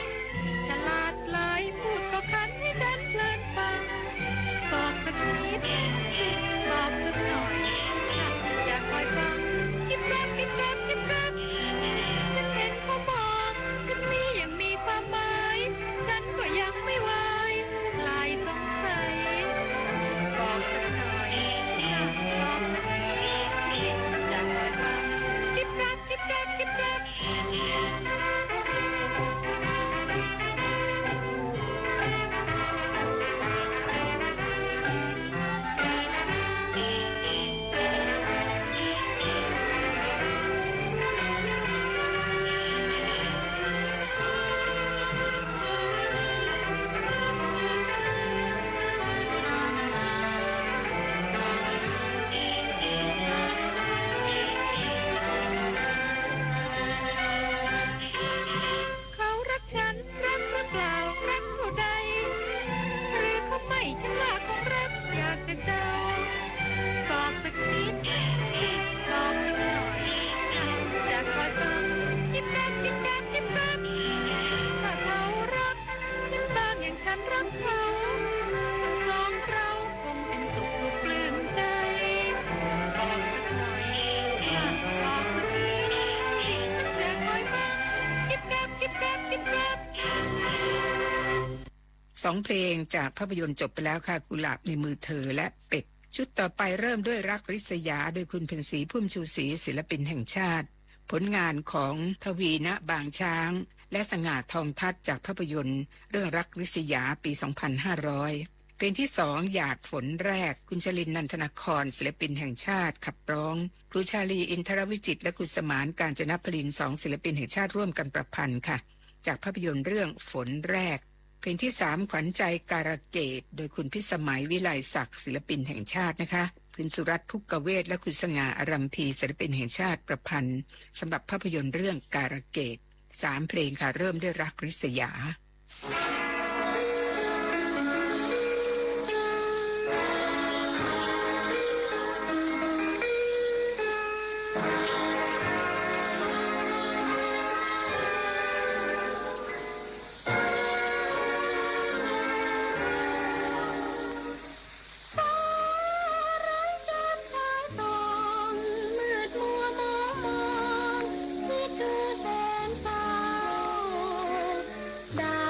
ฉลาดหลายพูดก็คันให้ฉันเพลินฟังบอกสักนิดบอกสักหน่อยอยากคอยฟังกิ๊บกักกิ๊บกักกิ๊บกักฉันเห็นเขาบอกฉันนี่ยังมีความหมายฉันก็ยังไม่ไหวคลายสงสัยบอกสักหน่อยบอกสักนิดอยากคอยฟังกิ๊บกักกิ๊บกักกิ๊บกักเขารักฉันรักหรือเปล่ารักเท่าใดหรือเขาไม่ฉันว่าคงรักอยากจะเดาบอกสักนิดบอกสักหน่อยอยากคอยฟังกิ๊บกักกิ๊บกักกิ๊บกักถ้าเขารักฉันบ้างอย่างฉันรักเขาสองเราคงเป็นสุขทุกปลื้มใจบอกสักหน่อยบอกสักนิดอยากคอยฟังกิ๊บกักกิ๊บกักกิ๊บกักสองเพลงจากภาพยนตร์จบไปแล้วค่ะกุหลาบในมือเธอและเป็ดชุดต่อไปเริ่มด้วยรักริษยาโดยคุณเพ็ญศรีพุ่มชูศรีศิลปินแห่งชาติผลงานของทวีณบางช้างและสง่าทองทัศน์จากภาพยนตร์เรื่องรักริษยาปี 2500 เพลงที่2หยาดฝนแรกคุณชลินนันทนครศิลปินแห่งชาติขับร้องครูชาลีอินทรวิจิตรและครูสมานกาญจนพลิน2ศิลปินแห่งชาติร่วมกันประพันธ์ค่ะจากภาพยนตร์เรื่องฝนแรกเพลงที่3ขวัญใจการะเกดโดยคุณพิสมัยวิไลศักดิ์ศิลปินแห่งชาตินะคะคุณสุรัตน์ภุกเวศและคุณสง่าอารัมพีศิลปินแห่งชาติประพันธ์สำหรับภาพยนตร์เรื่องการะเกด3เพลงค่ะเริ่มด้วยรักริษยาดา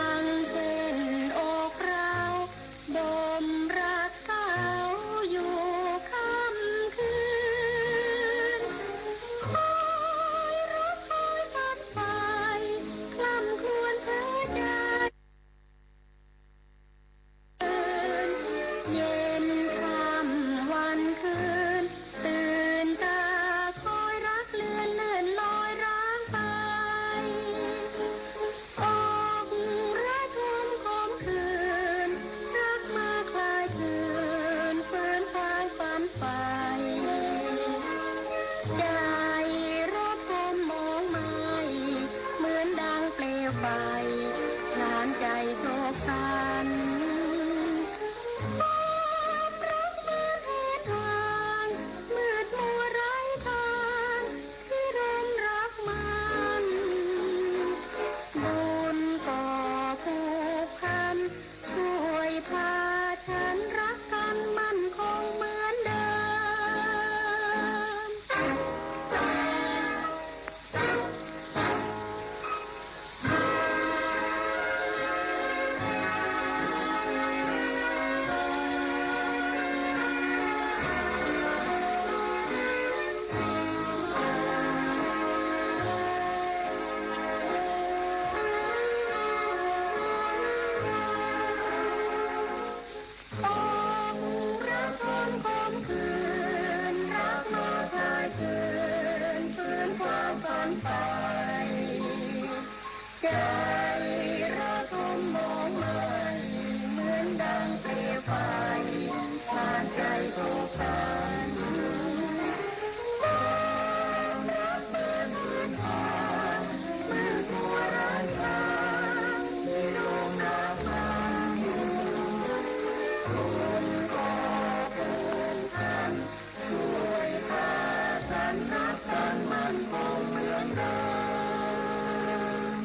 ไปหลานใจโศกสันมืดมัวไร้ทางที่รมรักมันบุญก่อผูกพันช่วยพาฉันรักกันมั่นคงเหมือนเดิมใจระทมมองไม่เหมือนดังเปลวไฟผ่านใจโศกสันความรักเปิดเดินทางเหมือนตัวไร้ทางที่โรงรักมันคนก็ผูกพันช่วยพาฉันรักกันมันคงเหมือนเดิม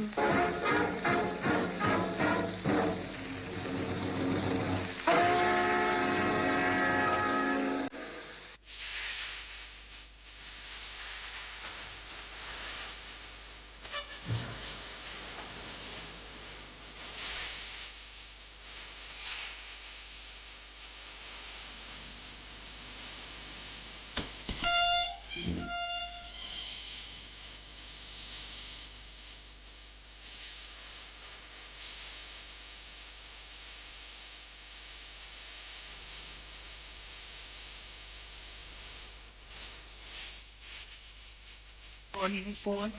ฝน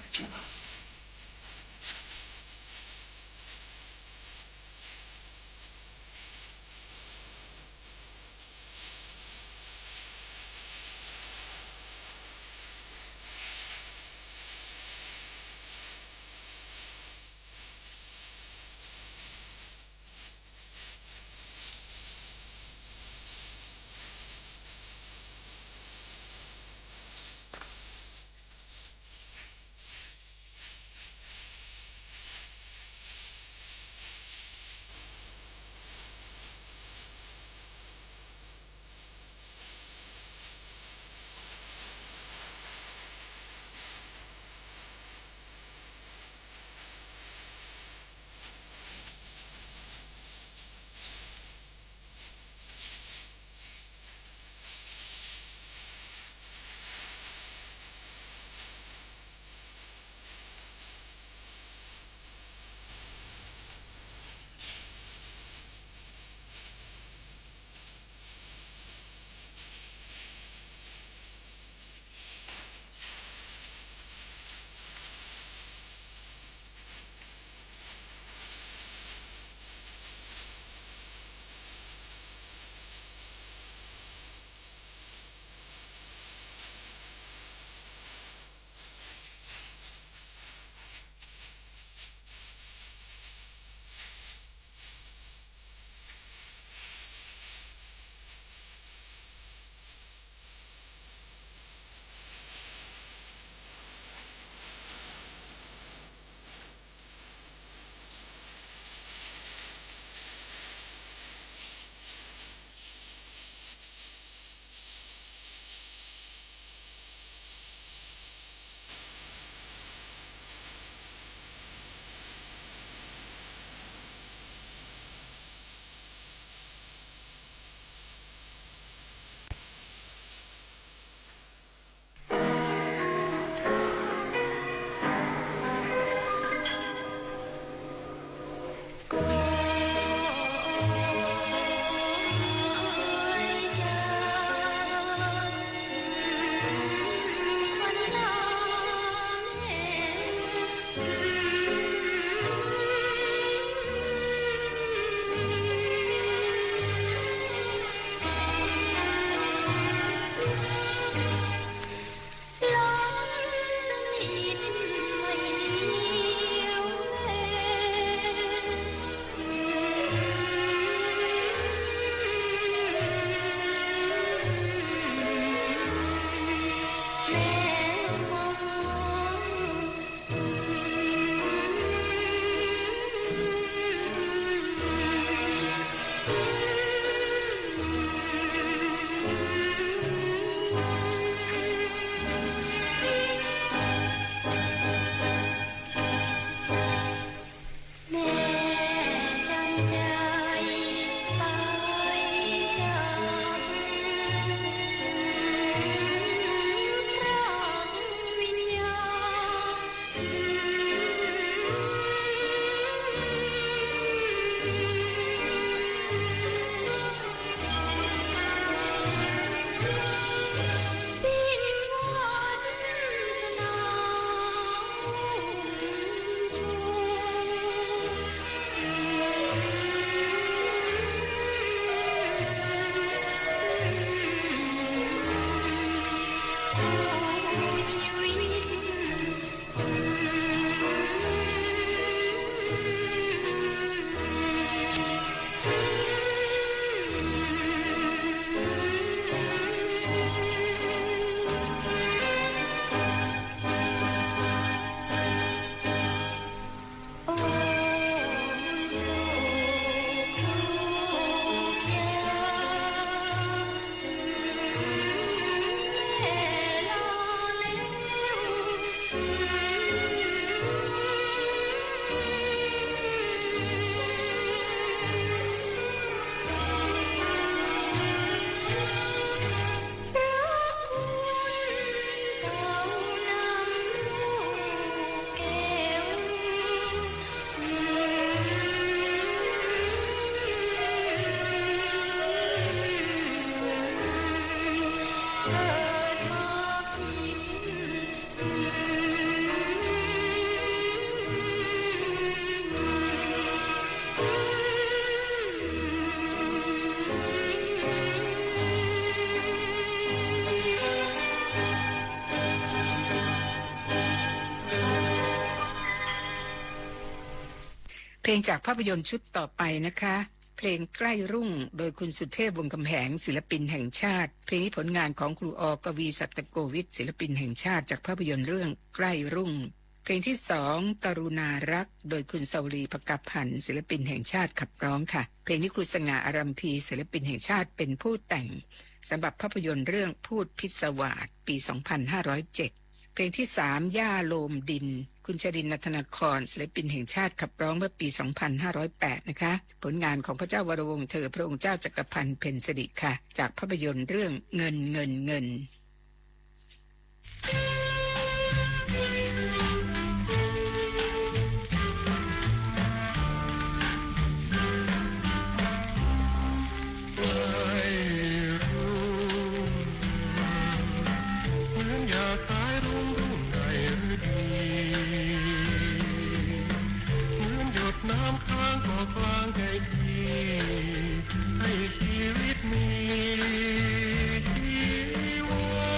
ลงจากภาพยนตร์ชุดต่อไปนะคะเพลงใกล้รุ่งโดยคุณสุเทพวงศ์กำแหงศิลปินแห่งชาติเพลงนี้ผลงานของครูอกวีสัตโกวิทศิลปินแห่งชาติจากภาพยนตร์เรื่องใกล้รุ่งเพลงที่2กรุณารักโดยคุณเสาวรีภกพันธ์ศิลปินแห่งชาติขับร้องค่ะเพลงนี้ครูสง่าอารัมพีศิลปินแห่งชาติเป็นผู้แต่งสำหรับภาพยนตร์เรื่องพูดพิศวาสปี 2507 เพลงที่3ย่าโลมดินคุณชรินทร์ ณัฐนาครศิลปินแห่งชาติขับร้องเมื่อปี 2508 นะคะผลงานของพระเจ้าวรวงศ์เธอพระองค์เจ้าจักรพันธ์เพ็ญสิริค่ะจากภาพยนตร์เรื่องเงินเงินเงินน้ำค้างก็กลางใจทีให้ชีวิตมีชีวา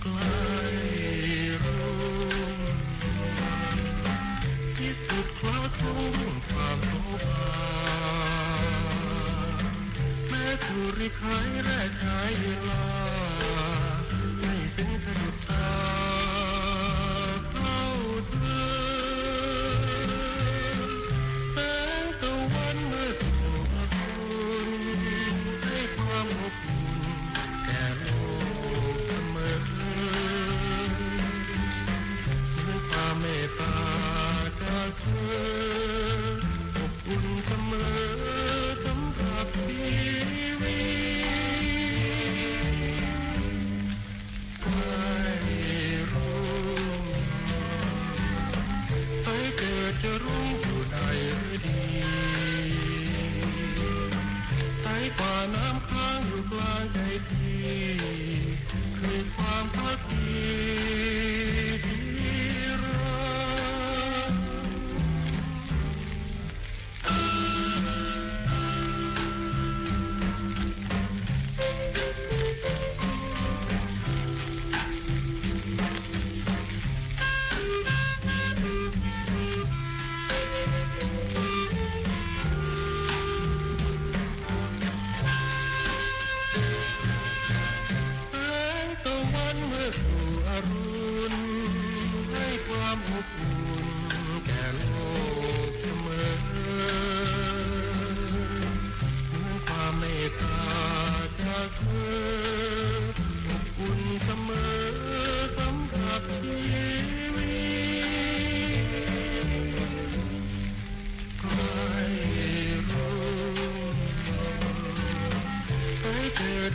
ใกล้รุ่งที่สุดคล้าทุ่งความโศภาแม้สุริไขและชายเวลาไม่สิ้นสะดุดตาจะรู้อยู่ใดหรือดีใสกว่าน้ำค้างอยู่กลางใจพี่คือความพักดีที่รัก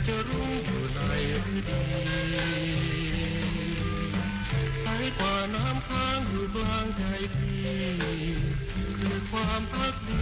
จะรู้อยู่ในหรือดีใสกว่าน้ำค้างอยู่กลางใจพี่คือความพักดี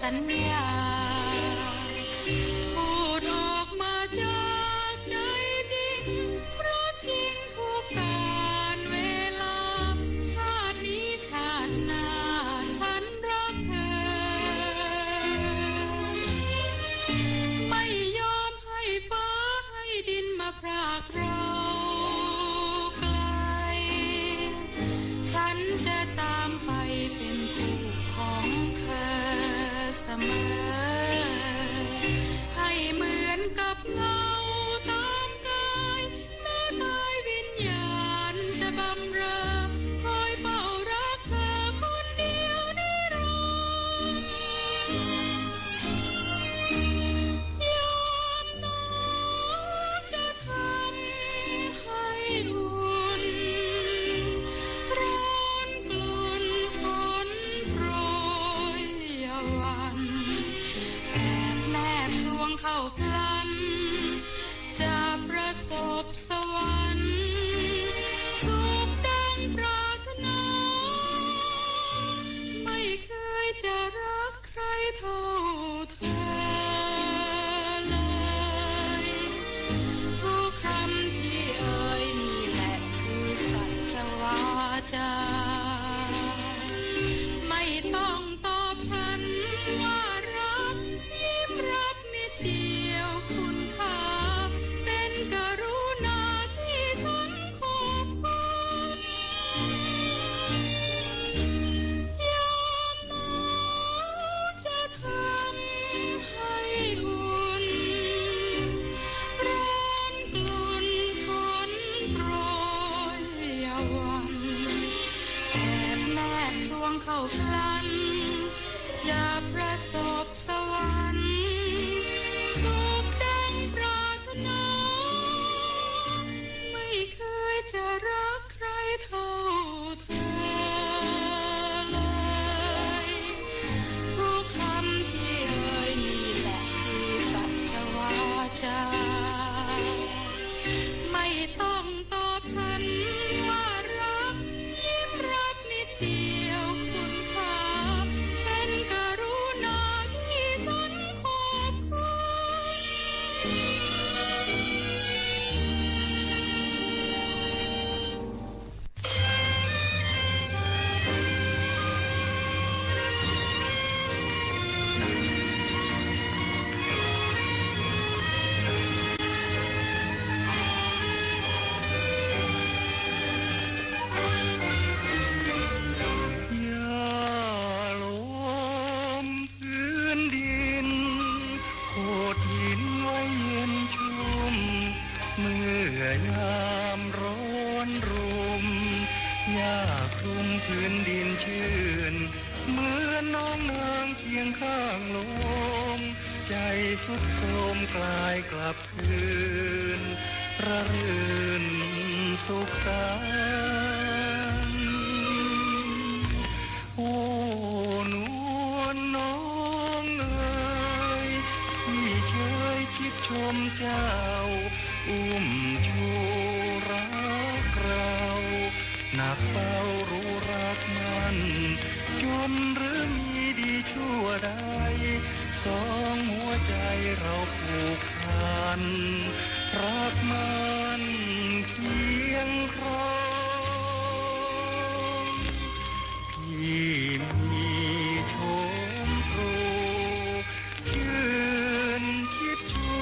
สัญญาพูดออกมาจากใจจริงเพราะจริงทุกการเวลาชาตินี้ชาติหน้าฉันรักเธอไม่ยอมให้ฟ้าให้ดินมาพรากเราไกลฉันจะตามไปเป็นคู่ของเธอเสมอให้เหมือนกับเงาตามกายแม้ตายวิญญาณจะบำเรอคอยเฝ้ารักเธอคนเดียวนิรันดร์ยามหนาวจะทำให้อุ่น วาจาไม่ต้องตอบฉันว่ารักยิ้มรับนิดเดียวคุณค่าเป็นกรุณาที่ฉันขอบคุณยามหนาวจะทำให้อุ่นร้อนกลุ่นฝนโปรยวันแอบแนบสวงเข้าพลันจะประสบสวรรค์สุขดังปรารถนาไม่เคยจะรักใครเท่าเธอเลยทุกคำที่เอ่ยนี่แหละคือสัจวาจาไม่ต้องตอบฉันว่ารักยิ้มรับนิดเดียวคุณค่าเป็นกรุณาที่ฉันขอบคุณอย่าล้มพื้นดินโขดหินไว้เย็นชุ่มเมื่อยามร้อนรุมหญ้าคลุมพื้นดินชื้นเหมือนน้องนางเคียงข้างลมใจสุดโทรมกลายกลับคืนระรื่นสุขสันต์โอ้นวลน้องเอ๋ยพี่เชยคิดชมเจ้าอุ้มชูรักเราหนักเบารู้รักมันจนหรือมีดีชั่วใดสองหัวใจเราผูกพันรักมันเคียงครองที่มีชมตรูชื่นชิดชู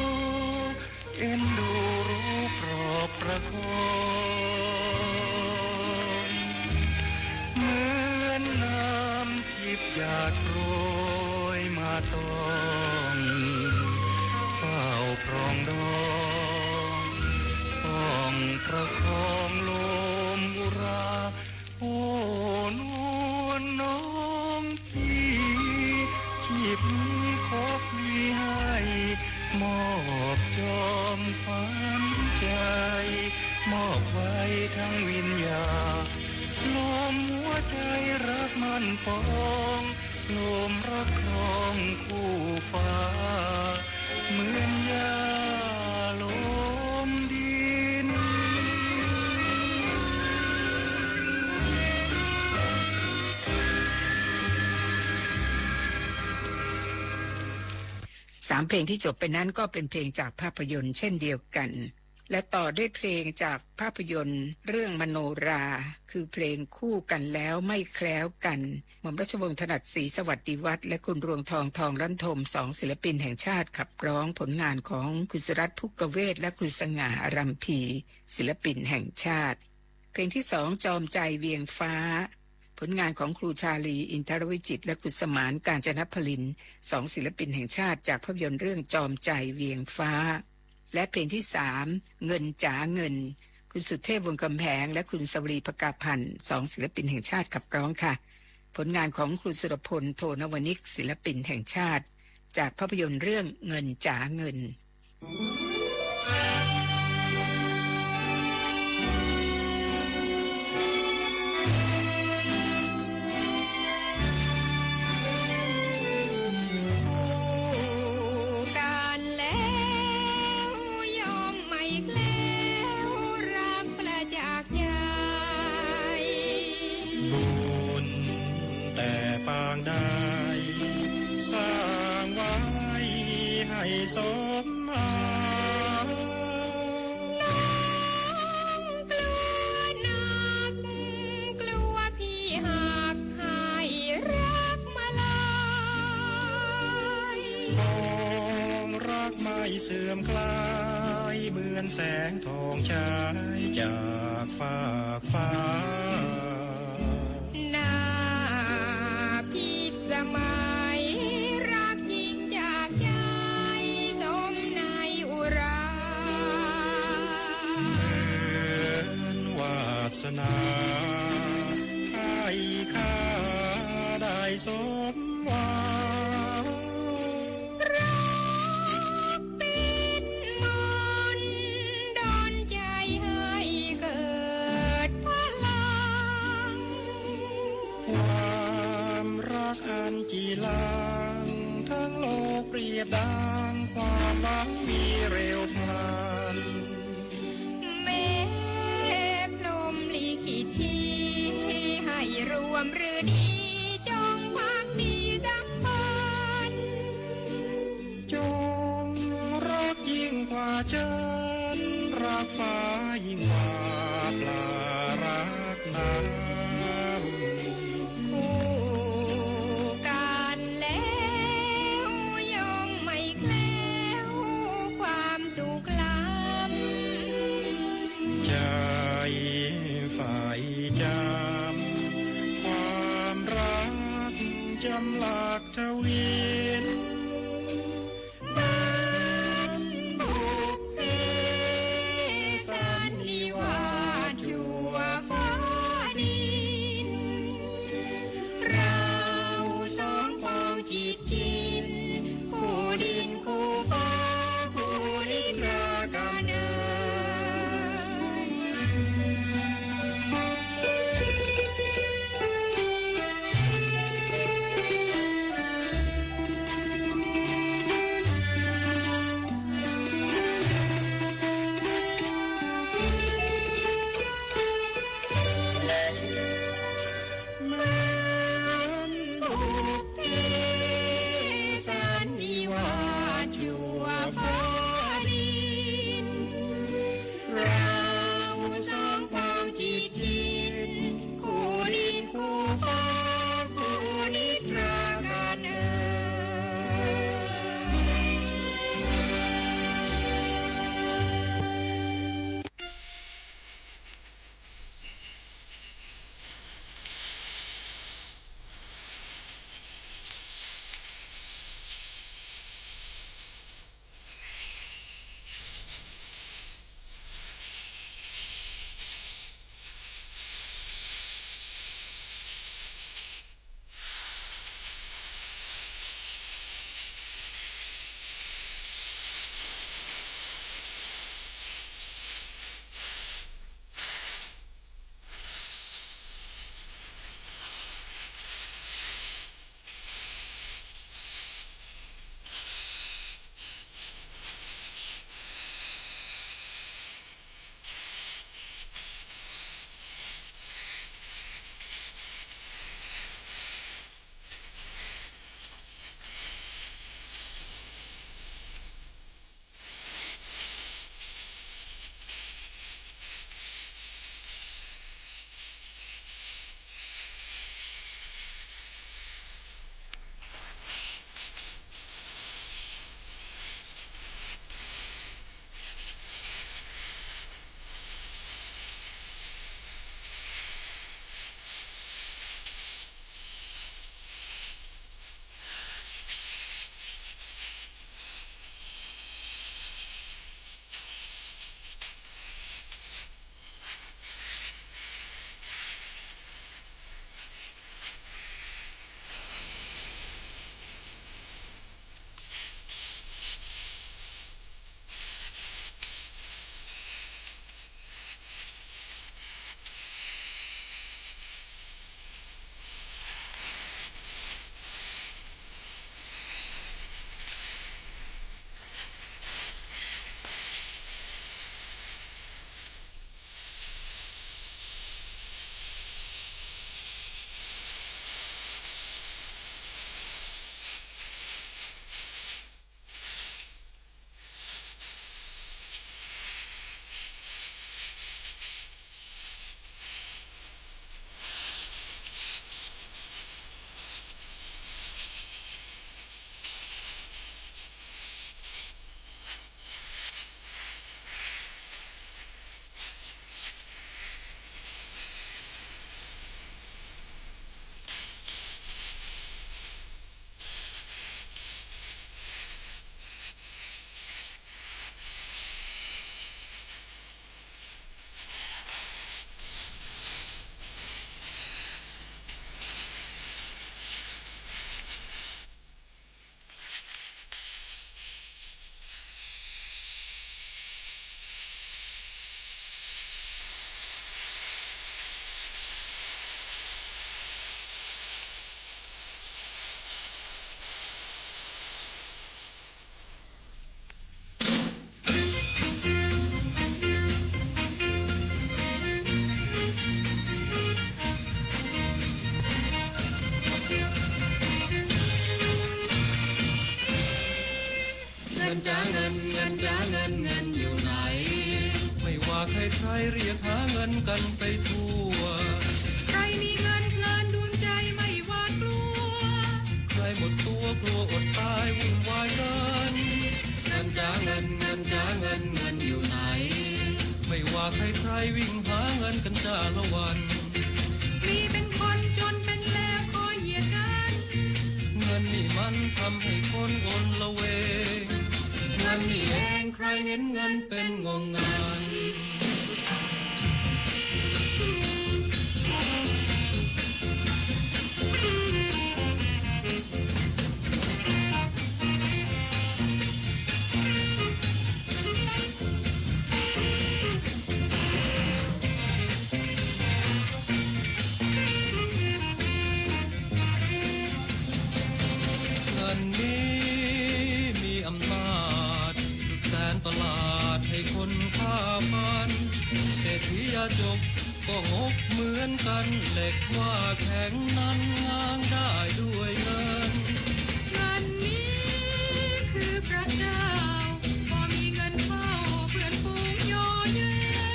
เอ็นดูรู้ปลอบประคองเหมือนน้ำทิพย์หยาดโปรยมาต้องเฝ้าพรองดองป้องประคองลมอุรา โอ้นวลน้องพี่ชีพนี้ขอพี่ให้มอบจอมฝันใจมอบไว้ทั้งวิญญาณลมหัวใจรักมันปองลมรักครองคู่ฟ้าเหมือนยาลมดิน 3 เพลงที่จบไปนั้นก็เป็นเพลงจากภาพยนตร์เช่นเดียวกัน และต่อด้วยเพลงจากภาพยนตร์เรื่องมโนราคือเพลงคู่กันแล้วไม่แคล้วกันหม่อมราชวงศ์ถนัดศรีสวัสดิวัฒน์และคุณรวงทองทองรัตน์ธม2ศิลปินแห่งชาติขับร้องผลงานของคุณสุรัตน์ภุกเวศและคุณสง่าอารัมพีศิลปินแห่งชาติเพลงที่2จอมใจเวียงฟ้าผลงานของครูชาลีอินทรวิจิตรและคุณสมานกาญจนพลิน2ศิลปินแห่งชาติจากภาพยนตร์เรื่องจอมใจเวียงฟ้าและเพลงที่3เงินจ๋าเงินคุณสุเทพวงศ์กำแพงและคุณสวรีภกาพันธ์2ศิลปินแห่งชาติขับร้องค่ะผลงานของครูสุรพลโทนวนิกศิลปินแห่งชาติจากภาพยนตร์เรื่องเงินจ๋าเงินสร้างไว้ให้สมมาน้องกลัวนัก เสื่อมคลายเหมือนแสงทองฉายจากฟากฟ้านาพิสมัยรักจริงจากใจสมในอุราเหมือนวาสนาให้ข้าได้สมหวังรักเป็นมนต์ดลใจให้เกิดพลังความรักอันจีรังทั้งโลกเปรียบดังความหวังมีเร็วพลันแม้พรหมลิขิตที่ให้รวมฤดีจงพักดีสัมพันธ์จงรักยิ่งกว่าจันทร์รักฟ้ายิ่งกว่าปลารักน้ำคู่กันแล้วย่อมไม่แคล้วความสุขล้ำใจฝ่ายจำความ รเรียกหาเงินกันไปทั่วใครมีเงินเพลินดวงใจไม่หวาดกลัวใครหมดตัวกลัวอดตายวุ่นวายเงินเงินจ้าเงินเงินจ้าเงินเงินอยู่ไหนไม่ว่าใครใครวิ่งหาเงินกันจ้าละวันมีเป็นคนจนเป็นแล้วคอยเหยียดกันเงินนี่มันทำให้คนอนละเวงเงินนี่เองใครเห็นเงินเป็นงงงานจบก็งกเหมือนกันเหล็กว่าแข็งนั้นง้างได้ด้วยเงินเงินนี้คือพระเจ้าพอมีเงินเข้าเพื่อนฝูงโยเยิ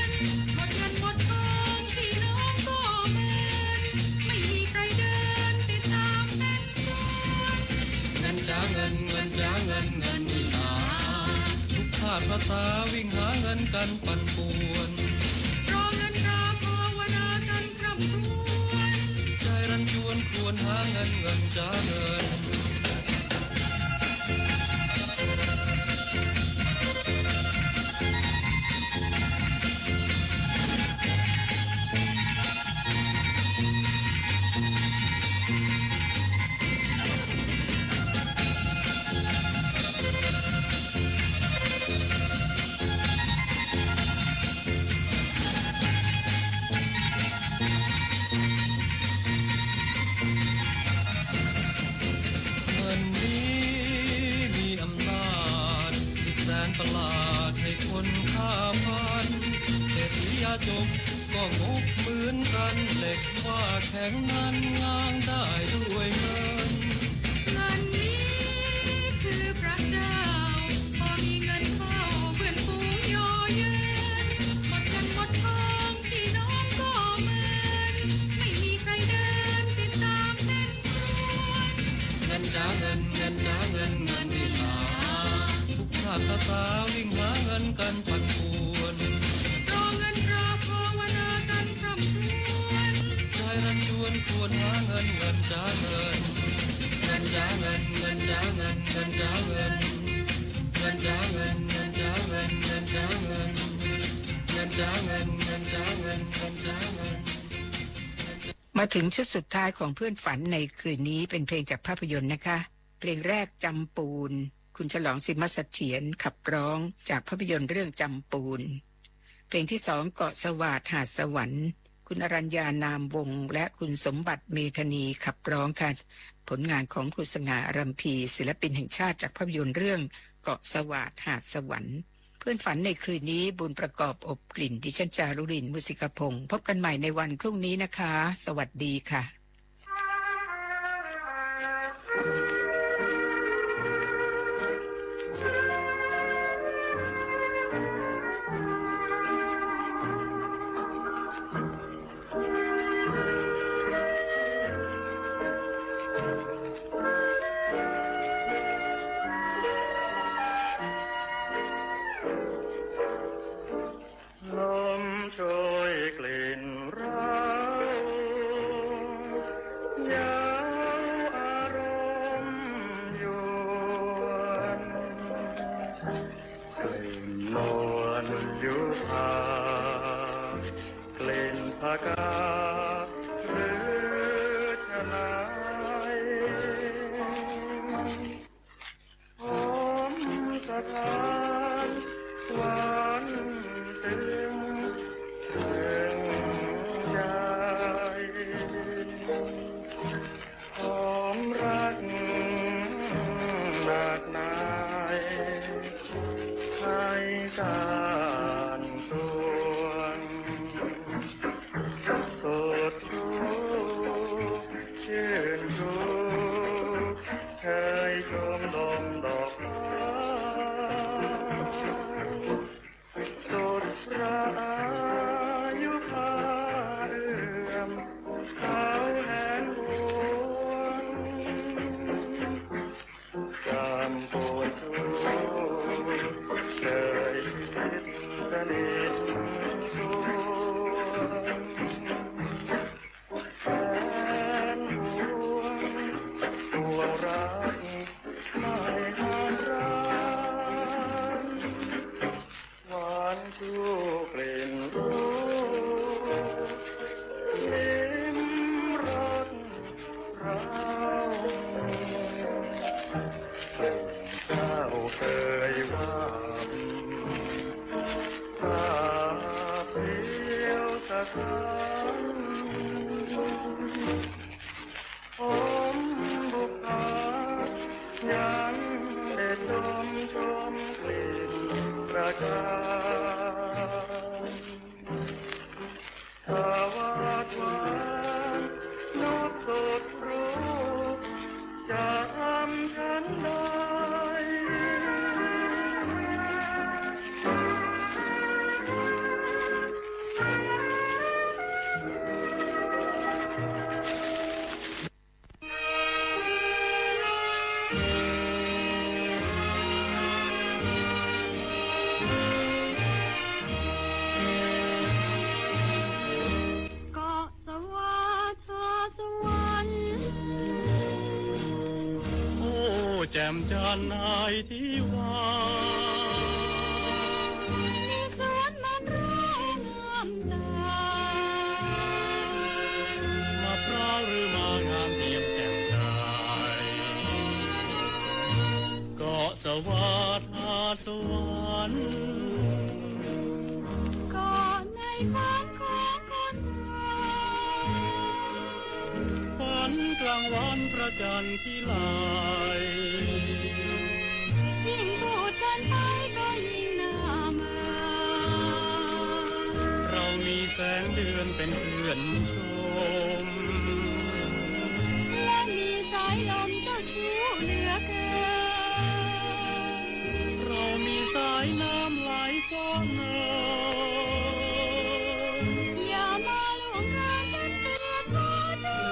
นหมดเงินหมดทองพี่น้องก็เหมือนไม่มีใครเดินติดตามเป็นส่วนเงินจ้าเงินเงินจ้าเงินเงินนี่หาทุกชาติภาษาวิ่งหาเงินกันปั่นป่วนใจรันจวนควรหาเงินเงินจ้าเงินจบก็งกเหมือนกันเหล็กว่าแข็งนั้นง้างได้ด้วยเงินเงินนี้คือพระเจ้าพอมีเงินเข้าเพื่อนฝูงโยเยินหมดเงินหมดทองพี่น้องก็เหมือนไม่มีใครเดินติดตามเป็นส่วนเงินจ้าเงินเงินจ้าเงินเงินนี่หาทุกชาติภาษาวิ่งหาเงินกันปั่นป่วนควรหาเงินเงินจ้าเงินเงินจ้าเงินเงินจ้าเงินเงินจ้าเงินเงินจ้าเงินเงินจ้าเงินเงินจ้าเงินเงินจ้าเงินเงินจ้าเงินเงินจ้าเงินมาถึงชุดสุดท้ายของเพื่อนฝันในคืนนี้เป็นเพลงจากภาพยนตร์นะคะเพลงแรกจำปูนคุณฉลองสิมเสถียรขับร้องจากภาพยนตร์เรื่องจำปูนเพลงที่สองเกาะสวาทหาดสวรรค์คุณอรัญญานามวงศ์และคุณสมบัติเมธานีขับร้องค่ะผลงานของครูสง่ารัมพีศิลปินแห่งชาติจากภาพยนตร์เรื่องเกาะสวาทหาดสวรรค์เพื่อนฝันในคืนนี้บุญประกอบอบกลิ่นดิฉันจารุรินทร์มุสิกพงศ์พบกันใหม่ในวันพรุ่งนี้นะคะสวัสดีค่ะการสวง แจ่มจันทร์ในที่ว่ามีสวนมะพร้าวงามตามะพร้าวหรือมางามเทียมแจ่มใจเกาะสวัสดิ์หาดสวรรค์ก็ในฝันของคนไทยฝันกลางวันพระจันทร์ที่ไหลยิ่งพูดกันไปก็ยิ่งน่าเมื่อเรามีแสงเดือนเป็นเพื่อนชมและมีสายลมเจ้าชู้เหลือเกินเรามีสายน้ำไหลซ้อนเนินอย่ามาล่วงเกินฉันเกลียดพอเธอ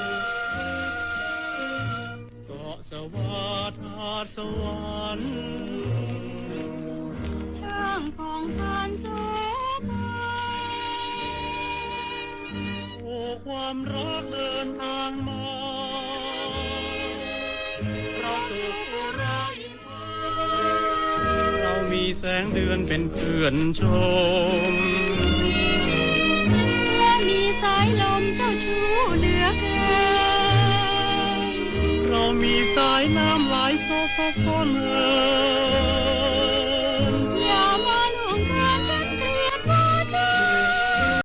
เกาะสวัสดิ์หาดสวรรค์ช่างผ่องพันโสภาโอ้ความรักเดินทางมาเราสุขอุราอินทราเรามีแสงเดือนเป็นเพื่อนชมและมีสายลมเจ้าชู้เหลือเกินเรามีสายน้ำไหลซ้อนเนิน